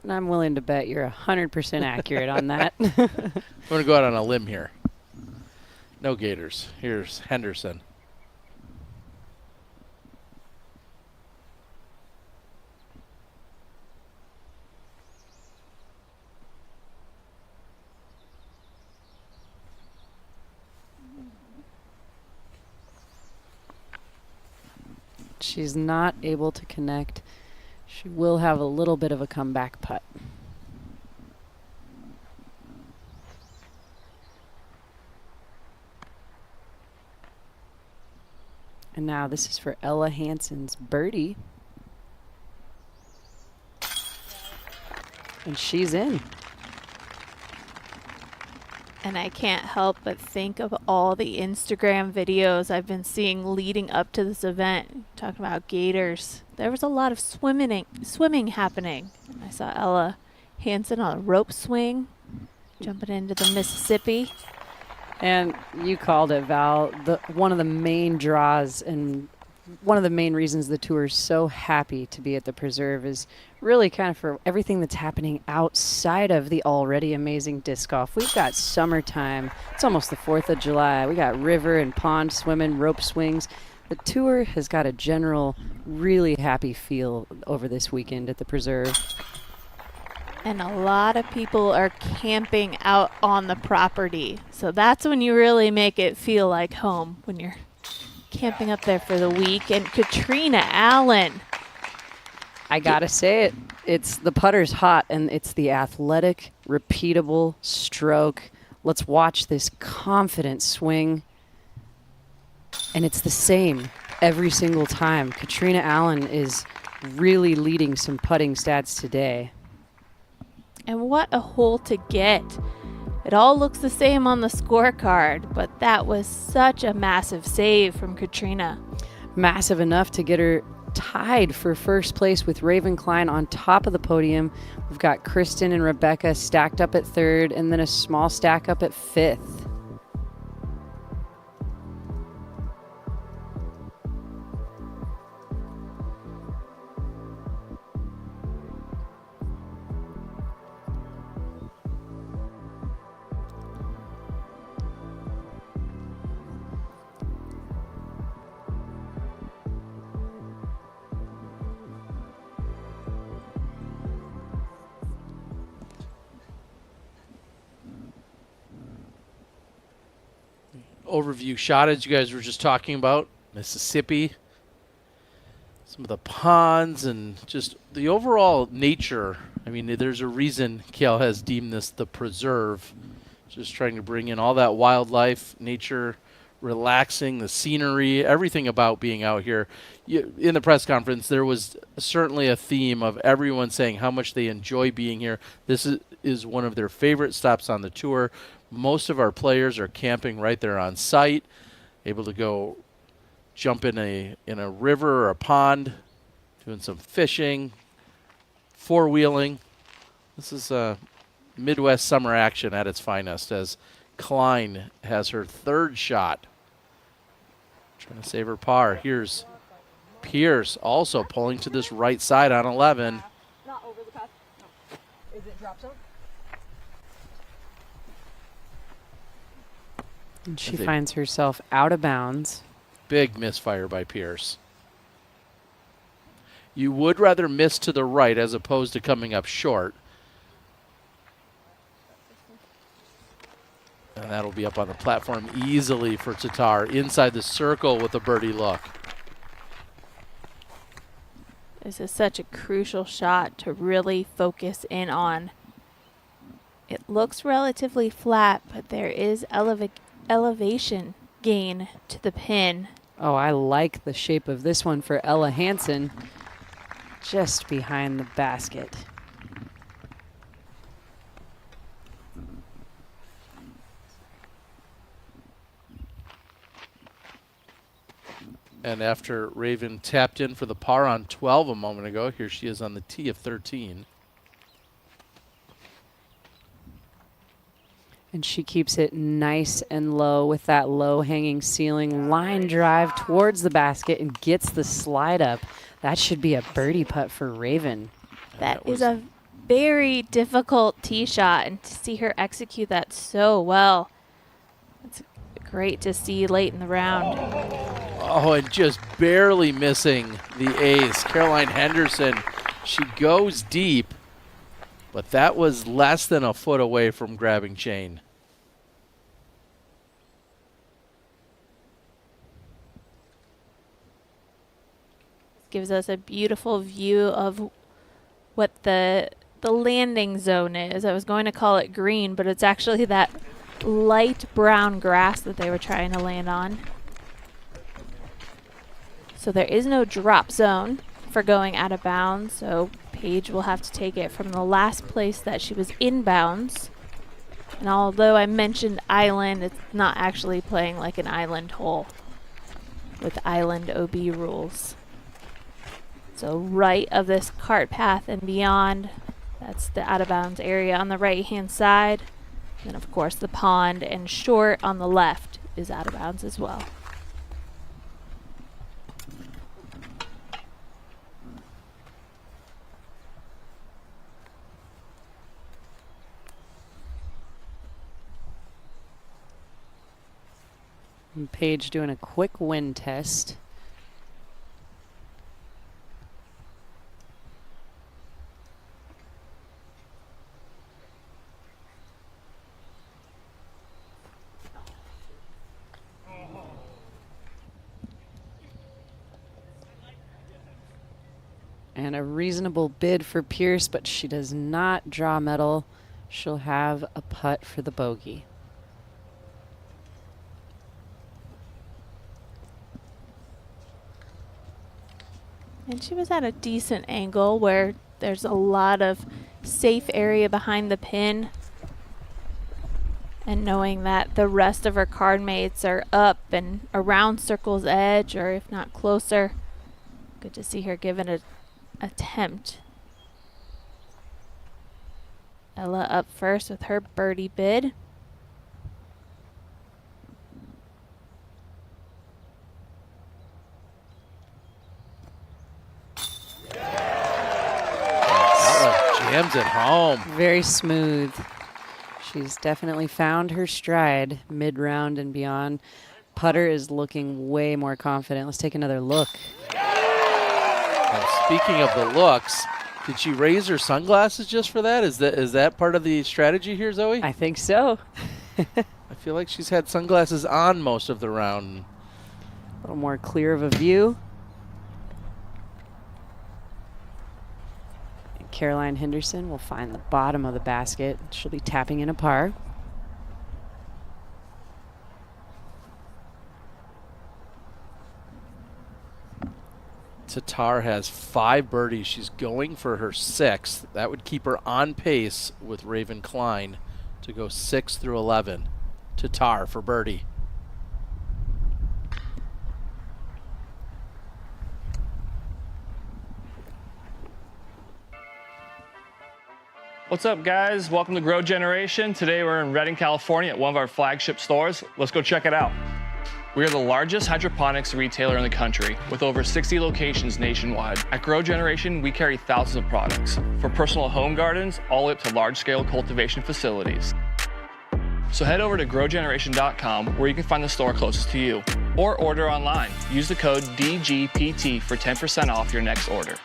And I'm willing to bet you're 100% accurate on that. I'm going to go out on a limb here. No gators. Here's Henderson. She's not able to connect. She will have a little bit of a comeback putt. And now this is for Ella Hansen's birdie. And she's in. And I can't help but think of all the Instagram videos I've been seeing leading up to this event, talking about gators. There was a lot of swimming happening. I saw Ella Hansen on a rope swing, jumping into the Mississippi. And you called it, Val. One of the main draws and one of the main reasons the tour is so happy to be at the Preserve is really kind of for everything that's happening outside of the already amazing disc golf. We've got summertime. It's almost the 4th of July. We got river and pond swimming, rope swings. The tour has got a general really happy feel over this weekend at the Preserve. And a lot of people are camping out on the property. So that's when you really make it feel like home, when you're camping up there for the week. And Katrina Allen. I gotta say it. It's the putter's hot, and it's the athletic, repeatable stroke. Let's watch this confident swing. And it's the same every single time. Katrina Allen is really leading some putting stats today. And what a hole to get. It all looks the same on the scorecard, but that was such a massive save from Katrina. Massive enough to get her tied for first place with Raven Klein on top of the podium. We've got Kristen and Rebecca stacked up at 3rd, and then a small stack up at 5th. Overview shot, as you guys were just talking about, Mississippi, some of the ponds, and just the overall nature. I mean, there's a reason Cale has deemed this the Preserve, just trying to bring in all that wildlife, nature, relaxing, the scenery, everything about being out here. In the press conference, there was certainly a theme of everyone saying how much they enjoy being here. This is one of their favorite stops on the tour. Most of our players are camping right there on site, able to go jump in a river or a pond, doing some fishing, four-wheeling. This is Midwest summer action at its finest as Klein has her 3rd shot. Trying to save her par. Here's Pierce also pulling to this right side on 11. Not over the cup. No. Is it drop zone? And she finds herself out of bounds. Big misfire by Pierce. You would rather miss to the right as opposed to coming up short. And that'll be up on the platform easily for Tatar, inside the circle with a birdie look. This is such a crucial shot to really focus in on. It looks relatively flat, but there is elevation gain to the pin. Oh, I like the shape of this one for Ella Hansen, just behind the basket. And after Raven tapped in for the par on 12 a moment ago, here she is on the tee of 13. And she keeps it nice and low with that low hanging ceiling line drive towards the basket and gets the slide up. That should be a birdie putt for Raven. That is a very difficult tee shot, and to see her execute that so well, it's great to see late in the round. Oh, and just barely missing the ace. Caroline Henderson, she goes deep, but that was less than a foot away from grabbing chain. This gives us a beautiful view of what the landing zone is. I was going to call it green, but it's actually that light brown grass that they were trying to land on. So there is no drop zone for going out of bounds, so Paige will have to take it from the last place that she was inbounds. And although I mentioned island, it's not actually playing like an island hole with island OB rules. So right of this cart path and beyond, that's the out of bounds area on the right hand side. And then of course the pond and short on the left is out of bounds as well. And Paige doing a quick wind test. And a reasonable bid for Pierce, but she does not draw medal. She'll have a putt for the bogey. And she was at a decent angle where there's a lot of safe area behind the pin. And knowing that the rest of her card mates are up and around circle's edge, or if not closer, good to see her give it an attempt. Ella up first with her birdie bid. Jams it home. Very smooth. She's definitely found her stride mid-round and beyond. Putter is looking way more confident. Let's take another look. And speaking of the looks, did she raise her sunglasses just for that? Is that part of the strategy here, Zoe? I think so. I feel like she's had sunglasses on most of the round. A little more clear of a view. And Caroline Henderson will find the bottom of the basket. She'll be tapping in a par. Tatar has 5 birdies. She's going for her 6th. That would keep her on pace with Raven Klein to go 6 through 11. Tatar for birdie. What's up, guys? Welcome to Grow Generation. Today we're in Redding, California at one of our flagship stores. Let's go check it out. We are the largest hydroponics retailer in the country with over 60 locations nationwide. At Grow Generation, we carry thousands of products, from personal home gardens all the way up to large-scale cultivation facilities. So head over to growgeneration.com where you can find the store closest to you. Or order online. Use the code DGPT for 10% off your next order.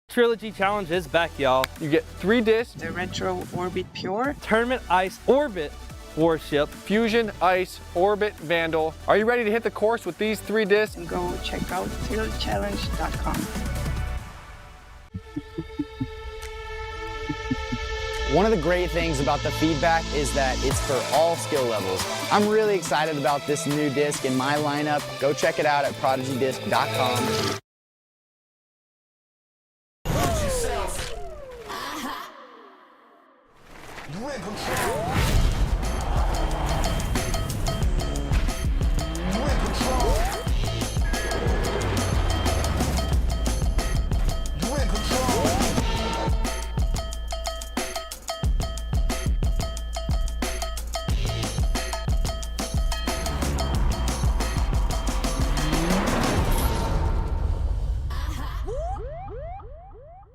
Trilogy Challenge is back, y'all. You get 3 discs. The Retro Orbit Pure. Tournament Ice Orbit Warship. Fusion Ice Orbit Vandal. Are you ready to hit the course with these 3 discs? Go check out thrilljchallenge.com. One of the great things about the feedback is that it's for all skill levels. I'm really excited about this new disc in my lineup. Go check it out at prodigydisc.com. You're in control. You're in control. You're in control.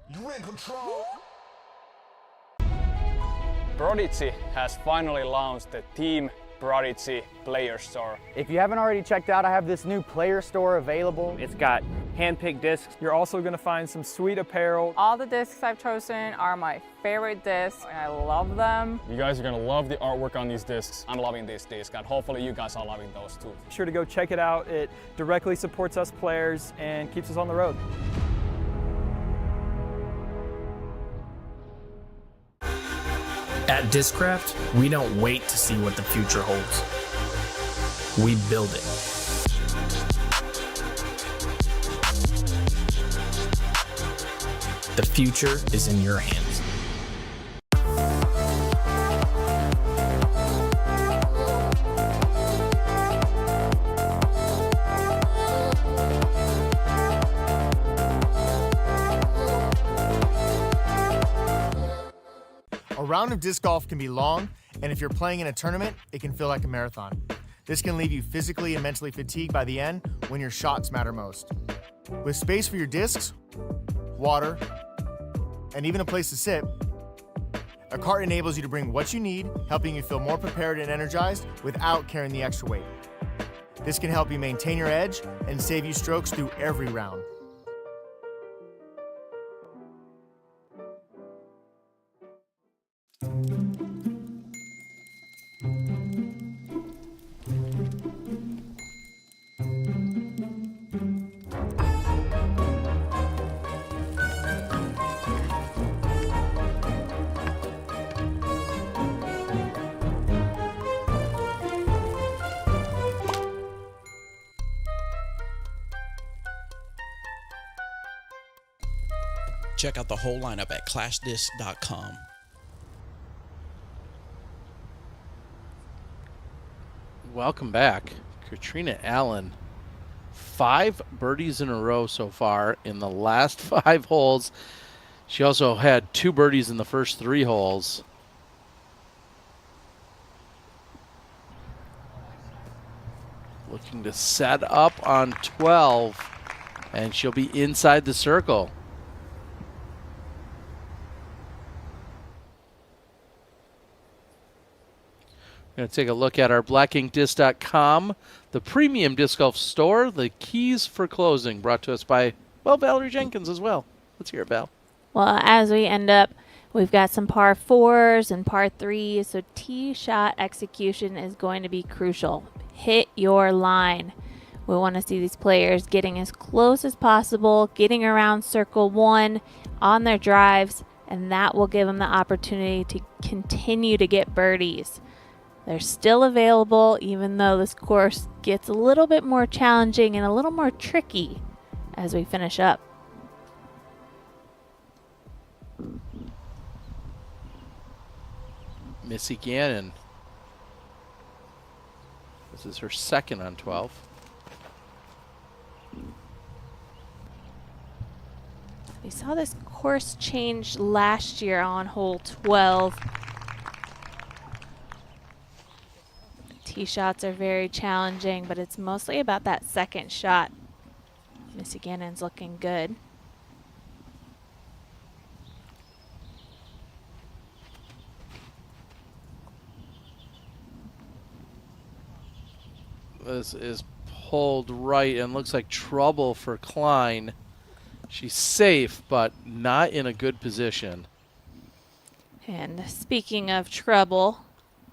You're in control. Prodigy has finally launched the Team Prodigy Player Store. If you haven't already checked out, I have this new player store available. It's got hand-picked discs. You're also going to find some sweet apparel. All the discs I've chosen are my favorite discs, and I love them. You guys are going to love the artwork on these discs. I'm loving this disc, and hopefully you guys are loving those too. Be sure to go check it out. It directly supports us players and keeps us on the road. At Discraft, we don't wait to see what the future holds. We build it. The future is in your hands. A round of disc golf can be long, and if you're playing in a tournament, it can feel like a marathon. This can leave you physically and mentally fatigued by the end when your shots matter most. With space for your discs, water, and even a place to sit, a cart enables you to bring what you need, helping you feel more prepared and energized without carrying the extra weight. This can help you maintain your edge and save you strokes through every round. Check out the whole lineup at clashdisc.com. Welcome back. Katrina Allen, 5 birdies in a row so far in the last 5 holes. She also had 2 birdies in the first 3 holes. Looking to set up on 12, and she'll be inside the circle. We're going to take a look at our blackinkdisc.com, the premium disc golf store, the keys for closing, brought to us by, well, Valerie Jenkins as well. Let's hear it, Val. Well, as we end up, we've got some par 4s and par 3s, so tee shot execution is going to be crucial. Hit your line. We want to see these players getting as close as possible, getting around circle 1 on their drives, and that will give them the opportunity to continue to get birdies. They're still available, even though this course gets a little bit more challenging and a little more tricky as we finish up. Missy Gannon This is her second on 12. We saw this course change last year on hole 12. Tee shots are very challenging, but it's mostly about that second shot. Missy Gannon's looking good. This is pulled right and looks like trouble for Klein. She's safe, but not in a good position. And speaking of trouble,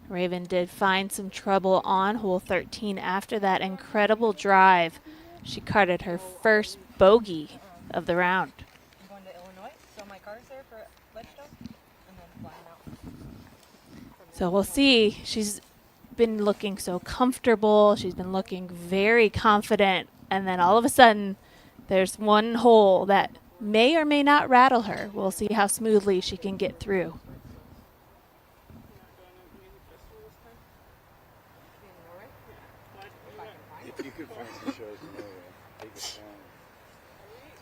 Raven did find some trouble on hole 13 after that incredible drive. She carded her first bogey of the round. I'm going to Illinois, so my car's there for Ledgestone, and then flying out. So we'll see. She's been looking so comfortable. She's been looking very confident. And then all of a sudden, there's one hole that may or may not rattle her. We'll see how smoothly she can get through. If you could find some shows in Norway, take it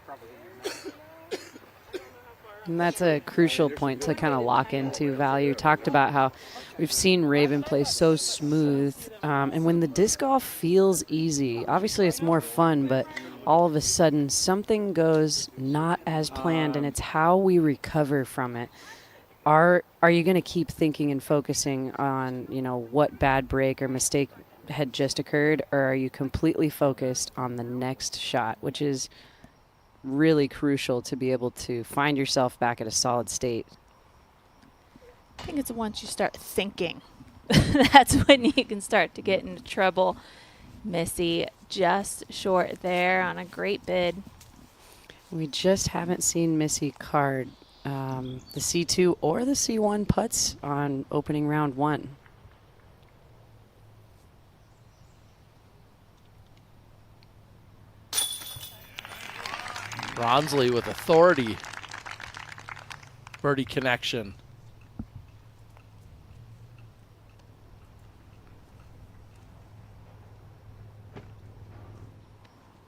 down. And that's a crucial point to kind of lock into, Val. You talked about how we've seen Raven play so smooth. And when the disc golf feels easy, obviously it's more fun, but all of a sudden something goes not as planned, and it's how we recover from it. Are you going to keep thinking and focusing on, you know, what bad break or mistake had just occurred, or are you completely focused on the next shot, which is really crucial to be able to find yourself back at a solid state? I think it's once you start thinking. That's when you can start to get into trouble. Missy just short there on a great bid. We just haven't seen Missy card the C2 or the C1 putts on opening round 1. Rawnsley with authority. Birdie connection.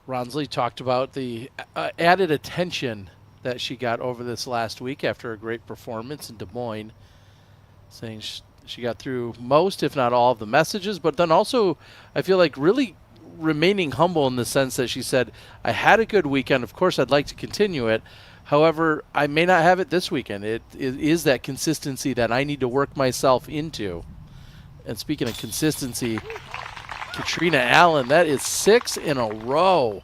Rawnsley talked about the added attention that she got over this last week after a great performance in Des Moines, saying she got through most, if not all, of the messages, but then also I feel like really remaining humble in the sense that she said, I had a good weekend. Of course, I'd like to continue it. However, I may not have it this weekend. It is that consistency that I need to work myself into. And speaking of consistency, Katrina Allen, that is 6 in a row.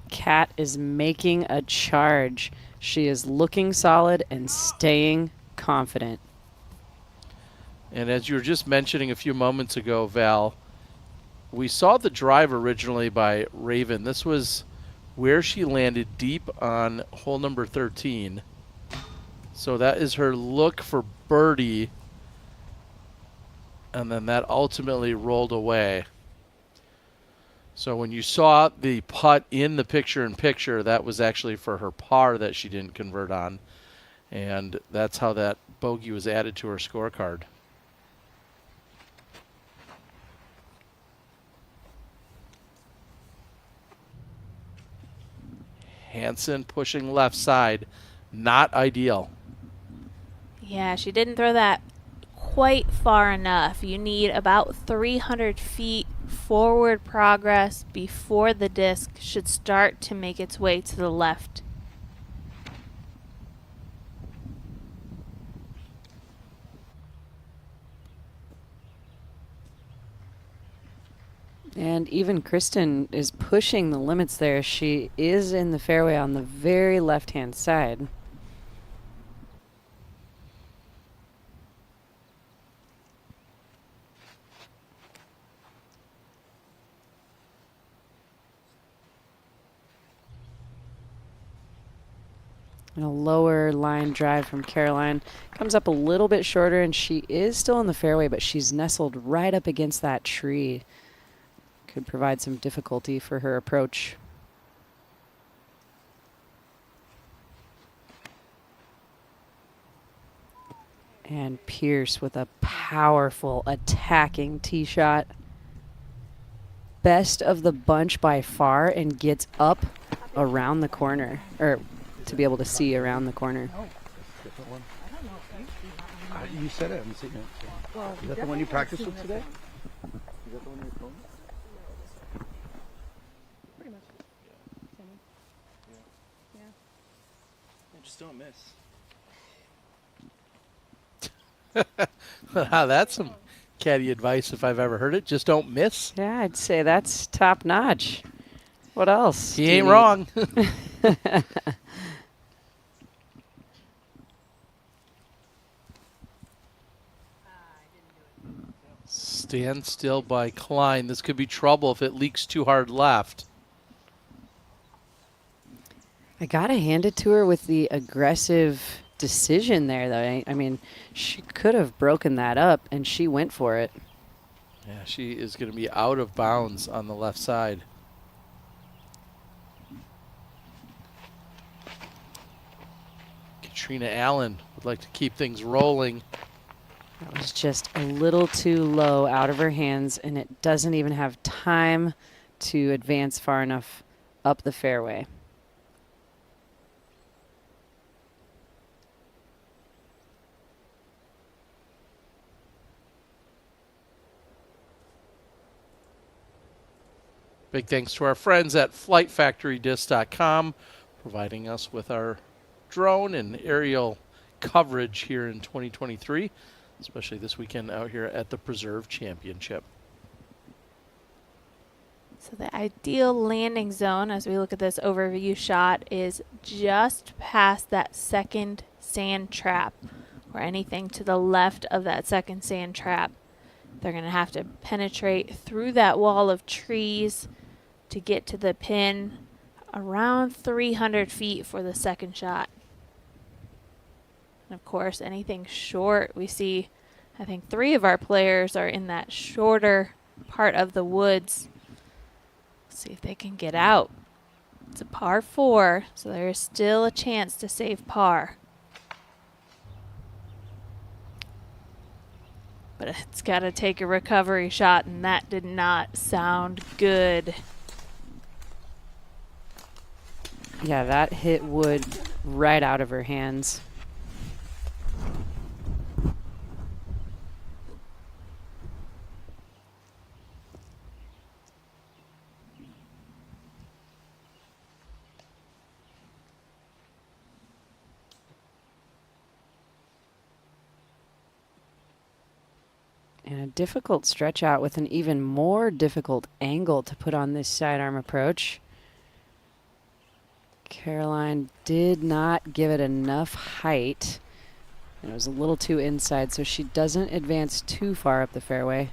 Kat is making a charge. She is looking solid and staying confident. And as you were just mentioning a few moments ago, Val, we saw the drive originally by Raven. This was where she landed deep on hole number 13. So that is her look for birdie. And then that ultimately rolled away. So when you saw the putt in the picture-in-picture, that was actually for her par that she didn't convert on. And that's how that bogey was added to her scorecard. Hansen pushing left side, not ideal. Yeah, she didn't throw that quite far enough. You need about 300 feet forward progress before the disc should start to make its way to the left. And even Kristen is pushing the limits there. She is in the fairway on the very left-hand side. And a lower line drive from Caroline. Comes up a little bit shorter, and she is still in the fairway, but she's nestled right up against that tree. Could provide some difficulty for her approach. And Pierce with a powerful attacking tee shot. best of the bunch by far and gets up around the corner, or to be able to see around the corner. Different one. You said it. I haven't seen it. Is that the one you practiced with today? Is that the one you're filming? Pretty much. Yeah. Just don't miss. Wow, that's some caddy advice if I've ever heard it. Just don't miss. Yeah, I'd say that's top notch. What else? He ain't wrong. Stand still by Klein. This could be trouble if it leaks too hard left. I gotta hand it to her with the aggressive decision there, though. I mean, she could have broken that up, and she went for it. Yeah, she is going to be out of bounds on the left side. Katrina Allen would like to keep things rolling. That was just a little too low out of her hands, and it doesn't even have time to advance far enough up the fairway. Big thanks to our friends at FlightFactoryDisc.com, providing us with our drone and aerial coverage here in 2023, especially this weekend out here at the Preserve Championship. So the ideal landing zone, as we look at this overview shot, is just past that second sand trap, or anything to the left of that second sand trap. They're going to have to penetrate through that wall of trees to get to the pin, around 300 feet for the second shot. And of course, anything short, we see, I think 3 of our players are in that shorter part of the woods. Let's see if they can get out. It's a par 4, so there is still a chance to save par. But it's got to take a recovery shot, and that did not sound good. Yeah, that hit wood right out of her hands. And a difficult stretch out with an even more difficult angle to put on this sidearm approach. Caroline did not give it enough height. It was a little too inside, so she doesn't advance too far up the fairway.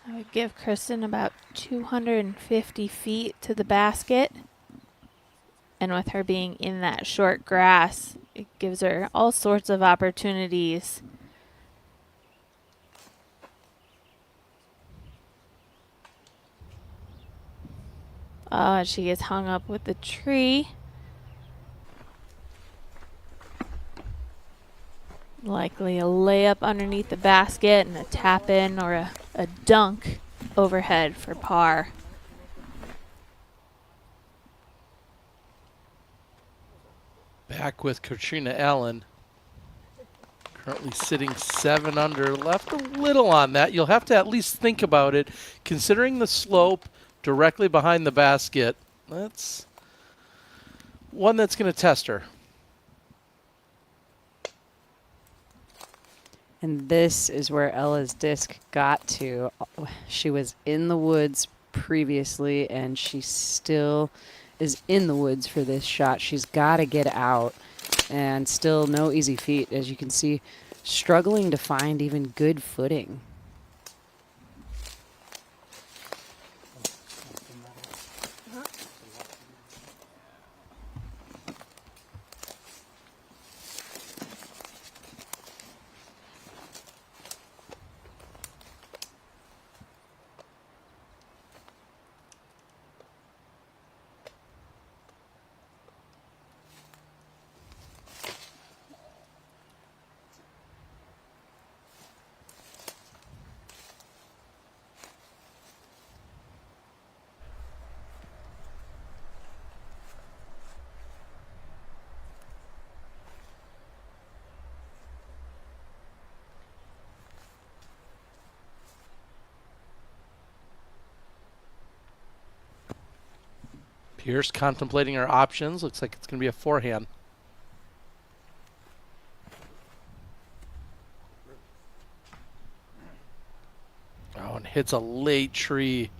I would give Kristen about 250 feet to the basket. And with her being in that short grass, it gives her all sorts of opportunities. She gets hung up with the tree. Likely a layup underneath the basket and a tap in or a dunk overhead for par. Back with Katrina Allen. Currently sitting 7 under. Left a little on that. You'll have to at least think about it. Considering the slope directly behind the basket, that's one that's going to test her. And this is where Ella's disc got to. She was in the woods previously, and she still is in the woods for this shot. She's got to get out, and still no easy feat, as you can see, struggling to find even good footing. Pierce contemplating her options. Looks like it's going to be a forehand. Oh, and hits a late tree.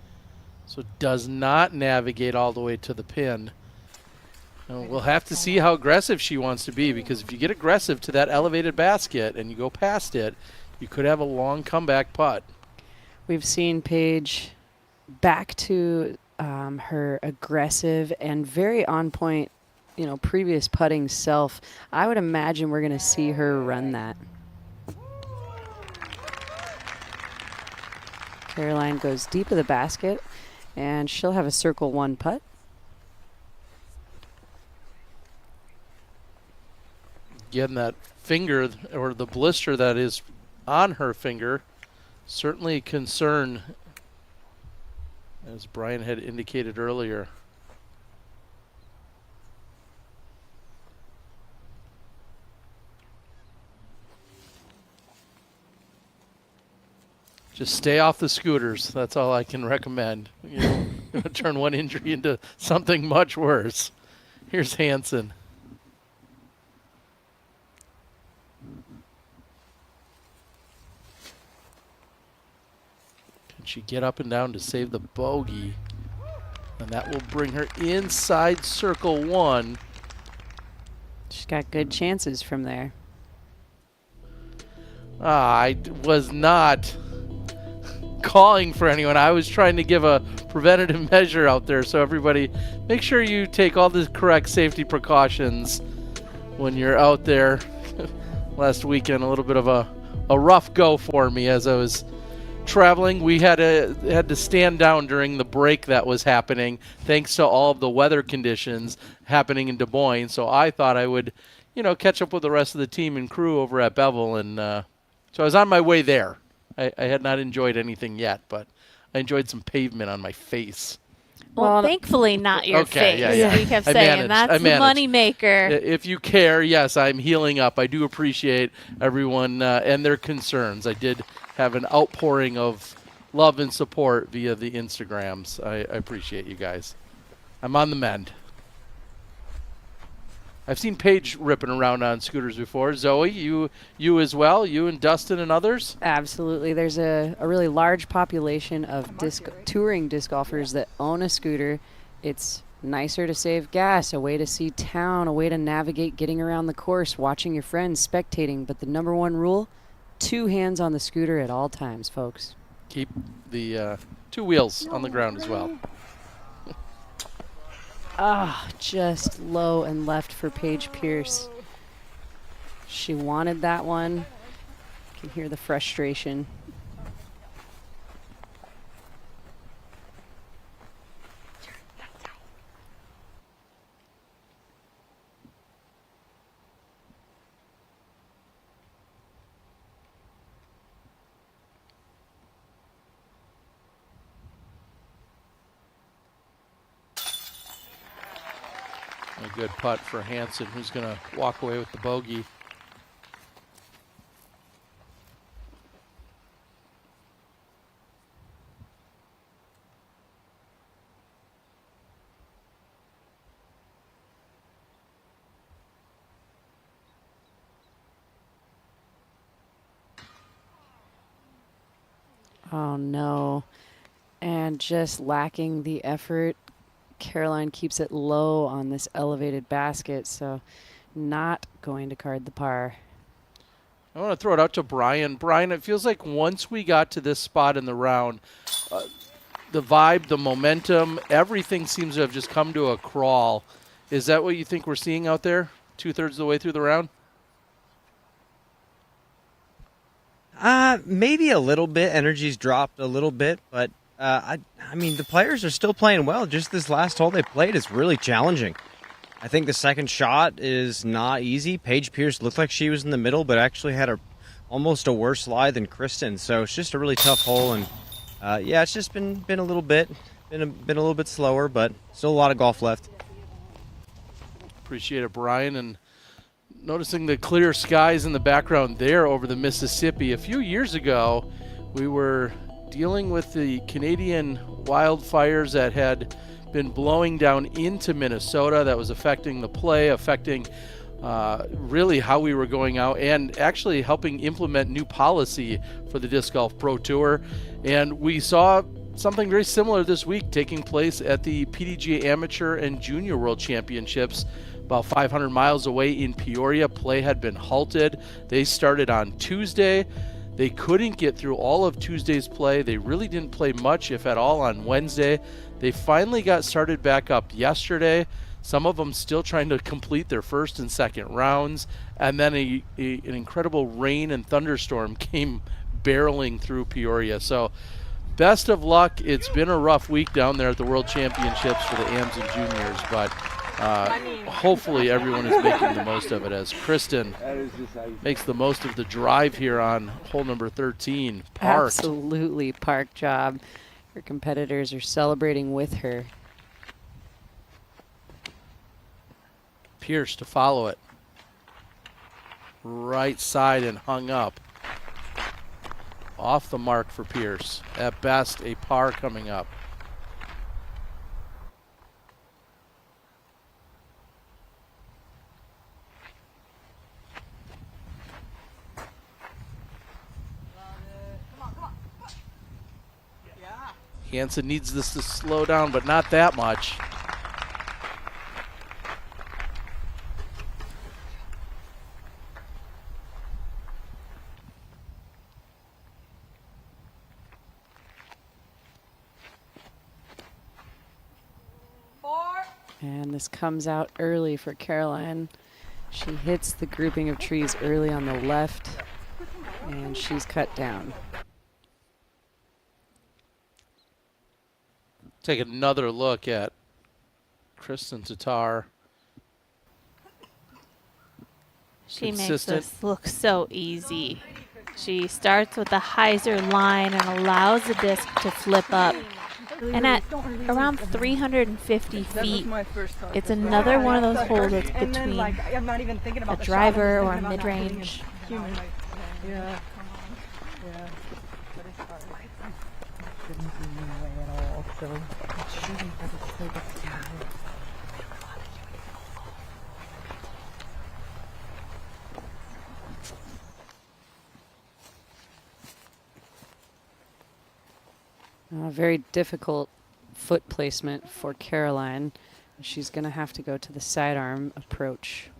So does not navigate all the way to the pin. And we'll have to see how aggressive she wants to be, because if you get aggressive to that elevated basket and you go past it, you could have a long comeback putt. We've seen Paige back to her aggressive and very on point, previous putting self. I would imagine we're going to see her run that. Caroline goes deep of the basket, and she'll have a circle one putt. Again, that finger, or the blister that is on her finger, certainly a concern, as Brian had indicated earlier. Just stay off the scooters. That's all I can recommend. Turn one injury into something much worse. Here's Hansen. Can she get up and down to save the bogey? And that will bring her inside circle one. She's got good chances from there. I was not calling for anyone. I was trying to give a preventative measure out there. So everybody, make sure you take all the correct safety precautions when you're out there. Last weekend, a little bit of a rough go for me as I was traveling. We had to stand down during the break that was happening, thanks to all of the weather conditions happening in Des Moines. So I thought I would, catch up with the rest of the team and crew over at Bevel, and so I was on my way there. I had not enjoyed anything yet, but I enjoyed some pavement on my face. Well, thankfully not your face. Yeah. We kept saying that's the money maker. If you care, yes, I'm healing up. I do appreciate everyone and their concerns. I did have an outpouring of love and support via the Instagrams. I appreciate you guys. I'm on the mend. I've seen Paige ripping around on scooters before. Zoe, you as well? You and Dustin and others? Absolutely. There's a really large population of touring disc golfers that own a scooter. It's nicer to save gas, a way to see town, a way to navigate getting around the course, watching your friends, spectating. But the number one rule, 2 hands on the scooter at all times, folks. Keep the 2 wheels on the ground as well. Just low and left for Paige Pierce. She wanted that one. You can hear the frustration. A good putt for Hansen, who's going to walk away with the bogey. Oh, no. And just lacking the effort. Caroline keeps it low on this elevated basket, so not going to card the par. I want to throw it out to Brian. Brian, it feels like once we got to this spot in the round, the vibe, the momentum, everything seems to have just come to a crawl. Is that what you think we're seeing out there 2/3 of the way through the round? Maybe a little bit. Energy's dropped a little bit, but I mean, the players are still playing well. Just this last hole they played is really challenging. I think the second shot is not easy. Paige Pierce looked like she was in the middle, but actually had almost a worse lie than Kristen. So it's just a really tough hole, and yeah, it's just been a little bit, been a little bit slower, but still a lot of golf left. Appreciate it, Brian, and noticing the clear skies in the background there over the Mississippi. A few years ago, we were dealing with the Canadian wildfires that had been blowing down into Minnesota. That was affecting the play, affecting really how we were going out, and actually helping implement new policy for the Disc Golf Pro Tour. And we saw something very similar this week taking place at the PDGA Amateur and Junior World Championships about 500 miles away in Peoria. Play had been halted. They started on Tuesday. They couldn't get through all of Tuesday's play. They really didn't play much, if at all, on Wednesday. They finally got started back up yesterday. Some of them still trying to complete their first and second rounds. And then an incredible rain and thunderstorm came barreling through Peoria. So best of luck. It's been a rough week down there at the World Championships for the AMs and juniors, but hopefully everyone is making the most of it as Kristen makes the most of the drive here on hole number 13. Parked. Absolutely park job. Her competitors are celebrating with her. Pierce to follow it. Right side and hung up. Off the mark for Pierce. At best, a par coming up. Hansen needs this to slow down, but not that much. And this comes out early for Caroline. She hits the grouping of trees early on the left, and she's cut down. Take another look at Kristen Tatar. She makes this look so easy. She starts with a hyzer line and allows the disc to flip up. And at around 350 feet, it's another one of those holes that's between a driver or a mid-range. Yeah. Very difficult foot placement for Caroline. She's going to have to go to the sidearm approach.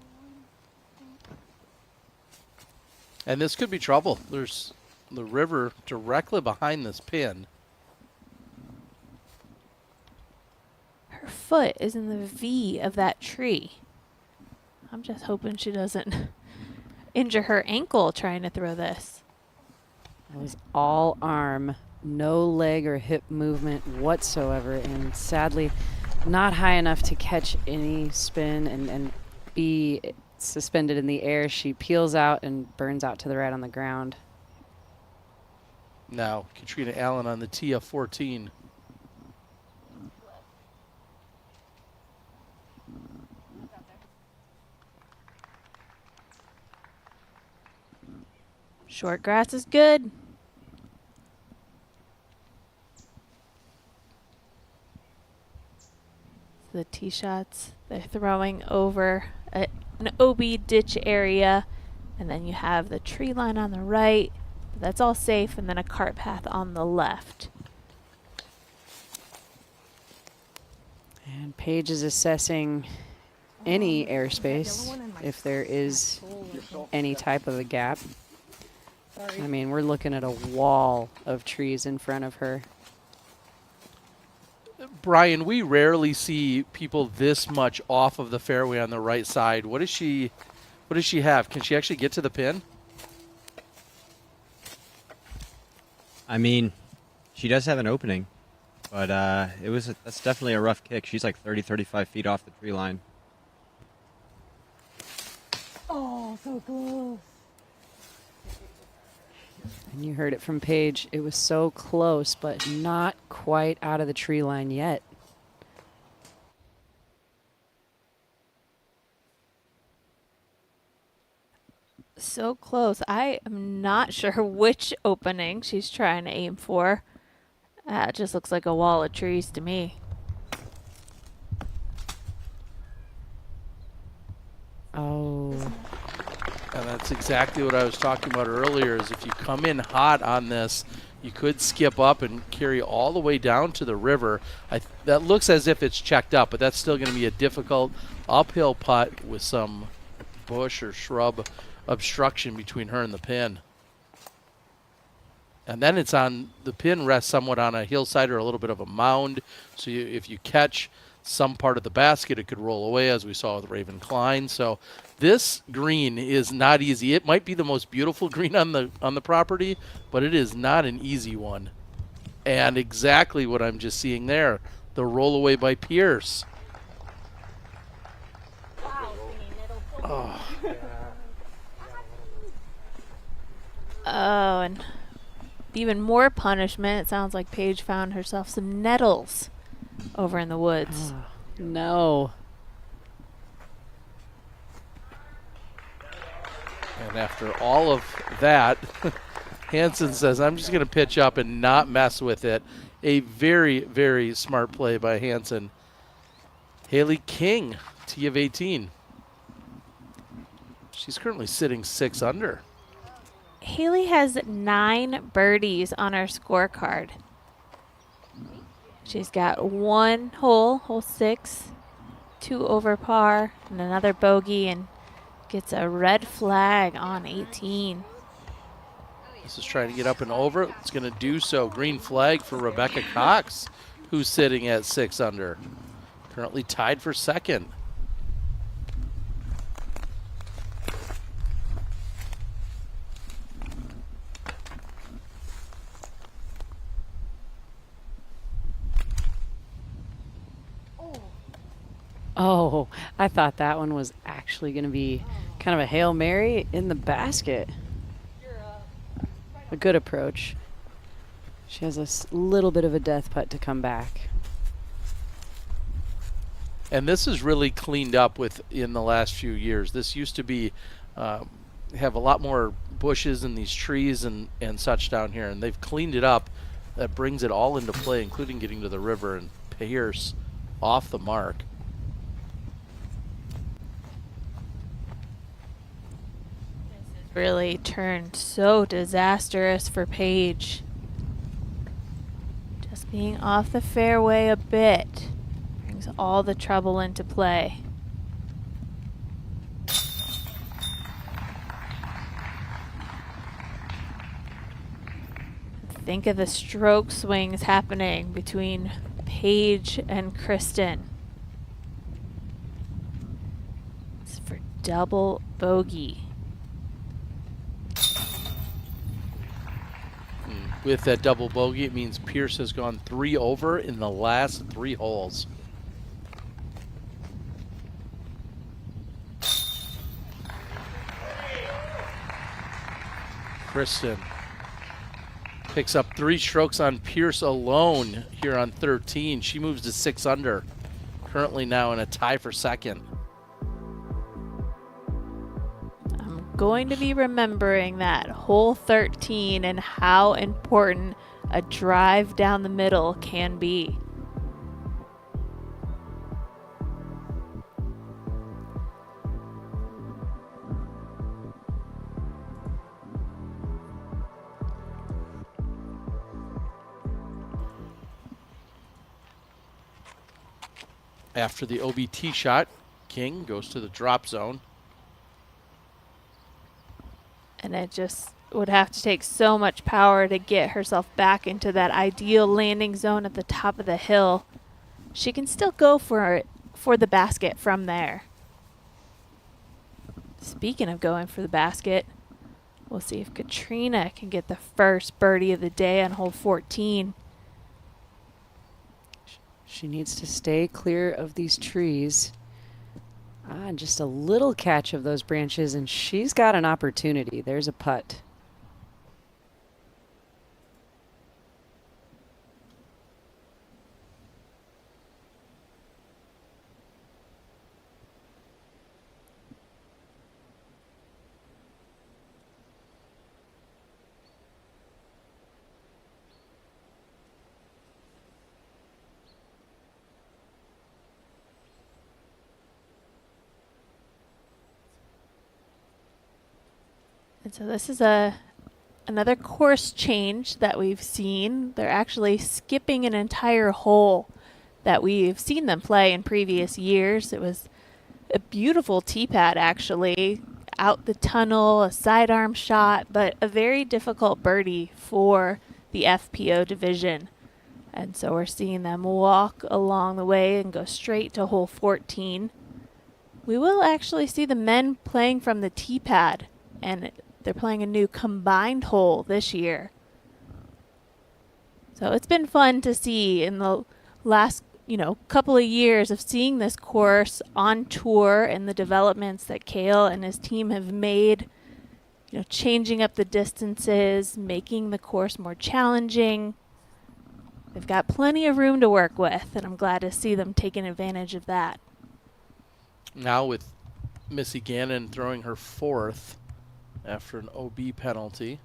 And this could be trouble. There's the river directly behind this pin. Her foot is in the V of that tree. I'm just hoping she doesn't injure her ankle trying to throw this. It was all arm, no leg or hip movement whatsoever, and sadly not high enough to catch any spin and be suspended in the air. She peels out and burns out to the right on the ground. Now Katrina Allen on the tee of 14. Short grass is good. The tee shots, they're throwing over an OB ditch area, and then you have the tree line on the right. That's all safe, and then a cart path on the left. And Paige is assessing any airspace if there is any type of a gap. I mean, we're looking at a wall of trees in front of her. Brian, we rarely see people this much off of the fairway on the right side. What does she have? Can she actually get to the pin? I mean, she does have an opening, but that's definitely a rough kick. She's like 30, 35 feet off the tree line. Oh, so close. And you heard it from Paige. It was so close, but not quite out of the tree line yet. So close. I am not sure which opening she's trying to aim for. It just looks like a wall of trees to me. Oh. And that's exactly what I was talking about earlier, is if you come in hot on this, you could skip up and carry all the way down to the river. That looks as if it's checked up, but that's still going to be a difficult uphill putt with some bush or shrub obstruction between her and the pin. And then it's on, the pin rests somewhat on a hillside or a little bit of a mound. So if you catch some part of the basket, it could roll away, as we saw with Raven Klein. So this green is not easy. It might be the most beautiful green on the property, but it is not an easy one. And exactly what I'm just seeing there, the roll away by Pierce. Oh. Oh, and even more punishment. It sounds like Paige found herself some nettles over in the woods. Oh, no. And after all of that, Hansen says, I'm just going to pitch up and not mess with it. A very, very smart play by Hansen. Haley King, tee of 18. She's currently sitting 6 under. Haley has 9 birdies on her scorecard. She's got 1 hole, hole 6, 2 over par, and another bogey, and gets a red flag on 18. This is trying to get up and over. It's going to do so. Green flag for Rebecca Cox, who's sitting at 6 under. Currently tied for second. Oh, I thought that one was actually going to be kind of a Hail Mary in the basket. A good approach. She has a little bit of a death putt to come back. And this is really cleaned up in the last few years. This used to be have a lot more bushes and these trees and such down here, and they've cleaned it up. That brings it all into play, including getting to the river, and Pierce off the mark. Really turned so disastrous for Paige. Just being off the fairway a bit brings all the trouble into play. Think of the stroke swings happening between Paige and Kristen. It's for double bogey. With that double bogey, it means Pierce has gone 3 over in the last 3 holes. Kristen picks up 3 strokes on Pierce alone here on 13. She moves to 6 under, currently now in a tie for second. Going to be remembering that hole 13 and how important a drive down the middle can be. After the OBT shot, King goes to the drop zone. And it just would have to take so much power to get herself back into that ideal landing zone at the top of the hill. She can still go for the basket from there. Speaking of going for the basket, we'll see if Katrina can get the first birdie of the day on hole 14. She needs to stay clear of these trees. Just a little catch of those branches, and she's got an opportunity. There's a putt. And so this is another course change that we've seen. They're actually skipping an entire hole that we've seen them play in previous years. It was a beautiful tee pad, actually, out the tunnel, a sidearm shot, but a very difficult birdie for the FPO division. And so we're seeing them walk along the way and go straight to hole 14. We will actually see the men playing from the tee pad, and they're playing a new combined hole this year. So it's been fun to see in the last, couple of years of seeing this course on tour and the developments that Cale and his team have made, changing up the distances, making the course more challenging. They've got plenty of room to work with, and I'm glad to see them taking advantage of that. Now with Missy Gannon throwing her fourth after an OB penalty.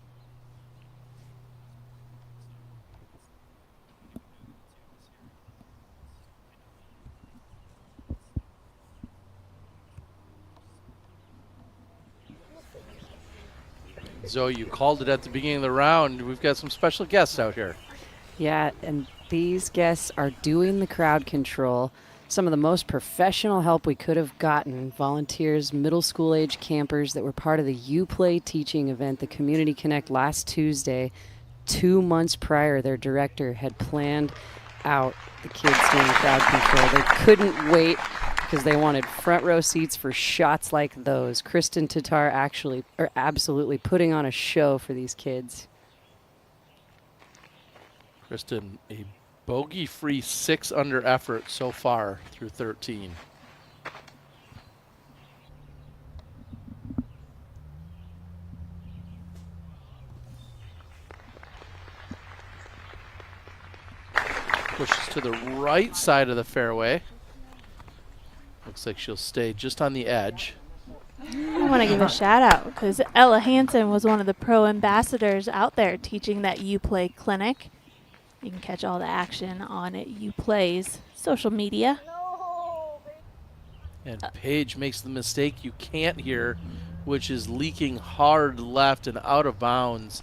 Zoe, you called it at the beginning of the round. We've got some special guests out here. Yeah, and these guests are doing the crowd control. Some of the most professional help we could have gotten. Volunteers, middle school age campers that were part of the UPlay teaching event, the Community Connect last Tuesday. 2 months prior, their director had planned out the kids doing crowd control. They couldn't wait because they wanted front row seats for shots like those. Kristen Tatar absolutely putting on a show for these kids. Kristen, a bogey-free 6-under effort so far through 13. Pushes to the right side of the fairway. Looks like she'll stay just on the edge. I want to give a shout out because Ella Hansen was one of the pro ambassadors out there teaching that UPlay clinic. You can catch all the action on UPlay's social media. And Paige makes the mistake you can't hear, which is leaking hard left and out of bounds.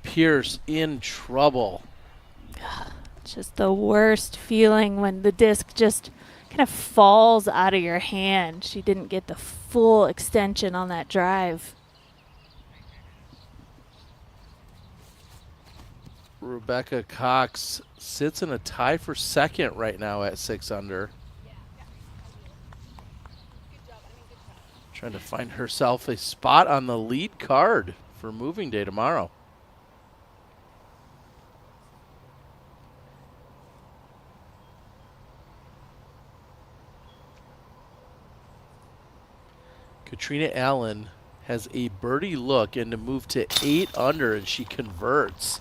Pierce in trouble. Just the worst feeling when the disc just kind of falls out of your hand. She didn't get the full extension on that drive. Rebecca Cox sits in a tie for second right now at 6 under. Trying to find herself a spot on the lead card for moving day tomorrow. Katrina Allen has a birdie look and to move to 8 under, and she converts.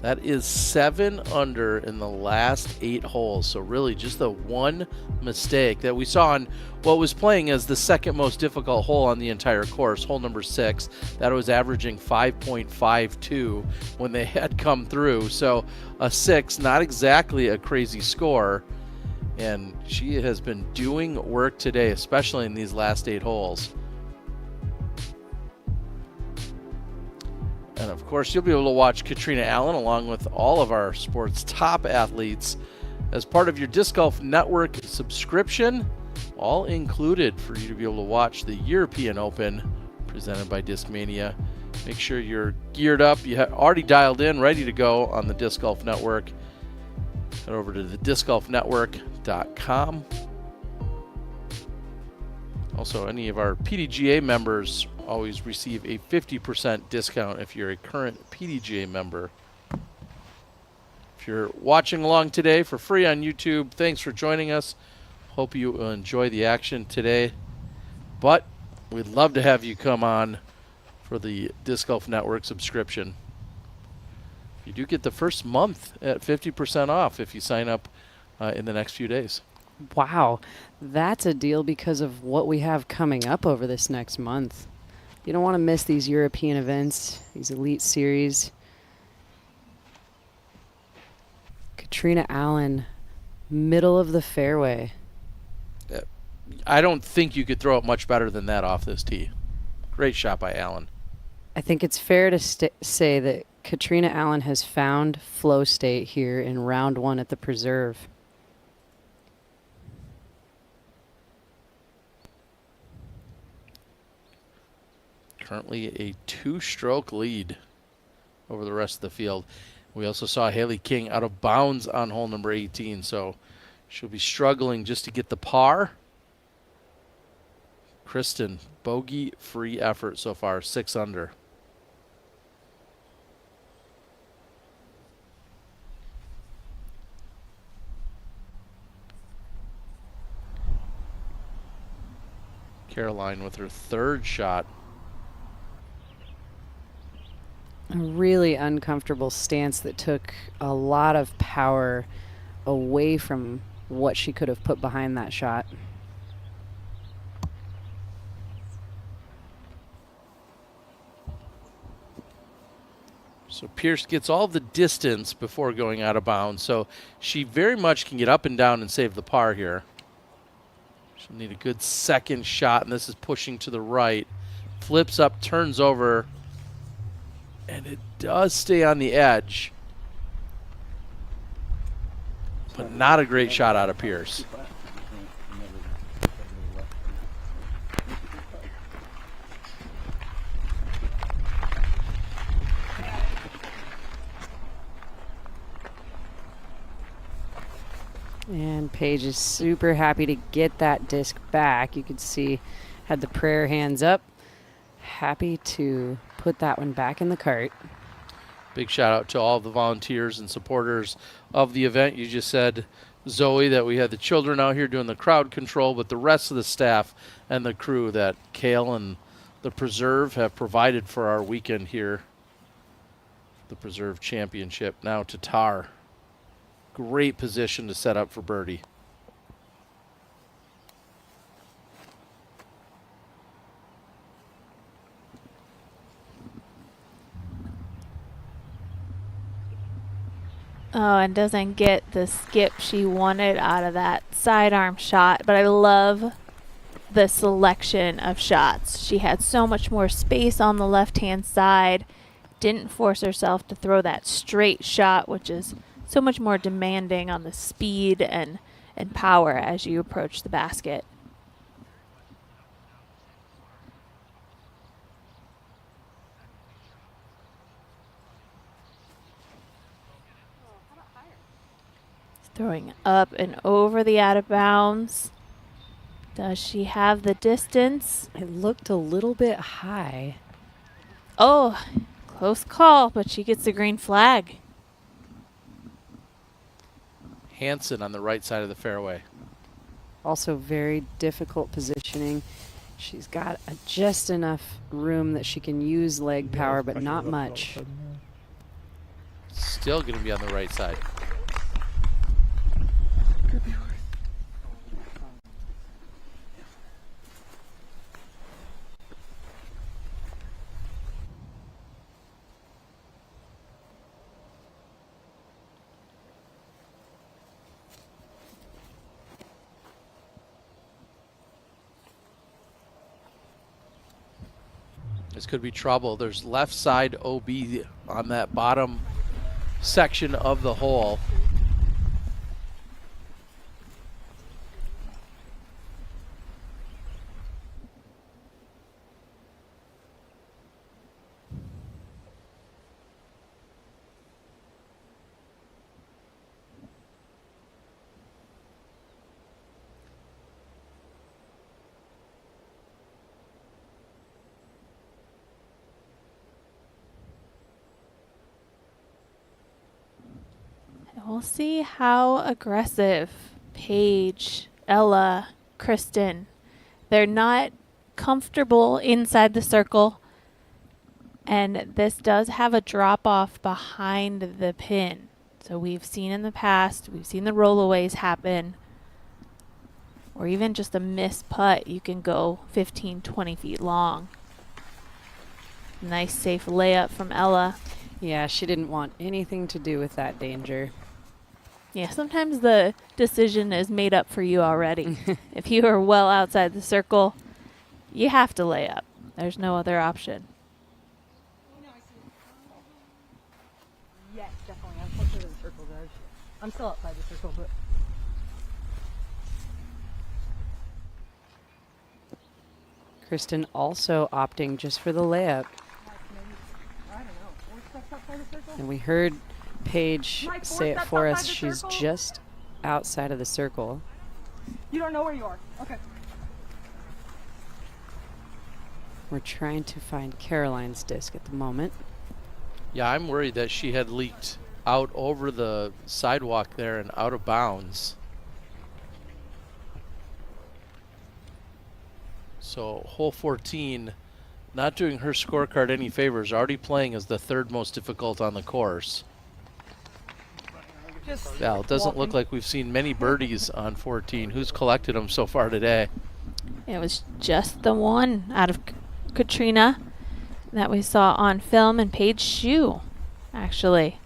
That is 7 under in the last 8 holes. So really just the one mistake that we saw on what was playing as the second most difficult hole on the entire course, hole number 6. That was averaging 5.52 when they had come through. So a 6, not exactly a crazy score. And she has been doing work today, especially in these last 8 holes. And of course, you'll be able to watch Katrina Allen along with all of our sport's top athletes as part of your Disc Golf Network subscription, all included for you to be able to watch the European Open presented by Discmania. Make sure you're geared up. You have already dialed in, ready to go on the Disc Golf Network. Head over to the discgolfnetwork.com. Also, any of our PDGA members always receive a 50% discount if you're a current PDGA member. If you're watching along today for free on YouTube, thanks for joining us. Hope you enjoy the action today. But we'd love to have you come on for the Disc Golf Network subscription. You do get the first month at 50% off if you sign up in the next few days. Wow, that's a deal because of what we have coming up over this next month. You don't want to miss these European events, these Elite Series. Katrina Allen, middle of the fairway. I don't think you could throw it much better than that off this tee. Great shot by Allen. I think it's fair to say that Katrina Allen has found flow state here in round one at the Preserve. Currently a 2-stroke lead over the rest of the field. We also saw Haley King out of bounds on hole number 18, so she'll be struggling just to get the par. Kristen, bogey-free effort so far, 6 under. Caroline with her 3rd shot. A really uncomfortable stance that took a lot of power away from what she could have put behind that shot. So Pierce gets all the distance before going out of bounds, so she very much can get up and down and save the par here. She'll need a good 2nd shot, and this is pushing to the right. Flips up, turns over, and it does stay on the edge. But not a great shot out of Pierce. And Paige is super happy to get that disc back. You could see, had the prayer hands up. Happy to put that one back in the cart. Big shout out to all the volunteers and supporters of the event. You just said, Zoe, that we had the children out here doing the crowd control, but the rest of the staff and the crew that Kale and the Preserve have provided for our weekend here. The Preserve Championship. Now Tatar. Great position to set up for birdie. Oh, and doesn't get the skip she wanted out of that sidearm shot. But I love the selection of shots. She had so much more space on the left-hand side. Didn't force herself to throw that straight shot, which is so much more demanding on the speed and power as you approach the basket. Throwing up and over the out of bounds. Does she have the distance? It looked a little bit high. Oh, close call, but she gets the green flag. Hansen on the right side of the fairway. Also very difficult positioning. She's got just enough room that she can use leg power, but not much. Still going to be on the right side. this could be trouble. There's left side OB on that bottom section of the hole. We'll see how aggressive Paige, Ella, Kristen. They're not comfortable inside the circle. And this does have a drop off behind the pin. So we've seen in the past, we've seen the rollaways happen. Or even just a missed putt, you can go 15, 20 feet long. Nice safe layup from Ella. Yeah, she didn't want anything to do with that danger. Yeah, sometimes the decision is made up for you already. If you are well outside the circle, you have to lay up. There's no other option. Yes, definitely. I'm closer to the circle, guys. I'm still outside the circle, but... Kristen also opting just for the layup. I don't know. 4 steps outside the circle? And we heard Paige Mike, 4 say it steps for us. outside the She's circle? just outside of the circle. You don't know where you are. Okay. We're trying to find Caroline's disc at the moment. Yeah, I'm worried that she had leaked out over the sidewalk there and out of bounds. So hole 14, not doing her scorecard any favors, already playing as the 3rd most difficult on the course. Val, it doesn't look like we've seen many birdies on 14. Who's collected them so far today? It was just the one out of Katrina that we saw on film, and Paige Shue actually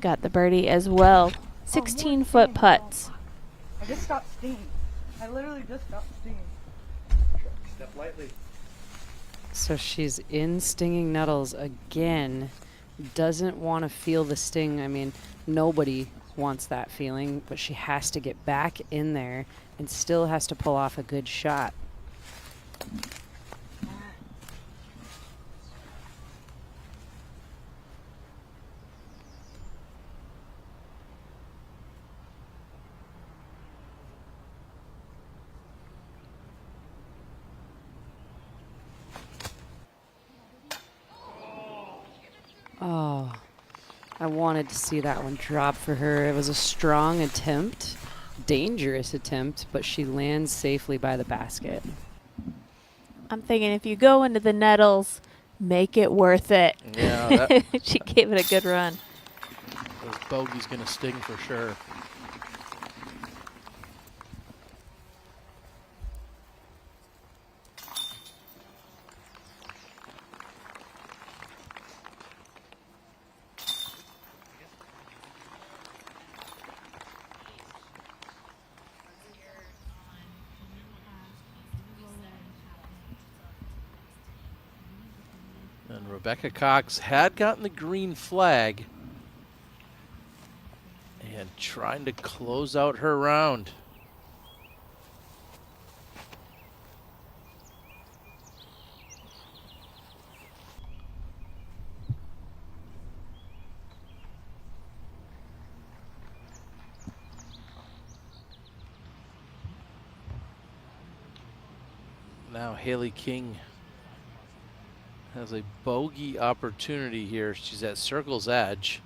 got the birdie as well. 16-foot putts. I just stopped steam. I literally just stopped steam. Step lightly. So she's in stinging nettles again. Doesn't want to feel the sting. I mean, nobody wants that feeling, but she has to get back in there and still has to pull off a good shot. Oh, I wanted to see that one drop for her. It was a strong attempt, dangerous attempt, but she lands safely by the basket. I'm thinking if you go into the nettles, make it worth it. Yeah, she gave it a good run. Those bogey's going to sting for sure. And Rebecca Cox had gotten the green flag and trying to close out her round. Now Haley King has a bogey opportunity here. She's at circle's edge.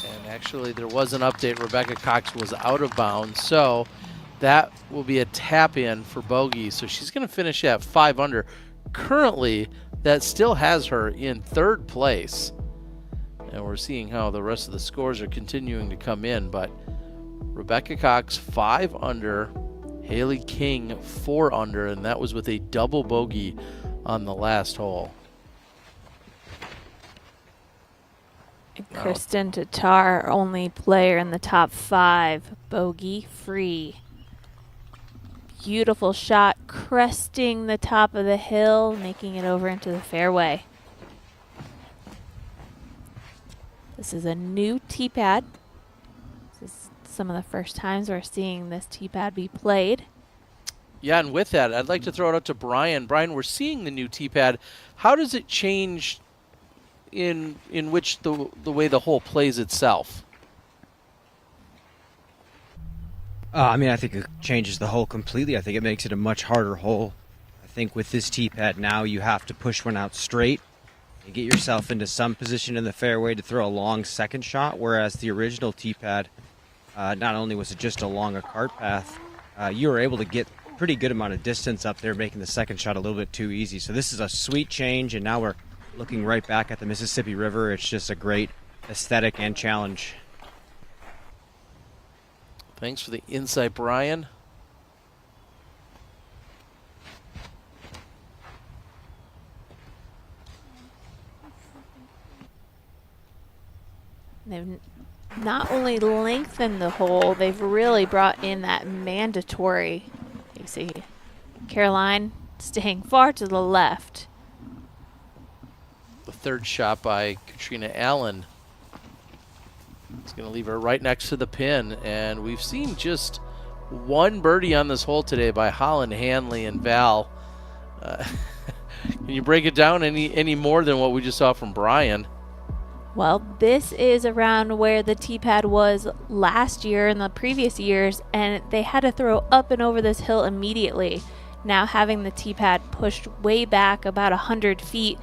And actually there was an update. Rebecca Cox was out of bounds, so that will be a tap in for bogey. So she's going to finish at 5 under. Currently, that still has her in 3rd place. And we're seeing how the rest of the scores are continuing to come in, but Rebecca Cox 5 under, Haley King 4 under, and that was with a double bogey on the last hole. Kristen Tatar, only player in the top 5, bogey free. Beautiful shot, cresting the top of the hill, making it over into the fairway. This is a new tee pad. This is some of the first times we're seeing this tee pad be played. Yeah, and with that, I'd like to throw it out to Brian. Brian, we're seeing the new tee pad. How does it change in which the way the hole plays itself? I mean, I think it changes the hole completely. I think it makes it a much harder hole. I think with this tee pad now, you have to push one out straight and get yourself into some position in the fairway to throw a long second shot, whereas the original tee pad, not only was it just along a cart path, you were able to get pretty good amount of distance up there, making the second shot a little bit too easy. So this is a sweet change, and now we're looking right back at the Mississippi River. It's just a great aesthetic and challenge. Thanks for the insight, Brian. They've not only lengthened the hole, they've really brought in that mandatory. You see Caroline staying far to the left. The third shot by Katrina Allen. It's going to leave her right next to the pin, and we've seen just one birdie on this hole today by Holland, Hanley, and Val. Can you break it down any more than what we just saw from Brian? Well, this is around where the tee pad was last year and the previous years, and they had to throw up and over this hill immediately. Now having the tee pad pushed way back about 100 feet,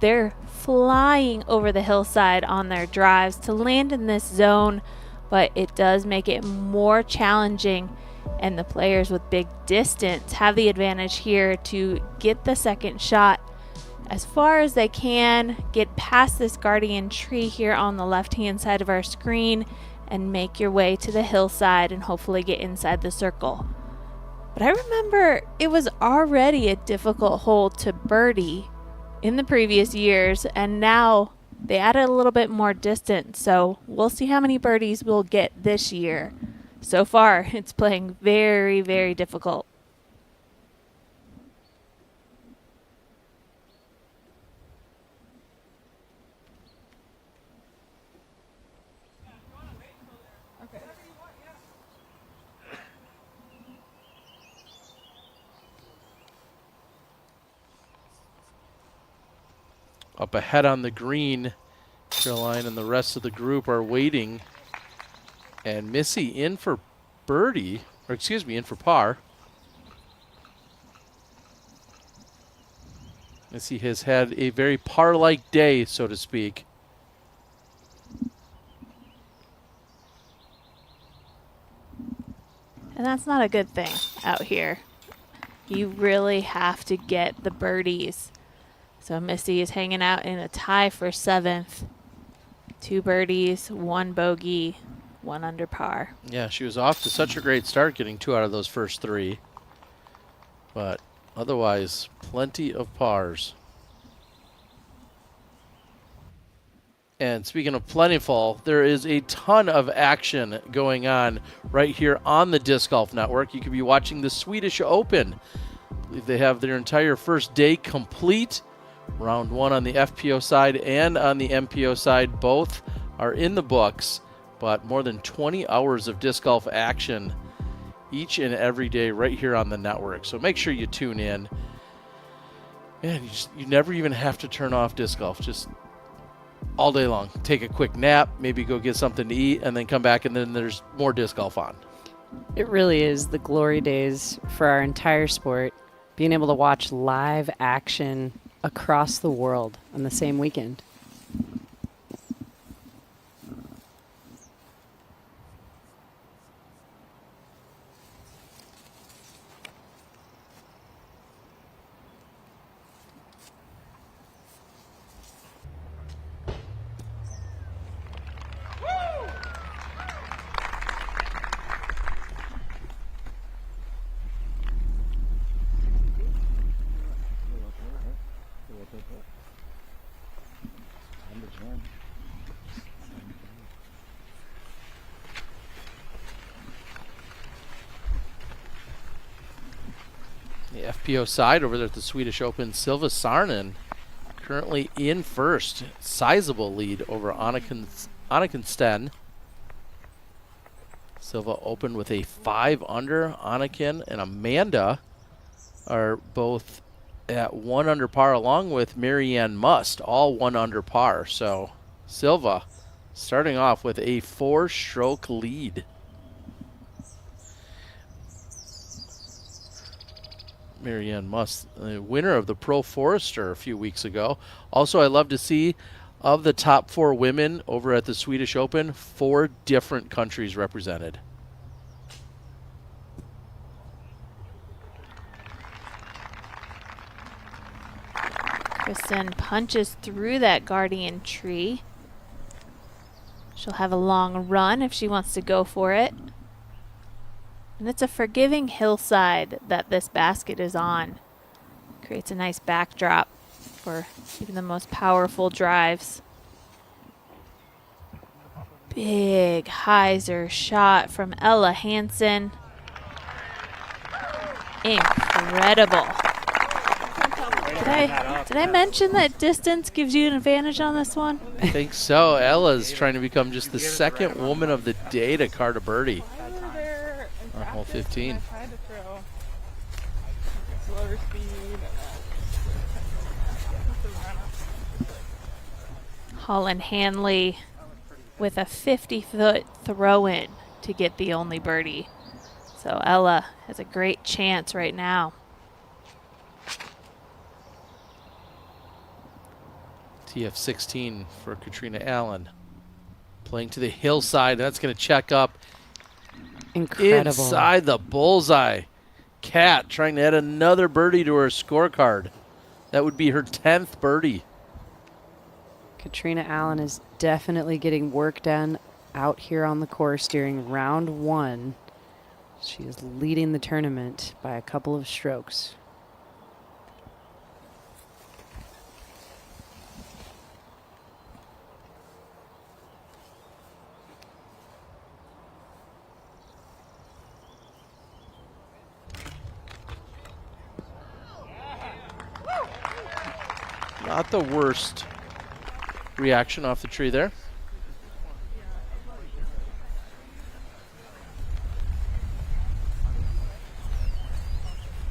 they're flying over the hillside on their drives to land in this zone, but it does make it more challenging, and the players with big distance have the advantage here to get the second shot as far as they can, get past this guardian tree here on the left-hand side of our screen, and make your way to the hillside and hopefully get inside the circle. But I remember it was already a difficult hole to birdie in the previous years, and now they added a little bit more distance, so we'll see how many birdies we'll get this year. So far, it's playing very, very difficult. Up ahead on the green, Caroline and the rest of the group are waiting. And Missy in for birdie, or excuse me, in for par. Missy has had a very par-like day, so to speak. And that's not a good thing out here. You really have to get the birdies. So Missy is hanging out in a tie for 7th. 2 birdies, 1 bogey, 1 under par. Yeah, she was off to such a great start, getting 2 out of those first 3. But otherwise, plenty of pars. And speaking of plentiful, there is a ton of action going on right here on the Disc Golf Network. You could be watching the Swedish Open. I believe they have their entire first day complete. Round 1 on the FPO side and on the MPO side, both are in the books, but more than 20 hours of disc golf action each and every day right here on the network. So make sure you tune in. Man, you never even have to turn off disc golf. Just all day long. Take a quick nap, maybe go get something to eat, and then come back, and then there's more disc golf on. It really is the glory days for our entire sport. Being able to watch live action across the world on the same weekend. The FPO side over there at the Swedish Open, Silva Sarnen currently in first. Sizable lead over Anniken Sten. Silva opened with a 5 under. Anniken and Amanda are both at 1 under par, along with Marianne Must, all 1 under par. So Silva starting off with a 4-stroke lead. Marianne Must, the winner of the Pro Forester a few weeks ago. Also, I love to see of the top 4 women over at the Swedish Open, 4 different countries represented. Kristen punches through that guardian tree. She'll have a long run if she wants to go for it. And it's a forgiving hillside that this basket is on. Creates a nice backdrop for even the most powerful drives. Big hyzer shot from Ella Hansen. Incredible. Did I mention that distance gives you an advantage on this one? I think so. Ella's trying to become just the second woman of the day to card a birdie on hole 15. Holland Hanley with a 50-foot throw-in to get the only birdie. So Ella has a great chance right now. TF16 for Katrina Allen. Playing to the hillside. That's going to check up. Incredible. Inside the bullseye. Kat trying to add another birdie to her scorecard. That would be her 10th birdie. Katrina Allen is definitely getting work done out here on the course during round 1. She is leading the tournament by a couple of strokes. Not the worst reaction off the tree there.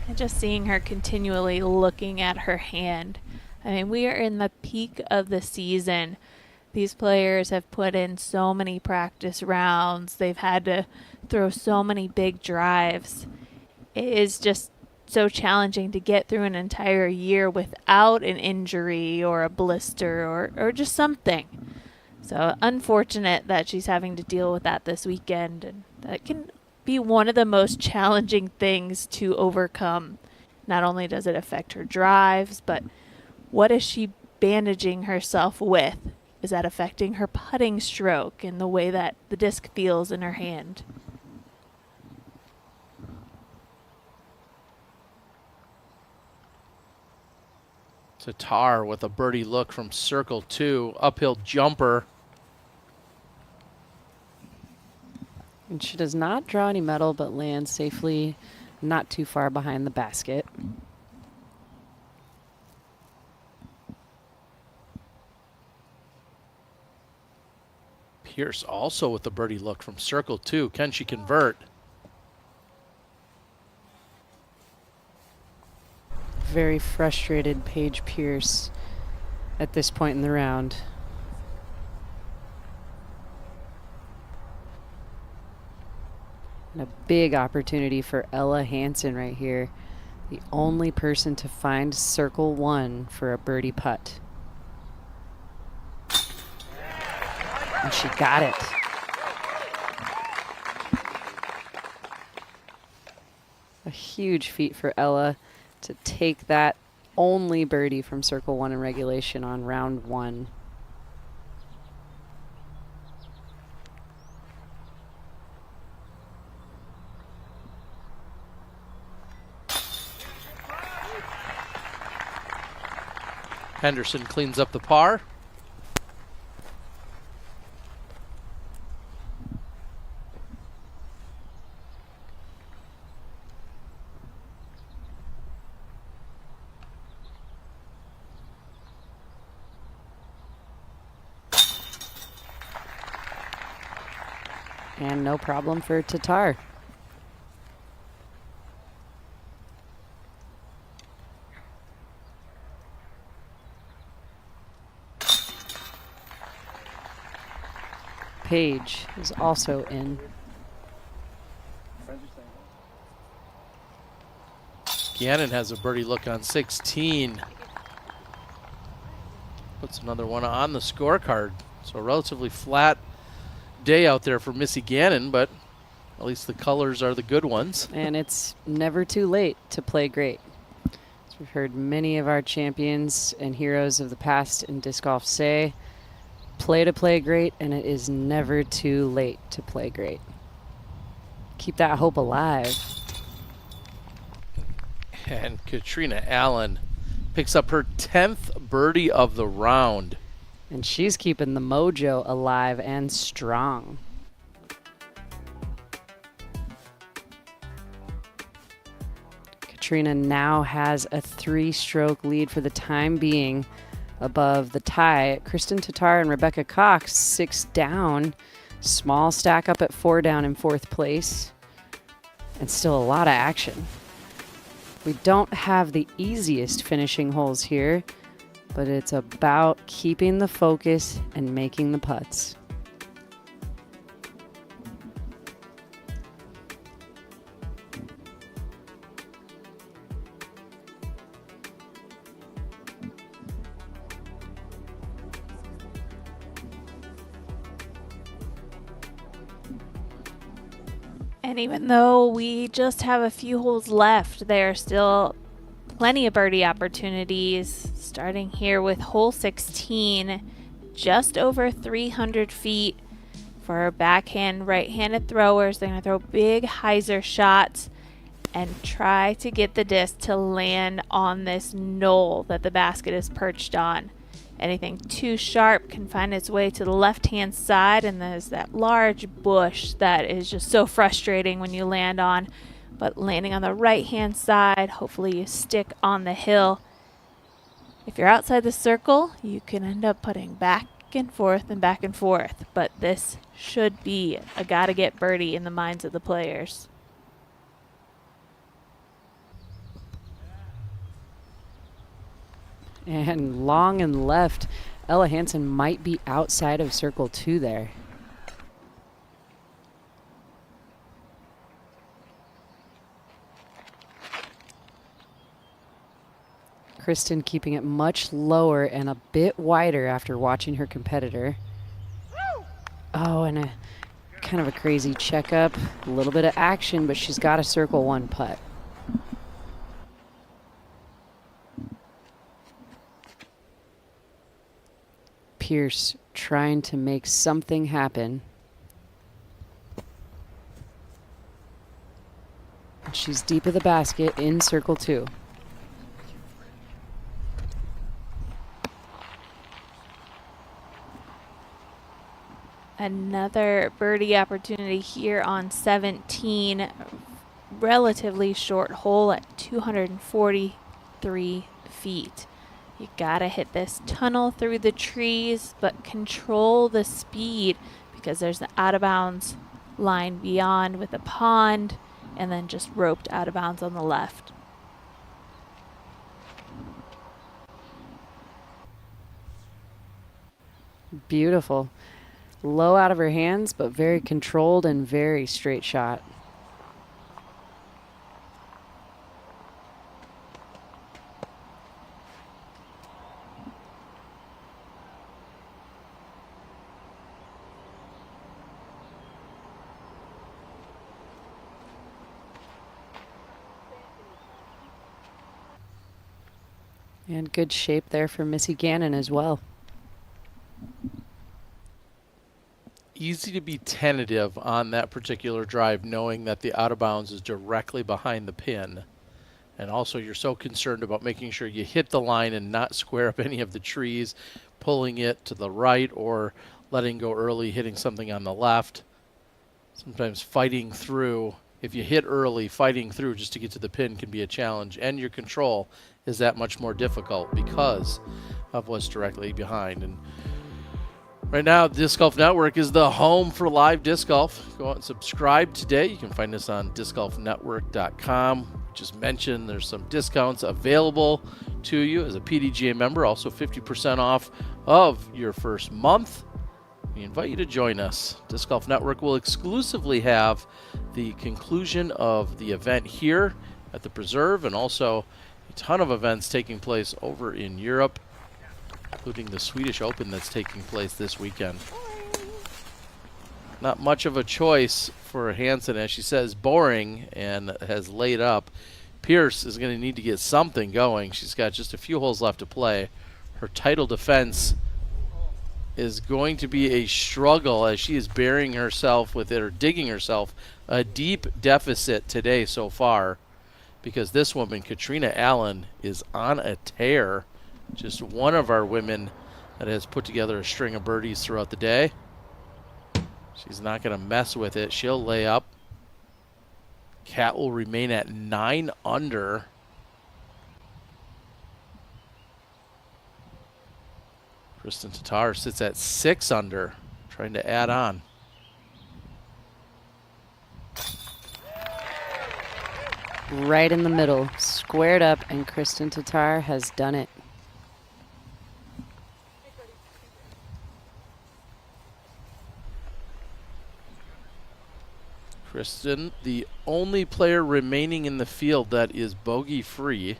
And just seeing her continually looking at her hand. I mean, we are in the peak of the season. These players have put in so many practice rounds. They've had to throw so many big drives. It is just so challenging to get through an entire year without an injury or a blister or just something. So unfortunate that she's having to deal with that this weekend, and that can be one of the most challenging things to overcome. Not only does it affect her drives, but what is she bandaging herself with? Is that affecting her putting stroke and the way that the disc feels in her hand? Tatar with a birdie look from circle 2, uphill jumper. And she does not draw any metal, but lands safely not too far behind the basket. Pierce also with the birdie look from circle 2. Can she convert? Very frustrated Paige Pierce at this point in the round. And a big opportunity for Ella Hansen right here. The only person to find circle 1 for a birdie putt. And she got it. A huge feat for Ella to take that only birdie from circle 1 in regulation on round 1. Henderson cleans up the par. And no problem for Tatar. Paige is also in. Gannon has a birdie look on 16. Puts another one on the scorecard. So a relatively flat day out there for Missy Gannon, but at least the colors are the good ones. And it's never too late to play great. As we've heard many of our champions and heroes of the past in disc golf say, play to play great, and it is never too late to play great. Keep that hope alive. And Katrina Allen picks up her 10th birdie of the round. And she's keeping the mojo alive and strong. Katrina now has a 3-stroke lead for the time being above the tie. Kristen Tatar and Rebecca Cox 6 down. Small stack up at 4 down in 4th place. And still a lot of action. We don't have the easiest finishing holes here, but it's about keeping the focus and making the putts. And even though we just have a few holes left, there are still plenty of birdie opportunities. Starting here with hole 16, just over 300 feet for our backhand right-handed throwers. They're going to throw big hyzer shots and try to get the disc to land on this knoll that the basket is perched on. Anything too sharp can find its way to the left-hand side, and there's that large bush that is just so frustrating when you land on. But landing on the right-hand side, hopefully you stick on the hill. If you're outside the circle, you can end up putting back and forth and back and forth. But this should be a gotta-get birdie in the minds of the players. And long and left, Ella Hansen might be outside of circle 2 there. Kristen keeping it much lower and a bit wider after watching her competitor. Oh, and a kind of a crazy checkup. A little bit of action, but she's got a circle 1 putt. Pierce trying to make something happen. She's deep of the basket in circle 2. Another birdie opportunity here on 17. Relatively short hole at 243 feet. You gotta hit this tunnel through the trees, but control the speed because there's the out of bounds line beyond with a pond and then just roped out of bounds on the left. Beautiful. Low out of her hands, but very controlled and very straight shot. And good shape there for Missy Gannon as well. Easy to be tentative on that particular drive, knowing that the out of bounds is directly behind the pin. And also you're so concerned about making sure you hit the line and not square up any of the trees, pulling it to the right or letting go early, hitting something on the left. Sometimes fighting through, if you hit early, fighting through just to get to the pin can be a challenge. And your control is that much more difficult because of what's directly behind. And Right now, Disc Golf Network is the home for live disc golf. Go out and subscribe today. You can find us on discgolfnetwork.com. Just mentioned there's some discounts available to you as a PDGA member. Also 50% off of your first month. We invite you to join us. Disc Golf Network will exclusively have the conclusion of the event here at the Preserve, and also a ton of events taking place over in Europe, including the Swedish Open that's taking place this weekend. Not much of a choice for Hansen, as she says, boring, and has laid up. Pierce is going to need to get something going. She's got just a few holes left to play. Her title defense is going to be a struggle as she is burying herself with it, or digging herself a deep deficit today so far, because this woman, Katrina Allen, is on a tear. Just one of our women that has put together a string of birdies throughout the day. She's not going to mess with it. She'll lay up. Kat will remain at 9 under. Kristen Tatar sits at 6 under, trying to add on. Right in the middle, squared up, and Kristen Tatar has done it. Kristen, the only player remaining in the field that is bogey-free.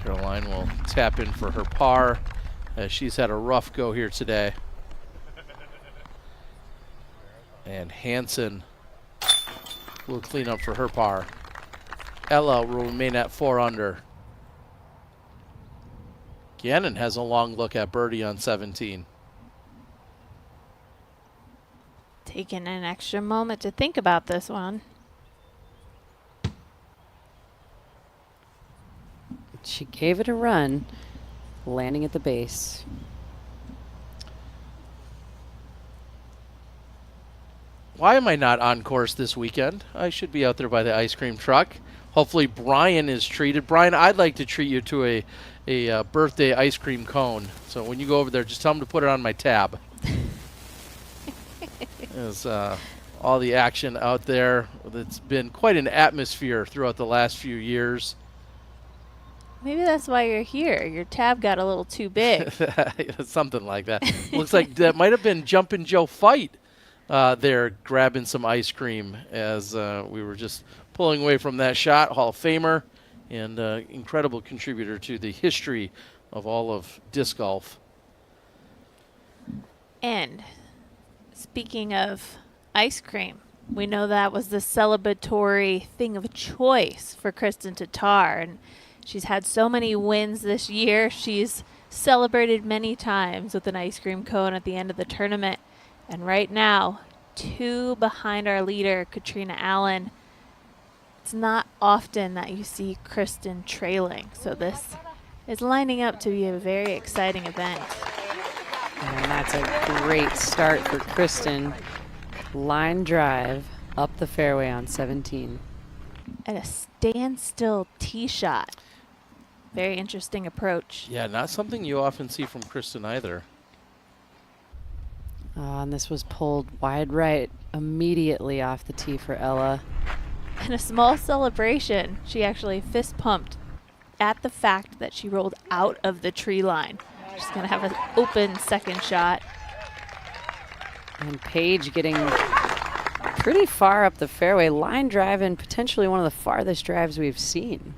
Caroline will tap in for her par, as she's had a rough go here today. And Hansen will clean up for her par. Ella will remain at 4 under. Gannon has a long look at birdie on 17. Taking an extra moment to think about this one. She gave it a run, landing at the base. Why am I not on course this weekend? I should be out there by the ice cream truck. Hopefully Brian is treated. Brian, I'd like to treat you to a birthday ice cream cone. So when you go over there, just tell him to put it on my tab. There's all the action out there. It's been quite an atmosphere throughout the last few years. Maybe that's why you're here. Your tab got a little too big. Something like that. Looks like that might have been Jumpin' Joe Fight there grabbing some ice cream as we were just pulling away from that shot. Hall of Famer and incredible contributor to the history of all of disc golf. And speaking of ice cream, we know that was the celebratory thing of choice for Kristen Tatar. And she's had so many wins this year. She's celebrated many times with an ice cream cone at the end of the tournament. And right now, 2 behind our leader, Katrina Allen. It's not often that you see Kristen trailing. So this is lining up to be a very exciting event. And that's a great start for Kristen. Line drive up the fairway on 17. And a standstill tee shot. Very interesting approach. Yeah, not something you often see from Kristen either. And this was pulled wide right immediately off the tee for Ella. And a small celebration. She actually fist pumped at the fact that she rolled out of the tree line. She's going to have an open second shot. And Paige getting pretty far up the fairway. Line drive, and potentially one of the farthest drives we've seen.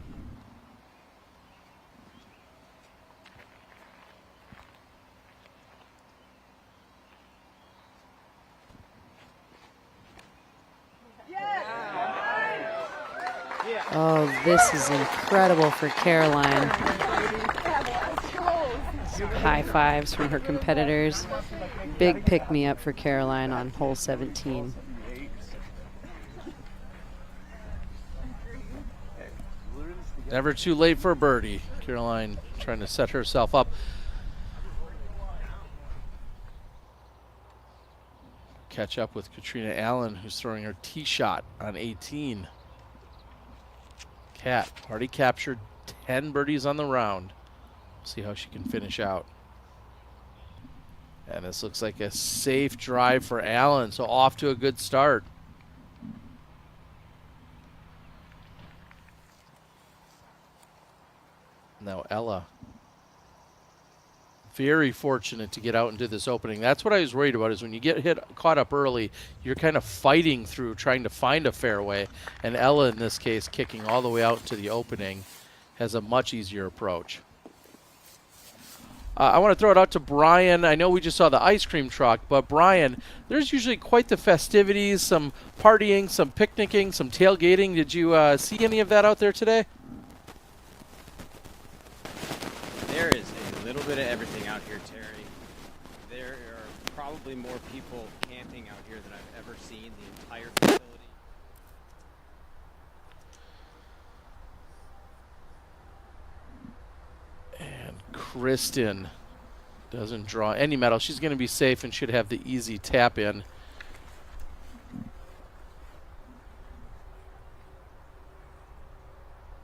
Oh, this is incredible for Caroline. Some high fives from her competitors. Big pick-me-up for Caroline on hole 17. Never too late for a birdie. Caroline trying to set herself up. Catch up with Katrina Allen, who's throwing her tee shot on 18. Kat already captured 10 birdies on the round. See how she can finish out. And this looks like a safe drive for Allen, so off to a good start. Now Ella. Very fortunate to get out into this opening. That's what I was worried about, is when you get caught up early, you're kind of fighting through trying to find a fairway. And Ella, in this case, kicking all the way out into the opening, has a much easier approach. I want to throw it out to Brian. I know we just saw the ice cream truck, but Brian, there's usually quite the festivities, some partying, some picnicking, some tailgating. Did you see any of that out there today? There is a little bit of everything out here, Terry. There are probably more people camping out here than I've ever seen the entire facility. And Kristen doesn't draw any medal. She's going to be safe and should have the easy tap in.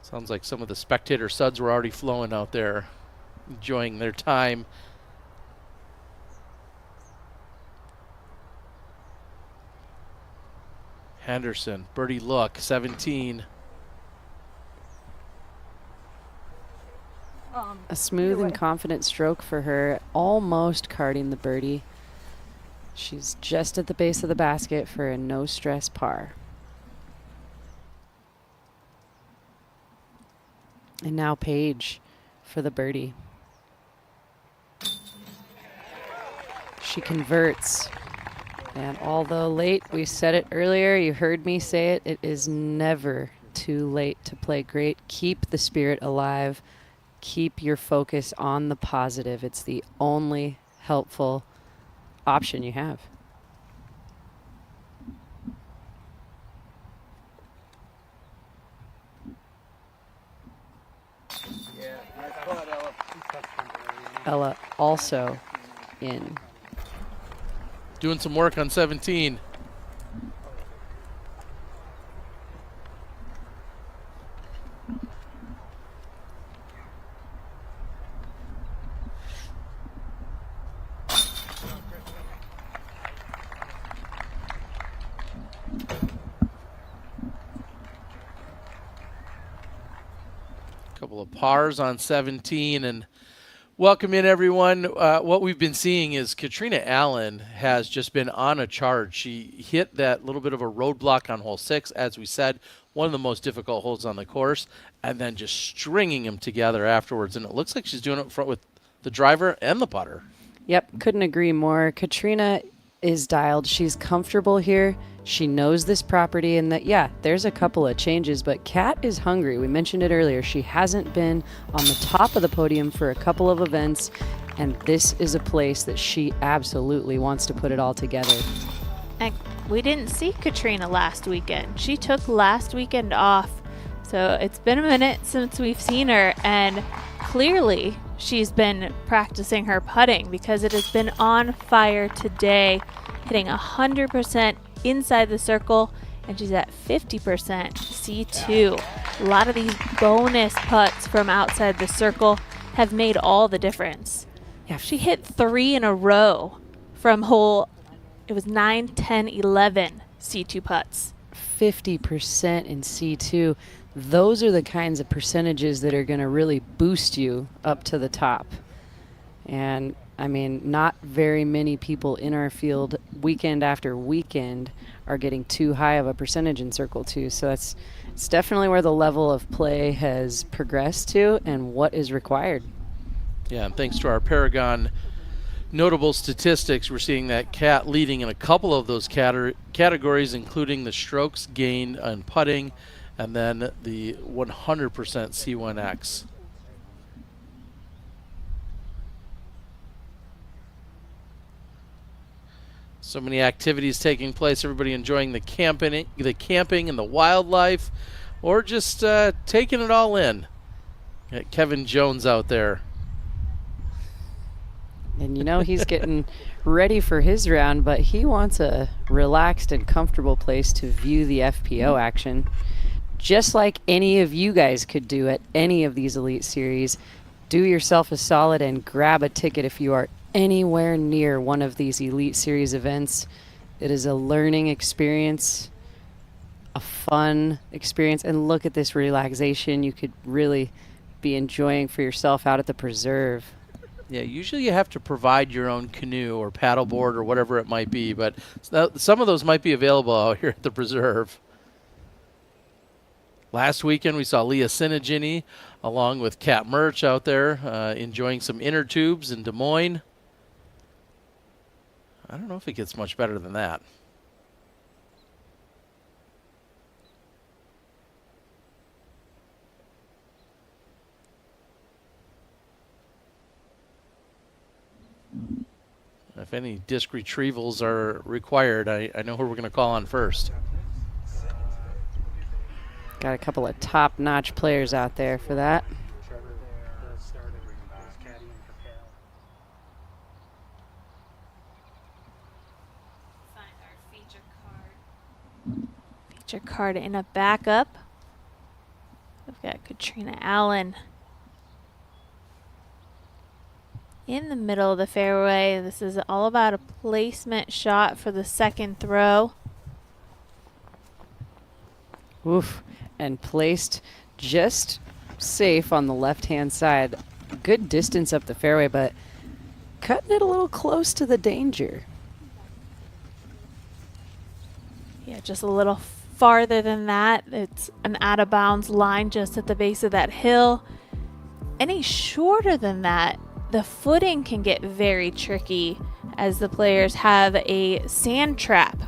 Sounds like some of the spectator suds were already flowing out there, enjoying their time. Henderson, birdie look, 17. A smooth and confident stroke for her, almost carding the birdie. She's just at the base of the basket for a no-stress par. And now Paige for the birdie. She converts. And although late, we said it earlier, you heard me say it, it is never too late to play great. Keep the spirit alive. Keep your focus on the positive. It's the only helpful option you have. Ella also in. Doing some work on 17. Couple of pars on 17, and welcome in, everyone. What we've been seeing is Katrina Allen has just been on a charge. She hit that little bit of a roadblock on hole 6, as we said, one of the most difficult holes on the course, and then just stringing them together afterwards. And it looks like she's doing it front with the driver and the putter. Yep, couldn't agree more. Katrina is dialed. She's comfortable here. She knows this property, and that, yeah, there's a couple of changes, but Kat is hungry. We mentioned it earlier. She hasn't been on the top of the podium for a couple of events, and this is a place that she absolutely wants to put it all together. And we didn't see Katrina last weekend. She took last weekend off, so it's been a minute since we've seen her, and clearly she's been practicing her putting because it has been on fire today, hitting 100% inside the circle, and she's at 50% C2. A lot of these bonus putts from outside the circle have made all the difference. Yeah, she hit 3 in a row from hole, it was 9, 10, 11 C2 putts. 50% in C2. Those are the kinds of percentages that are going to really boost you up to the top. And I mean, not very many people in our field weekend after weekend are getting too high of a percentage in Circle 2. So it's definitely where the level of play has progressed to and what is required. Yeah, and thanks to our Paragon notable statistics, we're seeing that Kat leading in a couple of those categories, including the strokes gained on putting and then the 100% C1X. So many activities taking place. Everybody enjoying the camping and the wildlife, or just taking it all in. Got Kevin Jones out there. And you know he's getting ready for his round, but he wants a relaxed and comfortable place to view the FPO action. Just like any of you guys could do at any of these Elite Series, do yourself a solid and grab a ticket if you are anywhere near one of these Elite Series events. It is a learning experience, a fun experience, and look at this relaxation you could really be enjoying for yourself out at the preserve. Yeah, usually you have to provide your own canoe or paddleboard or whatever it might be, but some of those might be available out here at the preserve. Last weekend we saw Leah Sinigini along with Kat Murch out there enjoying some inner tubes in Des Moines. I don't know if it gets much better than that. If any disc retrievals are required, I know who we're going to call on first. Got a couple of top-notch players out there for that. Feature card in a backup. We've got Katrina Allen in the middle of the fairway. This is all about a placement shot for the second throw. Oof, and placed just safe on the left-hand side. Good distance up the fairway, but cutting it a little close to the danger. Yeah, just a little farther than that. It's an out-of-bounds line just at the base of that hill. Any shorter than that, the footing can get very tricky as the players have a sand trap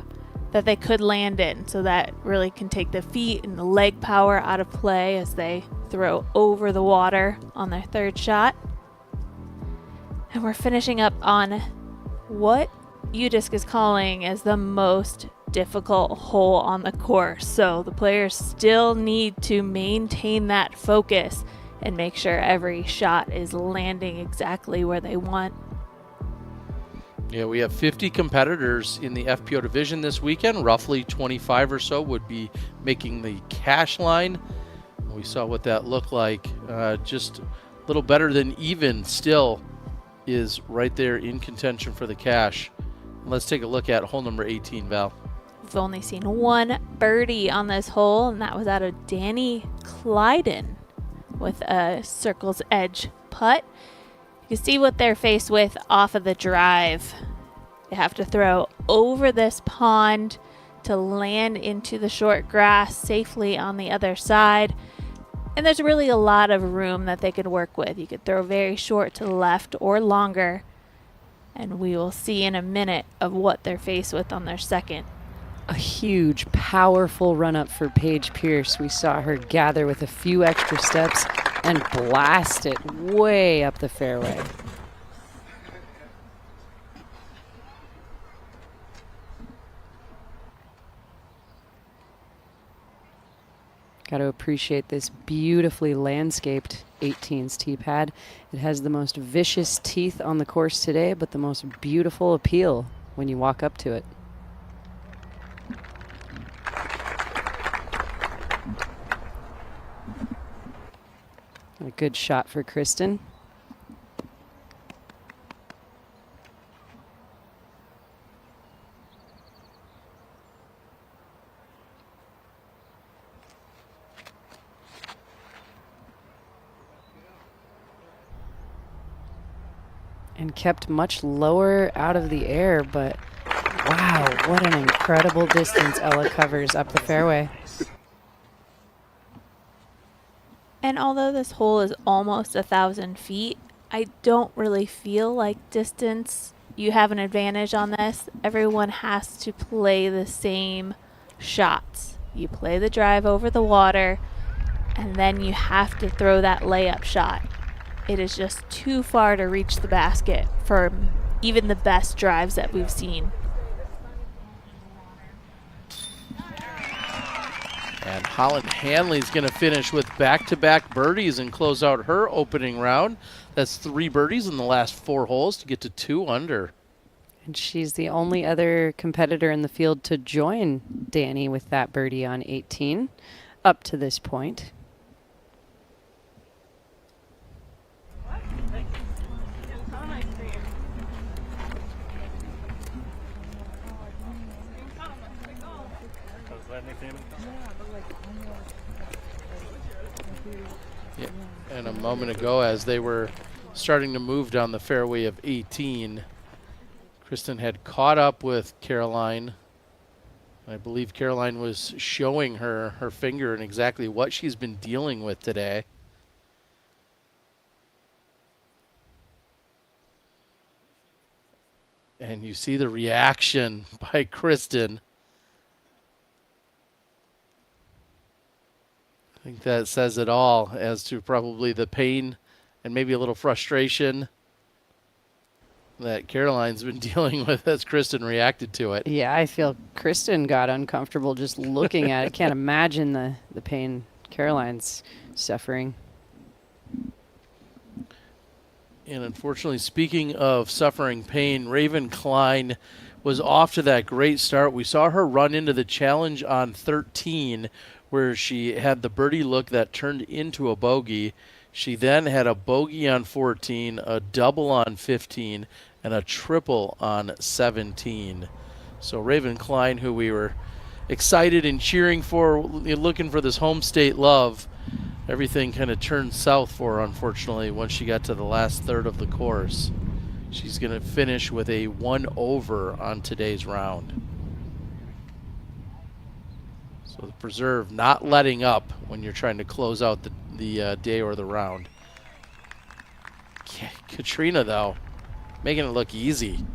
that they could land in, so that really can take the feet and the leg power out of play as they throw over the water on their third shot. And we're finishing up on what UDisc is calling as the most difficult hole on the course. So the players still need to maintain that focus and make sure every shot is landing exactly where they want. Yeah, we have 50 competitors in the FPO division this weekend. Roughly 25 or so would be making the cash line. We saw what that looked like. Just a little better than even still is right there in contention for the cash. Let's take a look at hole number 18, Val. We've only seen one birdie on this hole, and that was out of Danny Clyden with a circle's edge putt. You can see what they're faced with off of the drive. They have to throw over this pond to land into the short grass safely on the other side. And there's really a lot of room that they could work with. You could throw very short to the left or longer. And we will see in a minute of what they're faced with on their second. A huge, powerful run-up for Paige Pierce. We saw her gather with a few extra steps and blast it way up the fairway. Got to appreciate this beautifully landscaped 18's tee pad. It has the most vicious teeth on the course today, but the most beautiful appeal when you walk up to it. A good shot for Kristen. And kept much lower out of the air, but wow, what an incredible distance Ella covers up the fairway. And although this hole is almost 1,000 feet, I don't really feel like distance. You have an advantage on this. Everyone has to play the same shots. You play the drive over the water, and then you have to throw that layup shot. It is just too far to reach the basket for even the best drives that we've seen. And Holland Hanley's going to finish with back-to-back birdies and close out her opening round. That's 3 birdies in the last 4 holes to get to 2 under. And she's the only other competitor in the field to join Danny with that birdie on 18 up to this point. Yeah. And a moment ago, as they were starting to move down the fairway of 18, Kristen had caught up with Caroline. I believe Caroline was showing her finger and exactly what she's been dealing with today. And you see the reaction by Kristen. I think that says it all as to probably the pain and maybe a little frustration that Caroline's been dealing with as Kristen reacted to it. Yeah, I feel Kristen got uncomfortable just looking at it. Can't imagine the pain Caroline's suffering. And unfortunately, speaking of suffering pain, Raven Klein was off to that great start. We saw her run into the challenge on 13, where she had the birdie look that turned into a bogey. She then had a bogey on 14, a double on 15, and a triple on 17. So Raven Klein, who we were excited and cheering for, looking for this home state love, everything kind of turned south for her, unfortunately, once she got to the last third of the course. She's going to finish with a 1 over on today's round. So the Preserve not letting up when you're trying to close out the day or the round. Katrina, though, making it look easy.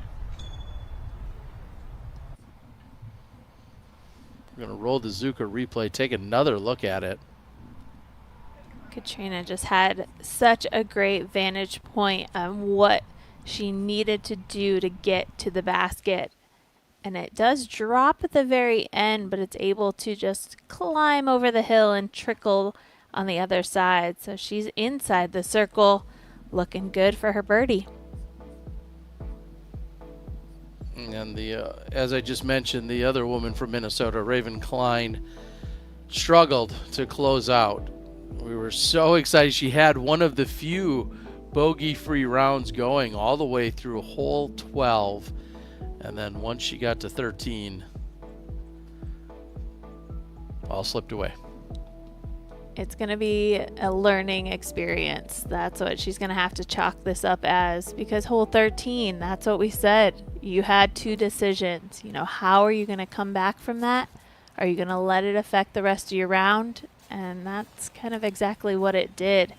We're going to roll the Zuka replay, take another look at it. Katrina just had such a great vantage point on what she needed to do to get to the basket. And it does drop at the very end, but it's able to just climb over the hill and trickle on the other side. So she's inside the circle, looking good for her birdie. And as I just mentioned, the other woman from Minnesota, Raven Klein, struggled to close out. We were so excited. She had one of the few bogey-free rounds going all the way through hole 12. And then once she got to 13, all slipped away. It's going to be a learning experience. That's what she's going to have to chalk this up as, because hole 13, that's what we said. You had 2 decisions. You know, how are you going to come back from that? Are you going to let it affect the rest of your round? And that's kind of exactly what it did.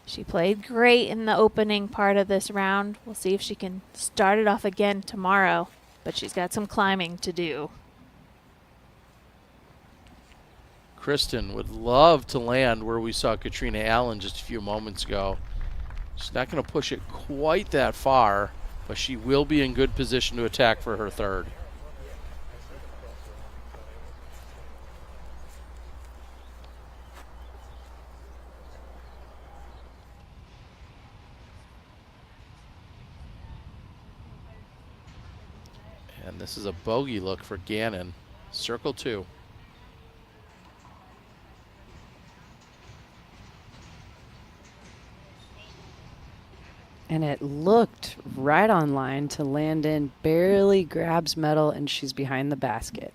She played great in the opening part of this round. We'll see if she can start it off again tomorrow, but she's got some climbing to do. Kristen would love to land where we saw Katrina Allen just a few moments ago. She's not going to push it quite that far, but she will be in good position to attack for her third. And this is a bogey look for Gannon. Circle 2. And it looked right on line to land in, barely grabs metal, and she's behind the basket.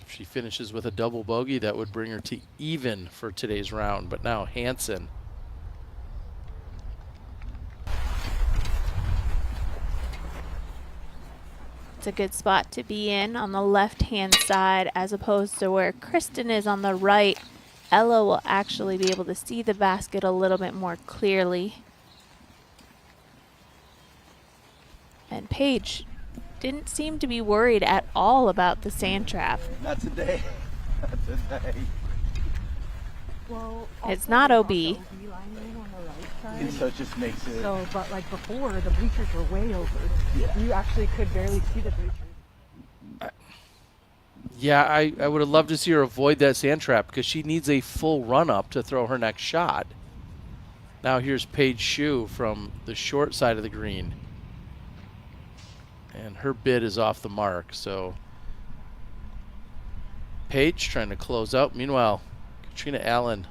If she finishes with a double bogey, that would bring her to even for today's round. But now Hansen. It's a good spot to be in on the left-hand side as opposed to where Kristen is on the right. Ella will actually be able to see the basket a little bit more clearly. And Paige didn't seem to be worried at all about the sand trap. Not today. Not today. Well, it's not OB. And so it just makes it. So, but like before, the bleachers were way over. Yeah. You actually could barely see the bleachers. Yeah, I would have loved to see her avoid that sand trap because she needs a full run-up to throw her next shot. Now here's Paige Shue from the short side of the green. And her bid is off the mark, so Paige trying to close out. Meanwhile, Katrina Allen,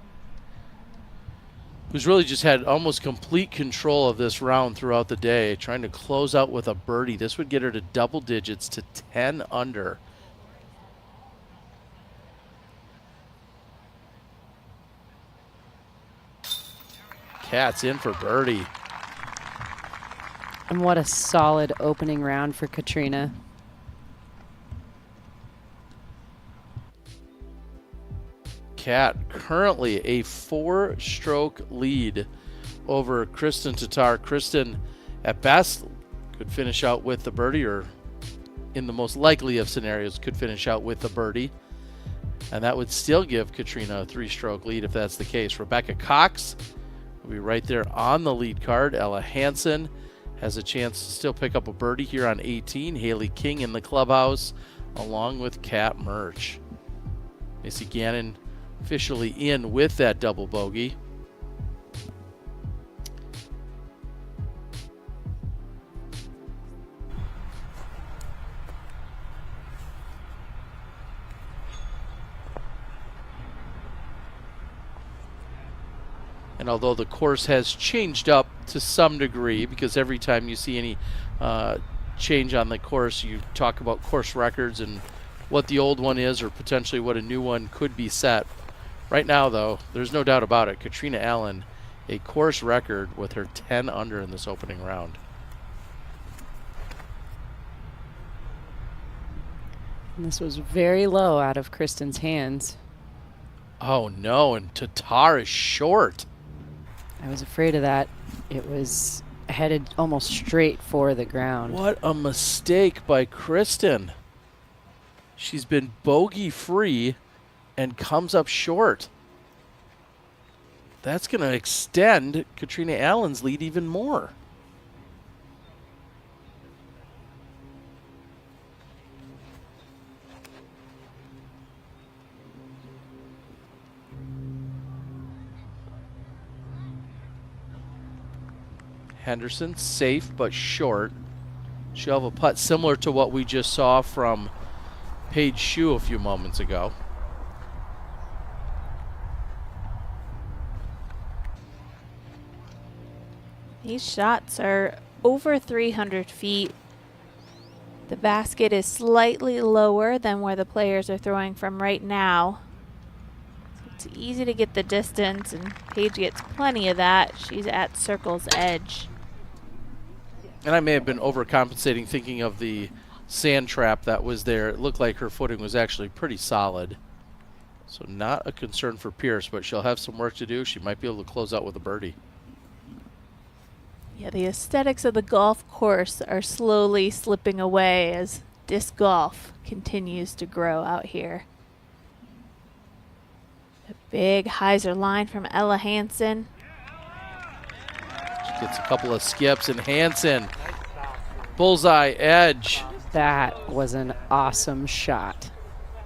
who's really just had almost complete control of this round throughout the day, trying to close out with a birdie. This would get her to double digits to 10 under. Kat's in for birdie. And what a solid opening round for Katrina. Kat currently a 4-stroke lead over Kristen Tatar. Kristen, at best, could finish out with the birdie, or in the most likely of scenarios, could finish out with the birdie. And that would still give Katrina a 3-stroke lead if that's the case. Rebecca Cox will be right there on the lead card. Ella Hansen has a chance to still pick up a birdie here on 18. Haley King in the clubhouse, along with Kat Murch. Missy Gannon officially in with that double bogey. And although the course has changed up to some degree, because every time you see any change on the course, you talk about course records and what the old one is or potentially what a new one could be set. Right now, though, there's no doubt about it. Katrina Allen, a course record with her 10 under in this opening round. And this was very low out of Kristen's hands. Oh, no, and Tatar is short. I was afraid of that. It was headed almost straight for the ground. What a mistake by Kristen. She's been bogey-free and comes up short. That's going to extend Katrina Allen's lead even more. Henderson, safe but short. She'll have a putt similar to what we just saw from Paige Shue a few moments ago. These shots are over 300 feet. The basket is slightly lower than where the players are throwing from right now. So it's easy to get the distance, and Paige gets plenty of that. She's at circle's edge. And I may have been overcompensating thinking of the sand trap that was there. It looked like her footing was actually pretty solid. So not a concern for Pierce, but she'll have some work to do. She might be able to close out with a birdie. Yeah, the aesthetics of the golf course are slowly slipping away as disc golf continues to grow out here. A big hyzer line from Ella Hansen. She gets a couple of skips, and Hansen, bullseye edge. That was an awesome shot.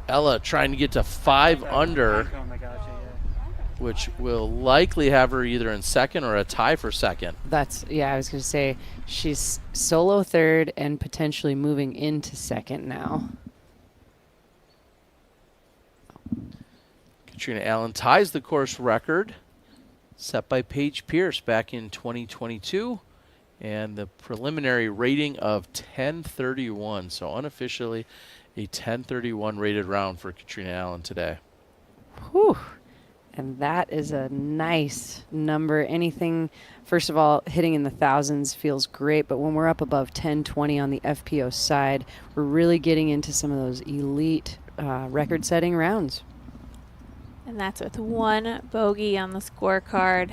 Ella trying to get to 5 under, which will likely have her either in second or a tie for second. That's, yeah, I was going to say she's solo third and potentially moving into second now. Katrina Allen ties the course record set by Paige Pierce back in 2022, and the preliminary rating of 1031. So unofficially a 1031 rated round for Katrina Allen today. Whew. And that is a nice number. Anything, first of all, hitting in the thousands feels great, but when we're up above 1020 on the FPO side, we're really getting into some of those elite record-setting rounds. And that's with one bogey on the scorecard.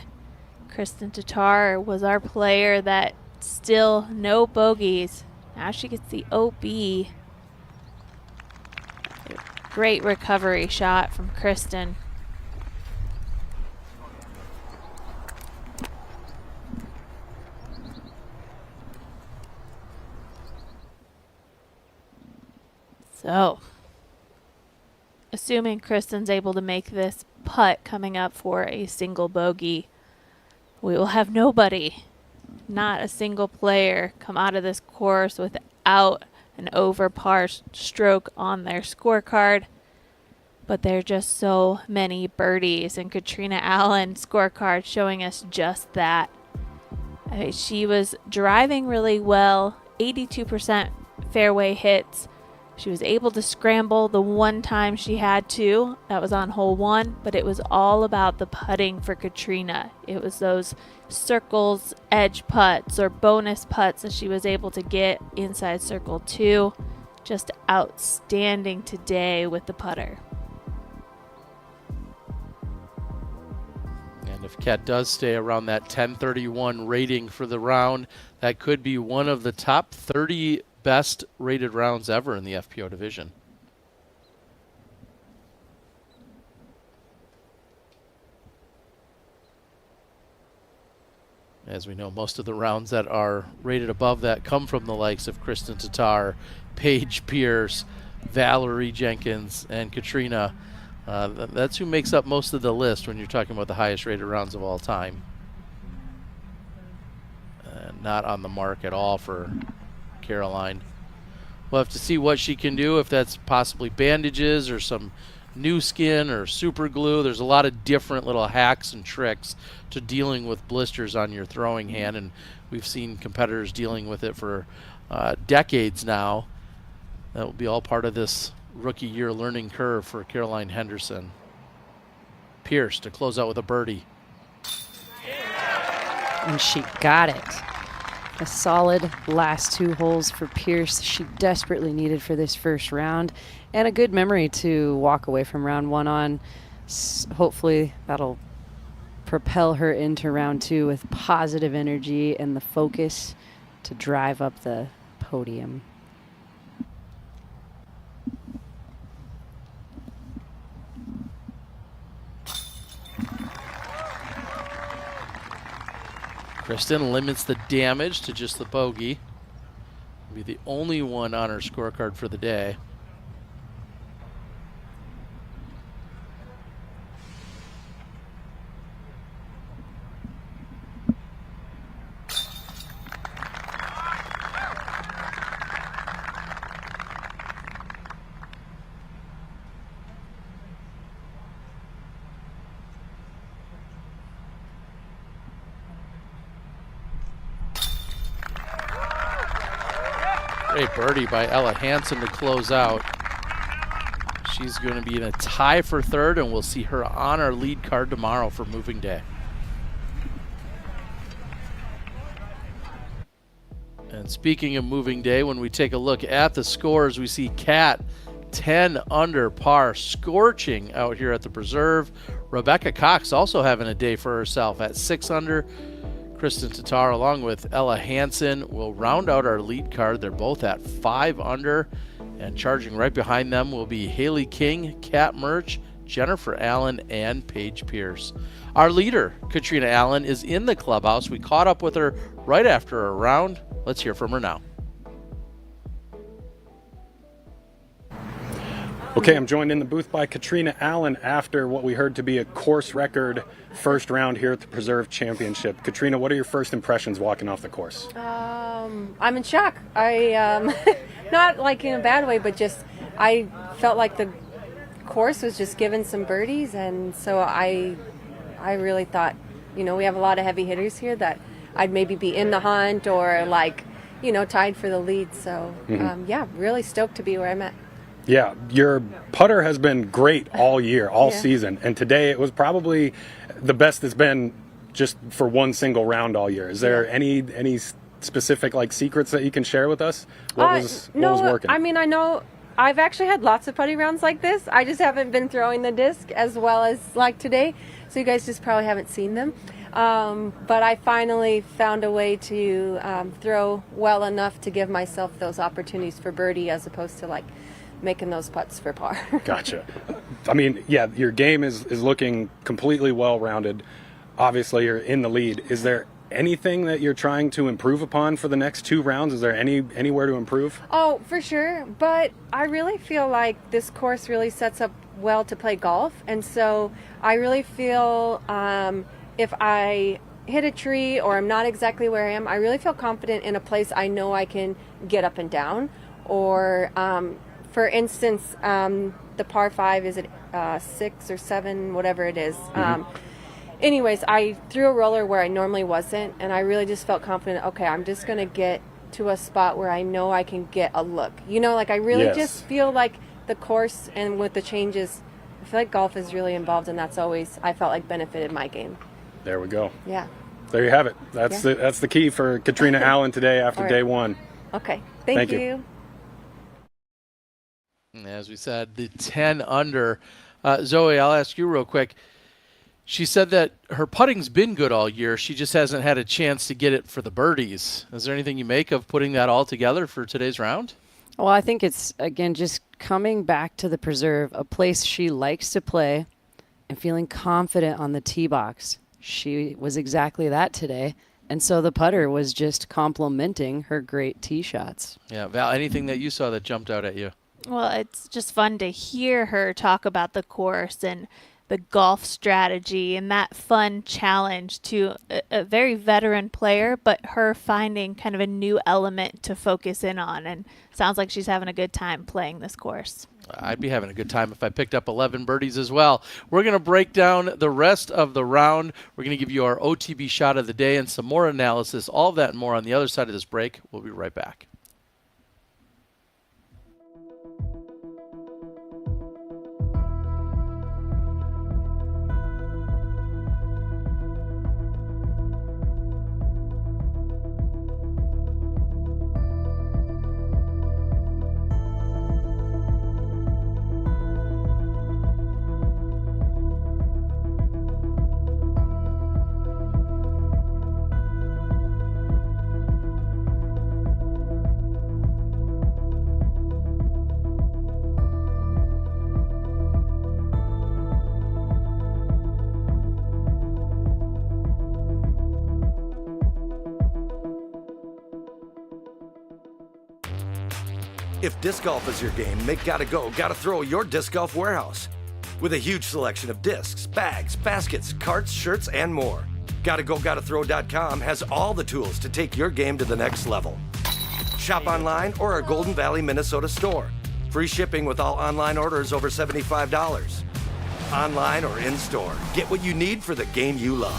Kristen Tatar was our player that still no bogeys. Now she gets the OB. Great recovery shot from Kristen. So, assuming Kristen's able to make this putt coming up for a single bogey, we will have nobody, not a single player, come out of this course without an over par stroke on their scorecard. But there are just so many birdies, and Katrina Allen's scorecard showing us just that. I mean, she was driving really well, 82% fairway hits. She was able to scramble the one time she had to. That was on hole 1, but it was all about the putting for Katrina. It was those circles, edge putts, or bonus putts that she was able to get inside circle 2. Just outstanding today with the putter. And if Kat does stay around that 1031 rating for the round, that could be one of the top 30 best rated rounds ever in the FPO division. As we know, most of the rounds that are rated above that come from the likes of Kristen Tatar, Paige Pierce, Val Jenkins, and Katrina. That's who makes up most of the list when you're talking about the highest rated rounds of all time. Not on the mark at all for Caroline. We'll have to see what she can do, if that's possibly bandages or some new skin or super glue. There's a lot of different little hacks and tricks to dealing with blisters on your throwing hand, and we've seen competitors dealing with it for decades now. That will be all part of this rookie year learning curve for Caroline Henderson. Pierce to close out with a birdie. And she got it. A solid last 2 holes for Pierce. She desperately needed for this first round, and a good memory to walk away from round 1 on. Hopefully that'll propel her into round 2 with positive energy and the focus to drive up the podium. Kristen limits the damage to just the bogey. Will be the only one on her scorecard for the day. Great birdie by Ella Hansen to close out. She's going to be in a tie for third, and we'll see her on our lead card tomorrow for moving day. And speaking of moving day, when we take a look at the scores, we see Kat 10 under par, scorching out here at the Preserve. Rebecca Cox also having a day for herself at 6 under. Kristen Tatar along with Ella Hansen will round out our lead card. They're both at 5 under, and charging right behind them will be Haley King, Kat Murch, Jennifer Allen, and Paige Pierce. Our leader, Katrina Allen, is in the clubhouse. We caught up with her right after a round. Let's hear from her now. Okay, I'm joined in the booth by Katrina Allen after what we heard to be a course record first round here at the Preserve Championship. Katrina, what are your first impressions walking off the course? I'm in shock. Not like in a bad way, but just I felt like the course was just giving some birdies, and so I really thought, we have a lot of heavy hitters here that I'd maybe be in the hunt or tied for the lead. So really stoked to be where I'm at. Yeah, your putter has been great all year, all season, and today it was probably the best it's been just for one single round all year. Is there any specific secrets that you can share with us? What was working? I mean, I know I've actually had lots of putting rounds like this. I just haven't been throwing the disc as well as like today, so you guys just probably haven't seen them. But I finally found a way to throw well enough to give myself those opportunities for birdie as opposed to making those putts for par. Gotcha. I mean, your game is looking completely well-rounded. Obviously, you're in the lead. Is there anything that you're trying to improve upon for the next 2 rounds? Is there anywhere to improve? Oh, for sure. But I really feel like this course really sets up well to play golf. And so I really feel if I hit a tree or I'm not exactly where I am, I really feel confident in a place I know I can get up and down. Or, for instance, the par 5 is at 6 or 7, whatever it is. Anyways, I threw a roller where I normally wasn't, and I really just felt confident, okay, I'm just going to get to a spot where I know I can get a look. You know, like I really just feel like the course and with the changes, I feel like golf is really involved, and that's always, I felt like, benefited my game. There we go. Yeah. There you have it. That's the key for Katrina Allen today after day 1. Okay. Thank you. As we said, the 10 under. Zoe, I'll ask you real quick. She said that her putting's been good all year. She just hasn't had a chance to get it for the birdies. Is there anything you make of putting that all together for today's round? Well, I think it's, again, just coming back to the preserve, a place she likes to play and feeling confident on the tee box. She was exactly that today. And so the putter was just complimenting her great tee shots. Yeah, Val, anything that you saw that jumped out at you? Well, it's just fun to hear her talk about the course and the golf strategy and that fun challenge to a very veteran player, but her finding kind of a new element to focus in on. And sounds like she's having a good time playing this course. I'd be having a good time if I picked up 11 birdies as well. We're going to break down the rest of the round. We're going to give you our OTB shot of the day and some more analysis. All of that and more on the other side of this break. We'll be right back. If disc golf is your game, make Gotta Go, Gotta Throw your disc golf warehouse. With a huge selection of discs, bags, baskets, carts, shirts, and more. GottaGo.GottaThrow.com has all the tools to take your game to the next level. Shop online or our Golden Valley, Minnesota store. Free shipping with all online orders over $75. Online or in-store, get what you need for the game you love.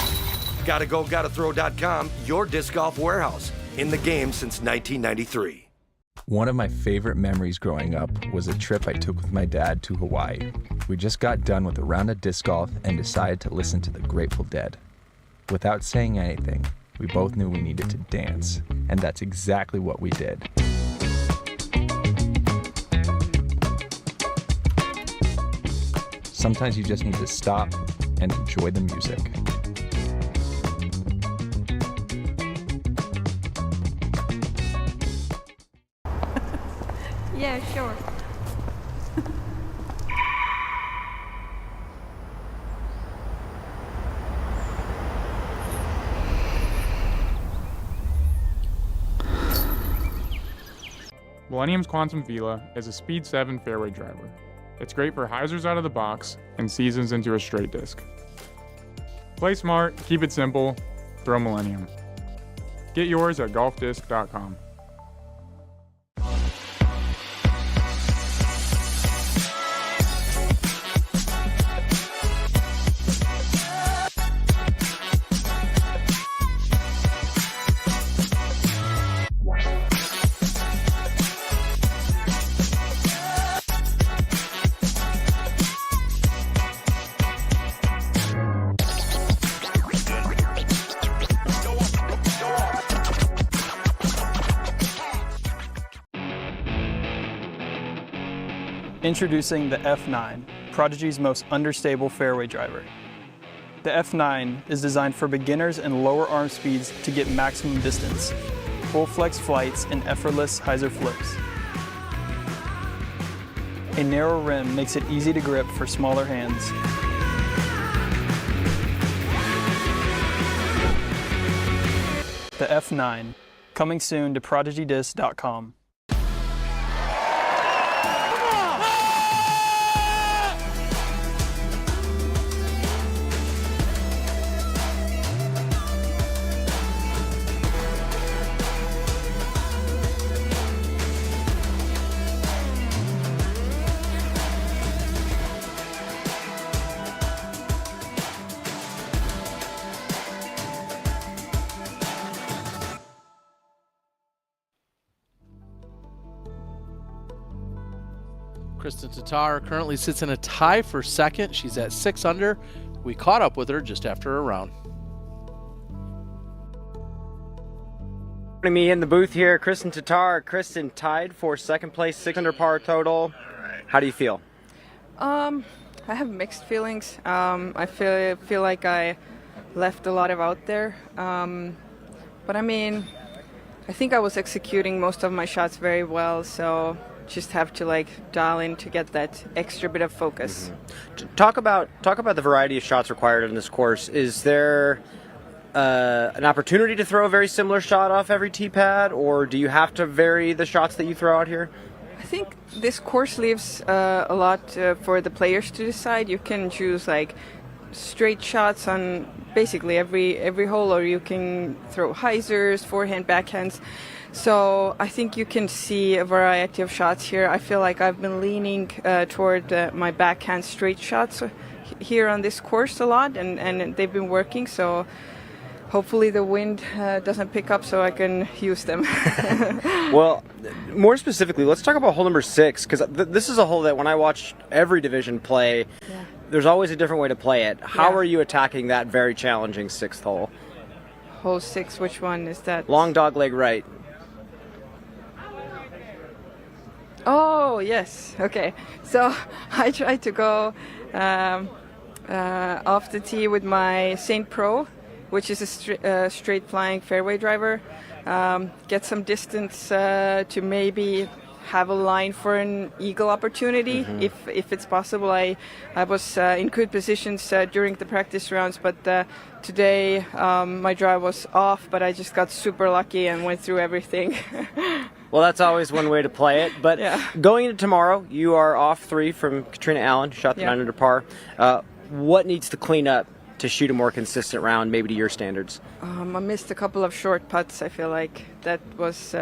GottaGo.GottaThrow.com, your disc golf warehouse. In the game since 1993. One of my favorite memories growing up was a trip I took with my dad to Hawaii. We just got done with a round of disc golf and decided to listen to the Grateful Dead. Without saying anything, we both knew we needed to dance, and that's exactly what we did. Sometimes you just need to stop and enjoy the music. Yeah, sure. Millennium's Quantum Vela is a Speed 7 fairway driver. It's great for hyzers out of the box and seasons into a straight disc. Play smart, keep it simple, throw Millennium. Get yours at golfdisc.com. Introducing the F9, Prodigy's most understable fairway driver. The F9 is designed for beginners and lower arm speeds to get maximum distance, full flex flights, and effortless hyzer flips. A narrow rim makes it easy to grip for smaller hands. the F9, coming soon to ProdigyDisc.com. Kristen Tatar currently sits in a tie for second. She's at 6 under. We caught up with her just after a round. Joining me in the booth here, Kristen Tatar. Kristen tied for second place, 6 under par total. How do you feel? I have mixed feelings. I feel like I left a lot of out there. But I mean, I think I was executing most of my shots very well, so just have to like dial in to get that extra bit of focus. Talk about the variety of shots required in this course. Is there an opportunity to throw a very similar shot off every tee pad, or do you have to vary the shots that you throw out here? I think this course leaves a lot for the players to decide. You can choose like straight shots on basically every hole, or you can throw hyzers, forehand, backhands. So I think you can see a variety of shots here. I feel like I've been leaning toward my backhand straight shots here on this course a lot, and they've been working. So hopefully the wind doesn't pick up so I can use them. Well, more specifically, let's talk about hole number 6, because this is a hole that when I watch every division play, there's always a different way to play it. How are you attacking that very challenging 6th hole? Hole 6, which one is that? Long dog leg right. Oh, yes. Okay. So I tried to go off the tee with my St. Pro, which is a straight flying fairway driver. Get some distance to maybe have a line for an eagle opportunity if it's possible. I was in good positions during the practice rounds, but today my drive was off, but I just got super lucky and went through everything. Well, that's always one way to play it. But going into tomorrow, you are off 3 from Katrina Allen, shot the 9 under par. What needs to clean up to shoot a more consistent round, maybe to your standards? I missed a couple of short putts. I feel like that was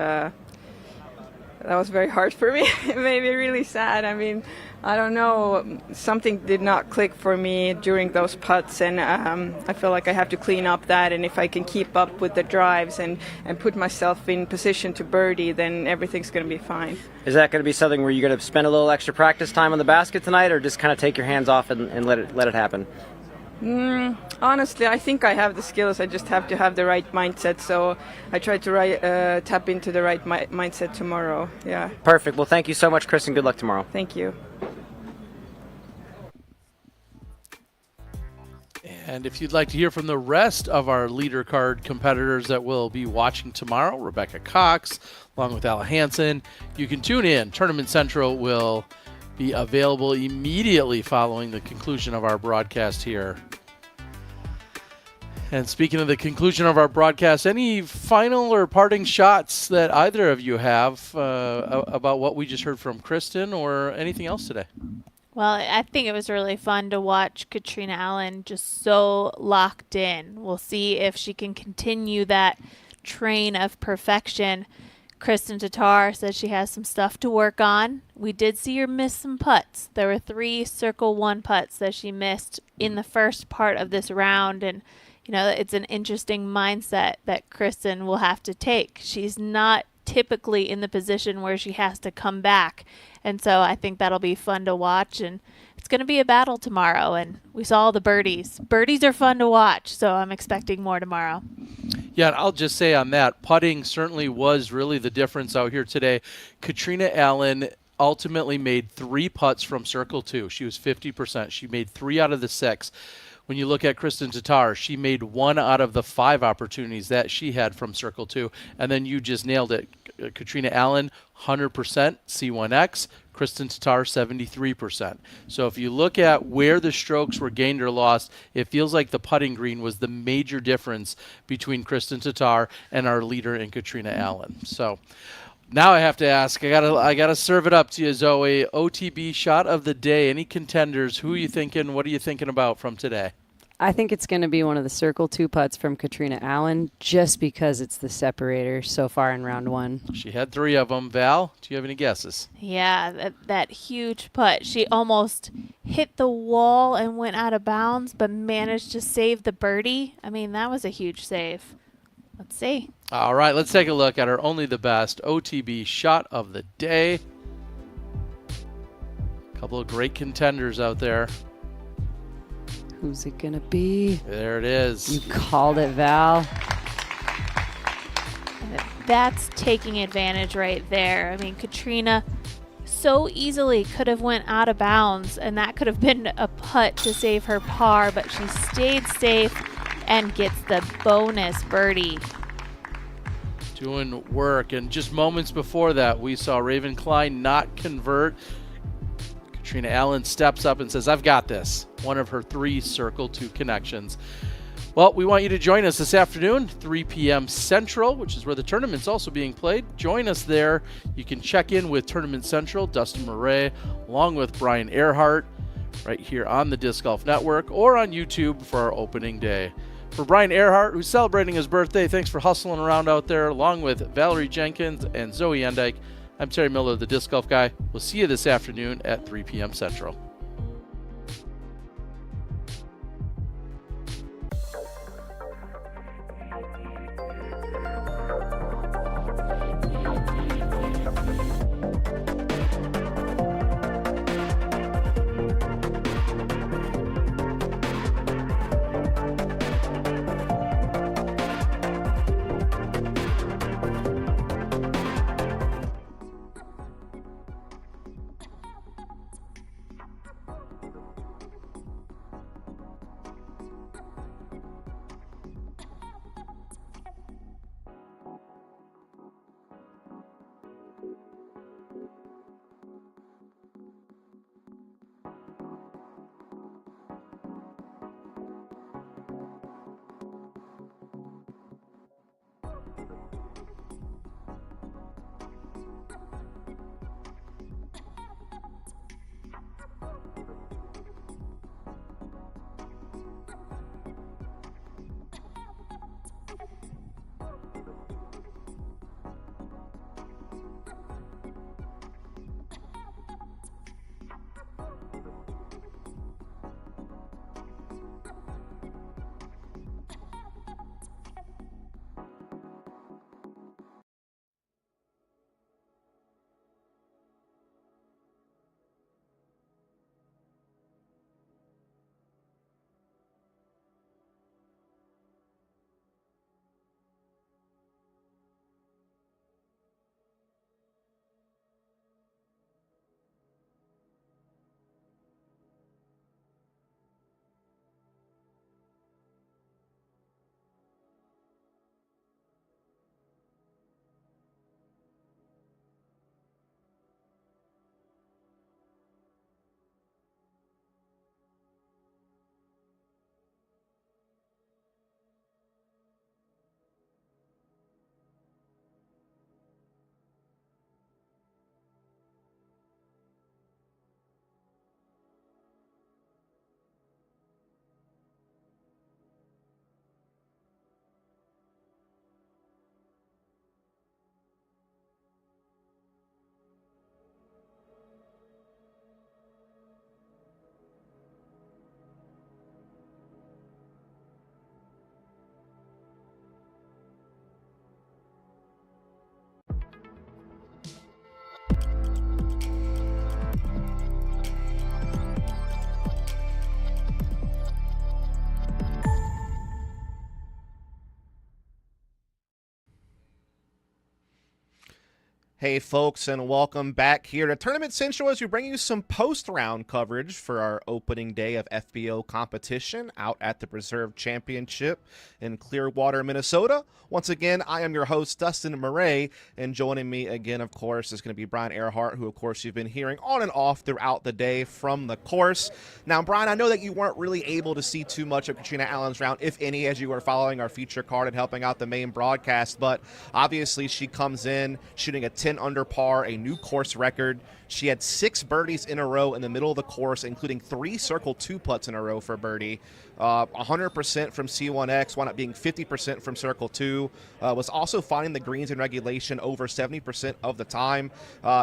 very hard for me. It made me really sad. I mean, I don't know, something did not click for me during those putts, and I feel like I have to clean up that, and if I can keep up with the drives and put myself in position to birdie, then everything's going to be fine. Is that going to be something where you're going to spend a little extra practice time on the basket tonight, or just kind of take your hands off and let it happen? Honestly, I think I have the skills. I just have to have the right mindset. So I try to tap into the right mindset tomorrow. Yeah. Perfect. Well, thank you so much, Kristen. Good luck tomorrow. Thank you. And if you'd like to hear from the rest of our leader card competitors that will be watching tomorrow, Rebecca Cox, along with Ella Hansen, you can tune in. Tournament Central will be available immediately following the conclusion of our broadcast here. And speaking of the conclusion of our broadcast, any final or parting shots that either of you have about what we just heard from Kristen, or anything else today? Well, I think it was really fun to watch Katrina Allen just so locked in. We'll see if she can continue that train of perfection. Kristen Tatar says she has some stuff to work on. We did see her miss some putts. There were 3 circle 1 putts that she missed in the first part of this round, and you know, it's an interesting mindset that Kristen will have to take. She's not typically in the position where she has to come back, and so I think that'll be fun to watch, and it's going to be a battle tomorrow, and we saw the birdies. Birdies are fun to watch, so I'm expecting more tomorrow. Yeah, and I'll just say on that, putting certainly was really the difference out here today. Katrina Allen ultimately made 3 putts from circle 2. She was 50%. She made 3 out of the 6. When you look at Kristen Tatar, she made 1 out of the 5 opportunities that she had from Circle 2. And then you just nailed it. Katrina Allen, 100% C1X. Kristen Tatar, 73%. So if you look at where the strokes were gained or lost, it feels like the putting green was the major difference between Kristen Tatar and our leader in Katrina Allen. So now I have to ask, I gotta serve it up to you, Zoe. OTB shot of the day. Any contenders? Who are you thinking? What are you thinking about from today? I think it's going to be one of the Circle 2 putts from Katrina Allen just because it's the separator so far in round 1. She had 3 of them. Val, do you have any guesses? Yeah, that huge putt. She almost hit the wall and went out of bounds, but managed to save the birdie. I mean, that was a huge save. Let's see. All right, let's take a look at our Only the Best OTB shot of the day. A couple of great contenders out there. Who's it going to be? There it is. You called it, Val. That's taking advantage right there. I mean, Katrina so easily could have went out of bounds, and that could have been a putt to save her par, but she stayed safe and gets the bonus birdie. Doing work, and just moments before that, we saw Raven Klein not convert. Katrina Allen steps up and says, I've got this. One of her 3 Circle 2 connections. Well, we want you to join us this afternoon, 3 p.m. Central, which is where the tournament's also being played. Join us there. You can check in with Tournament Central, Dustin Murray, along with Brian Earhart, right here on the Disc Golf Network or on YouTube for our opening day. For Brian Earhart, who's celebrating his birthday, thanks for hustling around out there, along with Valerie Jenkins and Zoe Andyke. I'm Terry Miller, the Disc Golf Guy. We'll see you this afternoon at 3 p.m. Central. Hey folks, and welcome back here to Tournament Central as we bring you some post-round coverage for our opening day of FPO competition out at the Preserve Championship in Clearwater, Minnesota. Once again, I am your host, Dustin Murray, and joining me again, of course, is going to be Brian Earhart, who, of course, you've been hearing on and off throughout the day from the course. Now, Brian, I know that you weren't really able to see too much of Katrina Allen's round, if any, as you were following our feature card and helping out the main broadcast, but obviously she comes in shooting a 10 under par, a new course record. She had 6 birdies in a row in the middle of the course, including 3 circle 2 putts in a row for birdie. 100% from C1X, wound up being 50% from circle 2. Was also finding the greens in regulation over 70% of the time.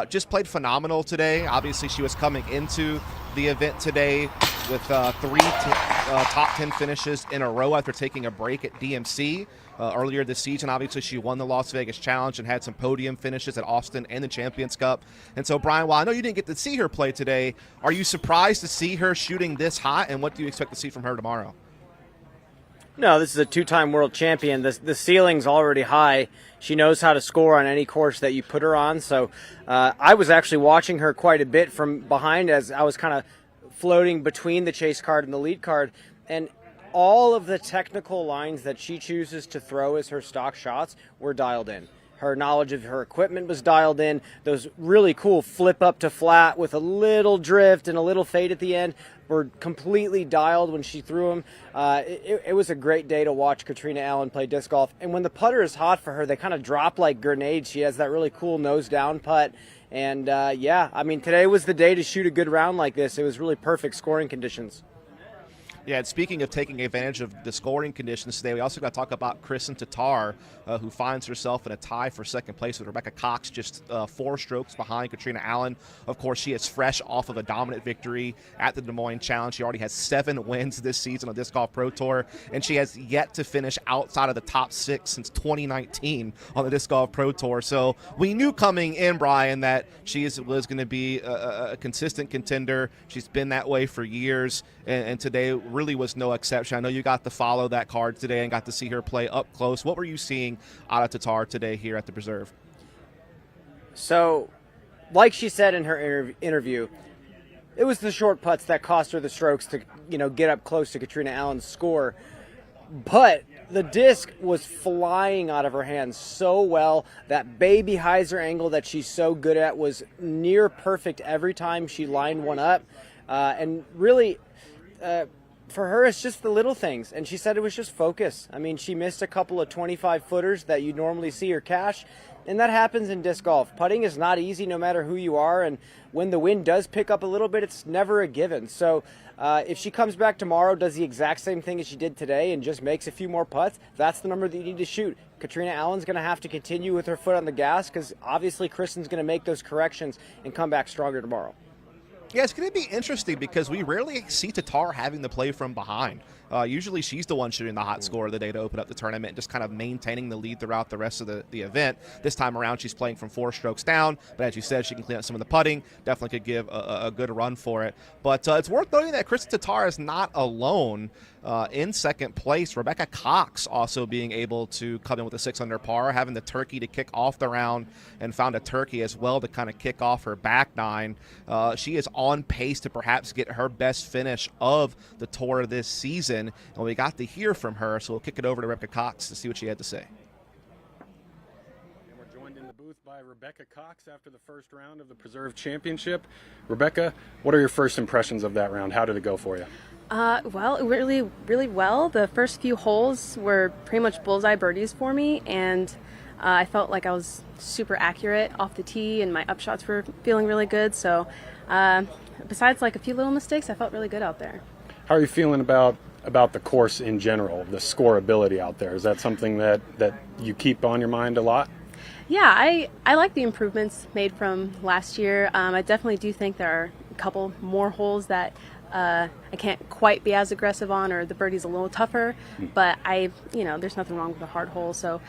Just played phenomenal today. Obviously, she was coming into the event today with 3 top 10 finishes in a row after taking a break at DMC. Earlier this season, obviously, she won the Las Vegas Challenge and had some podium finishes at Austin and the Champions Cup. And so, Brian, while I know you didn't get to see her play today, are you surprised to see her shooting this hot, and what do you expect to see from her tomorrow? No, this is a 2-time world champion. The ceiling's already high. She knows how to score on any course that you put her on. So I was actually watching her quite a bit from behind as I was kind of floating between the chase card and the lead card. And all of the technical lines that she chooses to throw as her stock shots were dialed in. Her knowledge of her equipment was dialed in. Those really cool flip up to flat with a little drift and a little fade at the end were completely dialed when she threw them. It was a great day to watch Katrina Allen play disc golf. And when the putter is hot for her, they kind of drop like grenades. She has that really cool nose down putt. And yeah, I mean, today was the day to shoot a good round like this. It was really perfect scoring conditions. Yeah, and speaking of taking advantage of the scoring conditions today, we also got to talk about Kristen Tatar, who finds herself in a tie for second place with Rebecca Cox, just 4 strokes behind Katrina Allen. Of course, she is fresh off of a dominant victory at the Des Moines Challenge. She already has 7 wins this season on Disc Golf Pro Tour, and she has yet to finish outside of the top 6 since 2019 on the Disc Golf Pro Tour. So we knew coming in, Brian, that she was going to be a consistent contender. She's been that way for years, and today really was no exception. I know you got to follow that card today and got to see her play up close. What were you seeing out of Tatar today here at the Preserve? So, like she said in her interview, it was the short putts that cost her the strokes to, get up close to Katrina Allen's score. But the disc was flying out of her hands so well. That baby hyzer angle that she's so good at was near perfect every time she lined one up. And really, for her, it's just the little things. And she said it was just focus. I mean, she missed a couple of 25-footers that you normally see her cash. And that happens in disc golf. Putting is not easy no matter who you are. And when the wind does pick up a little bit, it's never a given. So if she comes back tomorrow, does the exact same thing as she did today and just makes a few more putts, that's the number that you need to shoot. Katrina Allen's going to have to continue with her foot on the gas because obviously Kristen's going to make those corrections and come back stronger tomorrow. Yeah, it's going to be interesting because we rarely see Tatar having to play from behind. Usually she's the one shooting the hot score of the day to open up the tournament and just kind of maintaining the lead throughout the rest of the event. This time around, she's playing from 4 strokes down, but as you said, she can clean up some of the putting. Definitely could give a good run for it. But it's worth noting that Kristen Tatar is not alone in second place. Rebecca Cox also being able to come in with a 6 under par, having the turkey to kick off the round, and found a turkey as well to kind of kick off her back 9. She is on pace to perhaps get her best finish of the tour this season, and we got to hear from her, so we'll kick it over to Rebecca Cox to see what she had to say. And we're joined in the booth by Rebecca Cox after the first round of the Preserve Championship. Rebecca, what are your first impressions of that round? How did it go for you? Well, really, really well. The first few holes were pretty much bullseye birdies for me, and I felt like I was super accurate off the tee, and my upshots were feeling really good. So besides like a few little mistakes, I felt really good out there. How are you feeling about the course in general, the scoreability out there? Is that something that you keep on your mind a lot? Yeah, I like the improvements made from last year. I definitely do think there are a couple more holes that I can't quite be as aggressive on, or the birdie's a little tougher, but there's nothing wrong with a hard hole. So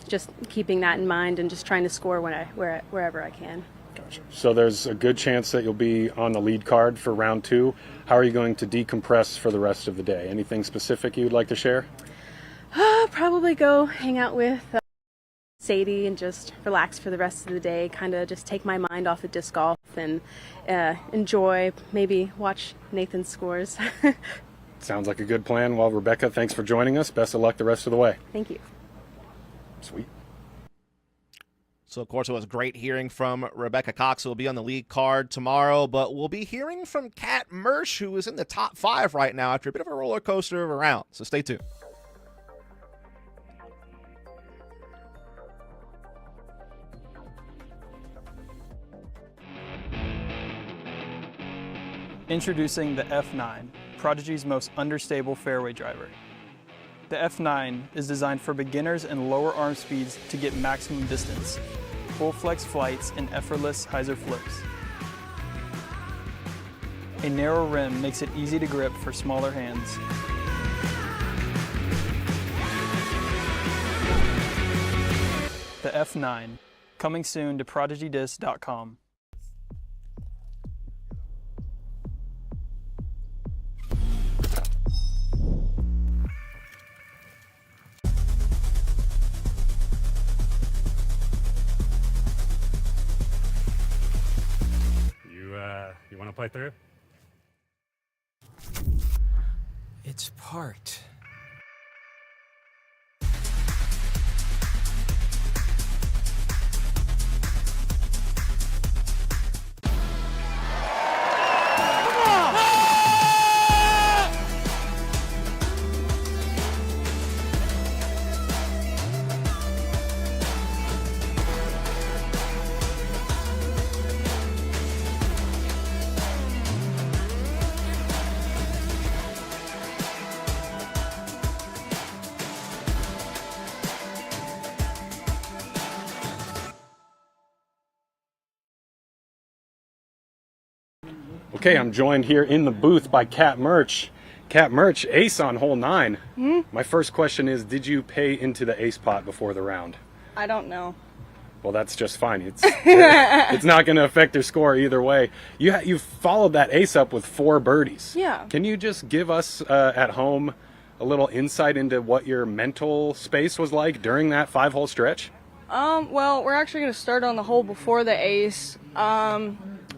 just keeping that in mind and just trying to score wherever I can. Gotcha. So there's a good chance that you'll be on the lead card for round 2. How are you going to decompress for the rest of the day? Anything specific you'd like to share? Probably go hang out with Sadie and just relax for the rest of the day, kind of just take my mind off of disc golf and enjoy, maybe watch Nathan's scores. Sounds like a good plan. Well, Rebecca, thanks for joining us. Best of luck the rest of the way. Thank you. Sweet. So, of course, it was great hearing from Rebecca Cox, who will be on the lead card tomorrow, but we'll be hearing from Kat Mersch, who is in the top 5 right now after a bit of a roller coaster of a round. So stay tuned. Introducing the F9, Prodigy's most understable fairway driver. The F9 is designed for beginners and lower arm speeds to get maximum distance, full flex flights, and effortless hyzer flips. A narrow rim makes it easy to grip for smaller hands. The F9, coming soon to ProdigyDisc.com. You want to play through? It's parked. Okay, I'm joined here in the booth by Kat Mersch. Kat Mersch, ace on hole 9. My first question is, did you pay into the ace pot before the round? I don't know. Well, that's just fine. It's not going to affect your score either way. You followed that ace up with 4 birdies. Yeah. Can you just give us at home a little insight into what your mental space was like during that 5-hole stretch? Well, we're actually going to start on the hole before the ace.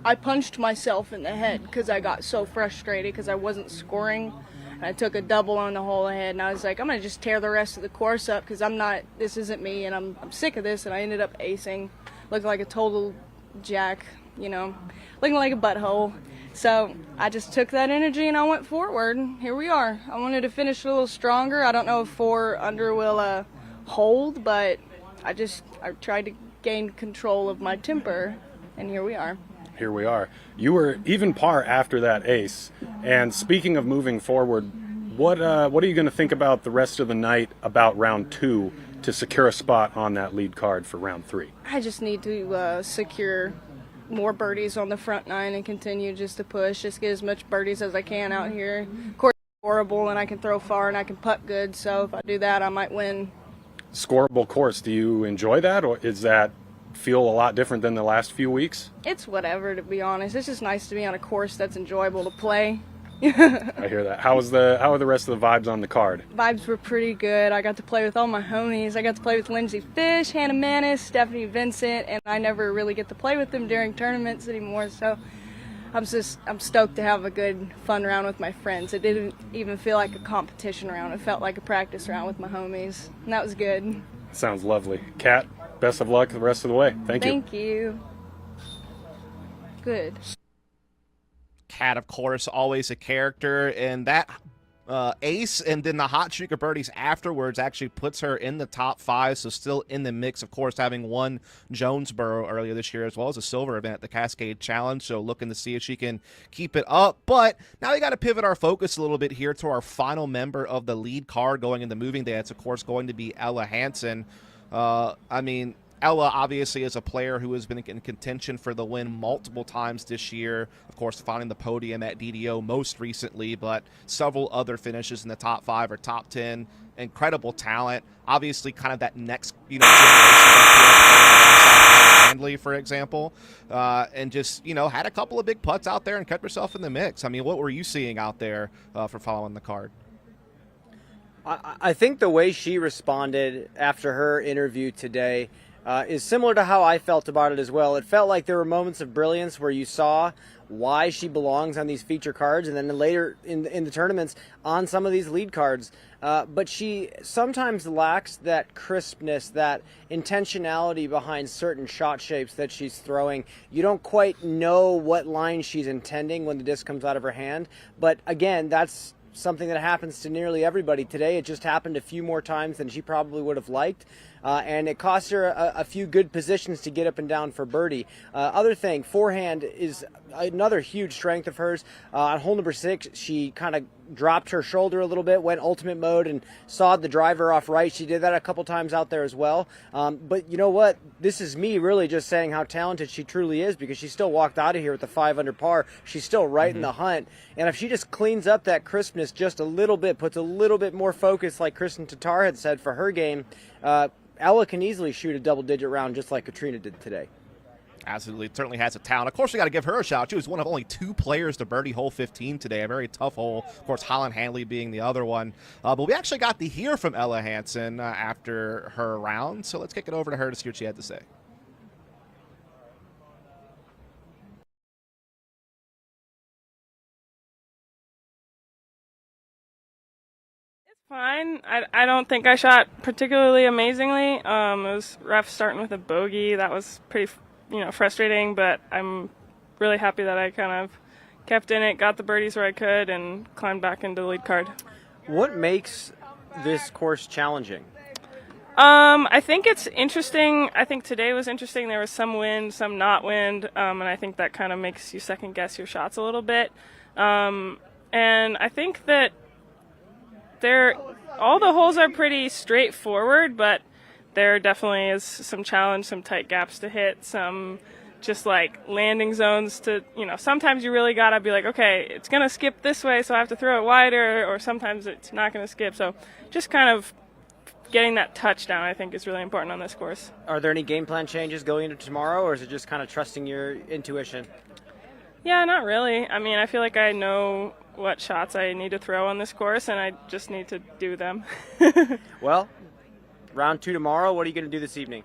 I punched myself in the head because I got so frustrated because I wasn't scoring. And I took a double on the hole ahead, and I was like, I'm going to just tear the rest of the course up because this isn't me, and I'm sick of this. And I ended up acing, looking like a total jack, looking like a butthole. So I just took that energy and I went forward. Here we are. I wanted to finish a little stronger. I don't know if 4 under will hold, but I tried to gain control of my temper, and here we are. Here we are. You were even par after that ace. And speaking of moving forward, what are you going to think about the rest of the night about round 2 to secure a spot on that lead card for round 3? I just need to secure more birdies on the front 9 and continue just to push, just get as much birdies as I can out here. Of course, it's horrible, and I can throw far and I can putt good, so if I do that, I might win. Scoreable course, do you enjoy that, or is that feel a lot different than the last few weeks? It's whatever, to be honest. It's just nice to be on a course that's enjoyable to play. I hear that. How are the rest of the vibes on the card? Vibes were pretty good. I got to play with all my homies. I got to play with Lindsay Fish, Hannah Manis, Stephanie Vincent, and I never really get to play with them during tournaments anymore, so I'm stoked to have a good, fun round with my friends. It didn't even feel like a competition round. It felt like a practice round with my homies, and that was good. Sounds lovely. Kat, best of luck the rest of the way. Thank you. Thank you. Good. Kat, of course, always a character, and that ace and then the hot streak of birdies afterwards actually puts her in the top 5, so still in the mix, of course, having won Jonesboro earlier this year as well as a silver event at the Cascade Challenge, so looking to see if she can keep it up. But now we got to pivot our focus a little bit here to our final member of the lead card going into moving day. It's, of course, going to be Ella Hansen. Ella obviously is a player who has been in contention for the win multiple times this year. Of course, finding the podium at DDO most recently, but several other finishes in the top 5 or top 10. Incredible talent. Obviously, kind of that next generation of Handley, for example, and just had a couple of big putts out there and kept herself in the mix. I mean, what were you seeing out there for following the card? I think the way she responded after her interview today is similar to how I felt about it as well. It felt like there were moments of brilliance where you saw why she belongs on these feature cards, and then later in the tournaments on some of these lead cards. But she sometimes lacks that crispness, that intentionality behind certain shot shapes that she's throwing. You don't quite know what line she's intending when the disc comes out of her hand. But again, that's something that happens to nearly everybody today. It just happened a few more times than she probably would have liked. And it cost her a few good positions to get up and down for birdie. Other thing, forehand is another huge strength of hers. On hole number 6, she kind of dropped her shoulder a little bit, went ultimate mode, and sawed the driver off right. She did that a couple times out there as well. But you know what? This is me really just saying how talented she truly is, because she still walked out of here with a 5 under par. She's still right in the hunt. And if she just cleans up that crispness just a little bit, puts a little bit more focus, like Kristen Tatar had said, for her game, Ella can easily shoot a double-digit round just like Katrina did today. Absolutely. Certainly has a talent. Of course, we got to give her a shout. She was one of only 2 players to birdie hole 15 today. A very tough hole. Of course, Holland Hanley being the other one. But we actually got to hear from Ella Hansen after her round. So let's kick it over to her to see what she had to say. Fine. I don't think I shot particularly amazingly. It was rough starting with a bogey. That was pretty, frustrating, but I'm really happy that I kind of kept in it, got the birdies where I could, and climbed back into the lead card. What makes this course challenging? I think it's interesting. I think today was interesting. There was some wind, some not wind, and I think that kind of makes you second guess your shots a little bit. And I think that all the holes are pretty straightforward, but there definitely is some challenge, some tight gaps to hit, some just like landing zones to, sometimes you really gotta be like, okay, it's gonna skip this way, so I have to throw it wider, or sometimes it's not gonna skip. So just kind of getting that touchdown, I think, is really important on this course. Are there any game plan changes going into tomorrow, or is it just kind of trusting your intuition? Yeah, not really. I mean, I feel like I know what shots I need to throw on this course, and I just need to do them. Well, round 2 tomorrow. What are you going to do this evening?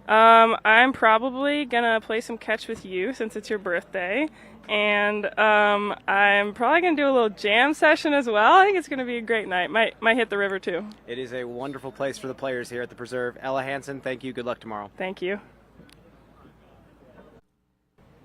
I'm probably going to play some catch with you since it's your birthday, and I'm probably going to do a little jam session as well. I think it's going to be a great night. Might hit the river too. It is a wonderful place for the players here at the Preserve. Ella Hansen, thank you. Good luck tomorrow. Thank you.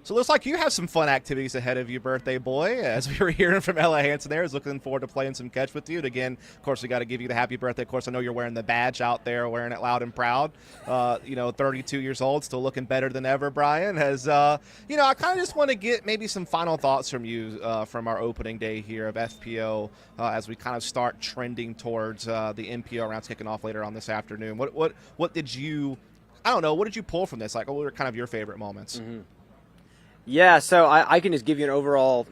So it looks like you have some fun activities ahead of you, birthday boy. As we were hearing from Ella Hansen there, is looking forward to playing some catch with you. And again, of course, we got to give you the happy birthday. Of course, I know you're wearing the badge out there, wearing it loud and proud. 32 years old, still looking better than ever, Brian. I kind of just want to get maybe some final thoughts from you from our opening day here of FPO as we kind of start trending towards the MPO rounds kicking off later on this afternoon. What did you pull from this? Like, what were kind of your favorite moments? Mm-hmm. Yeah, so I can just give you an overall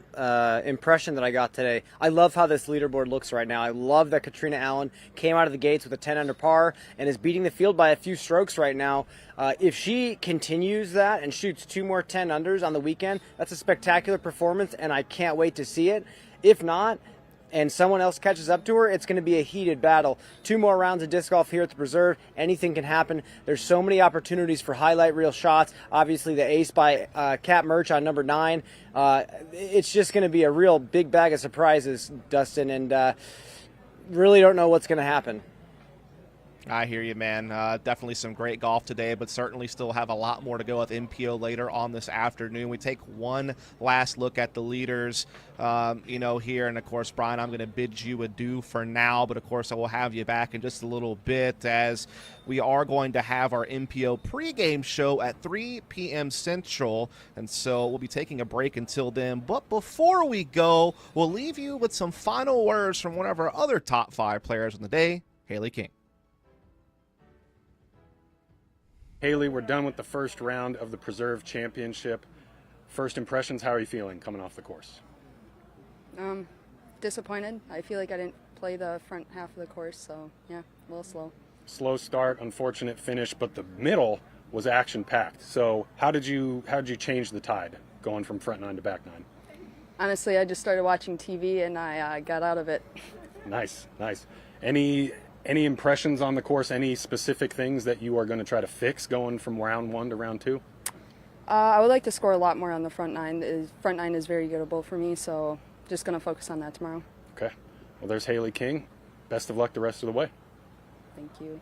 impression that I got today. I love how this leaderboard looks right now. I love that Katrina Allen came out of the gates with a 10 under par and is beating the field by a few strokes right now. If she continues that and shoots 2 more 10 unders on the weekend, that's a spectacular performance, and I can't wait to see it. If not, and someone else catches up to her, it's going to be a heated battle. 2 more rounds of disc golf here at the Preserve. Anything can happen. There's so many opportunities for highlight reel shots. Obviously, the ace by Kat Murch on number 9. It's just going to be a real big bag of surprises, Dustin, and really don't know what's going to happen. I hear you, man. Definitely some great golf today, but certainly still have a lot more to go with MPO later on this afternoon. We take one last look at the leaders, here. And, of course, Brian, I'm going to bid you adieu for now, but, of course, I will have you back in just a little bit as we are going to have our MPO pregame show at 3 p.m. Central, and so we'll be taking a break until then. But before we go, we'll leave you with some final words from one of our other top 5 players on the day, Haley King. Haley, we're done with the first round of the Preserve Championship. First impressions, how are you feeling coming off the course? Disappointed. I feel like I didn't play the front half of the course, so yeah, a little slow. Slow start, unfortunate finish, but the middle was action-packed. So how did you change the tide going from front 9 to back 9? Honestly, I just started watching TV and I got out of it. Nice. Any impressions on the course? Any specific things that you are going to try to fix going from round 1 to round 2? I would like to score a lot more on the front nine. The front nine is very gettable for me, so just going to focus on that tomorrow. Okay. Well, there's Haley King. Best of luck the rest of the way. Thank you.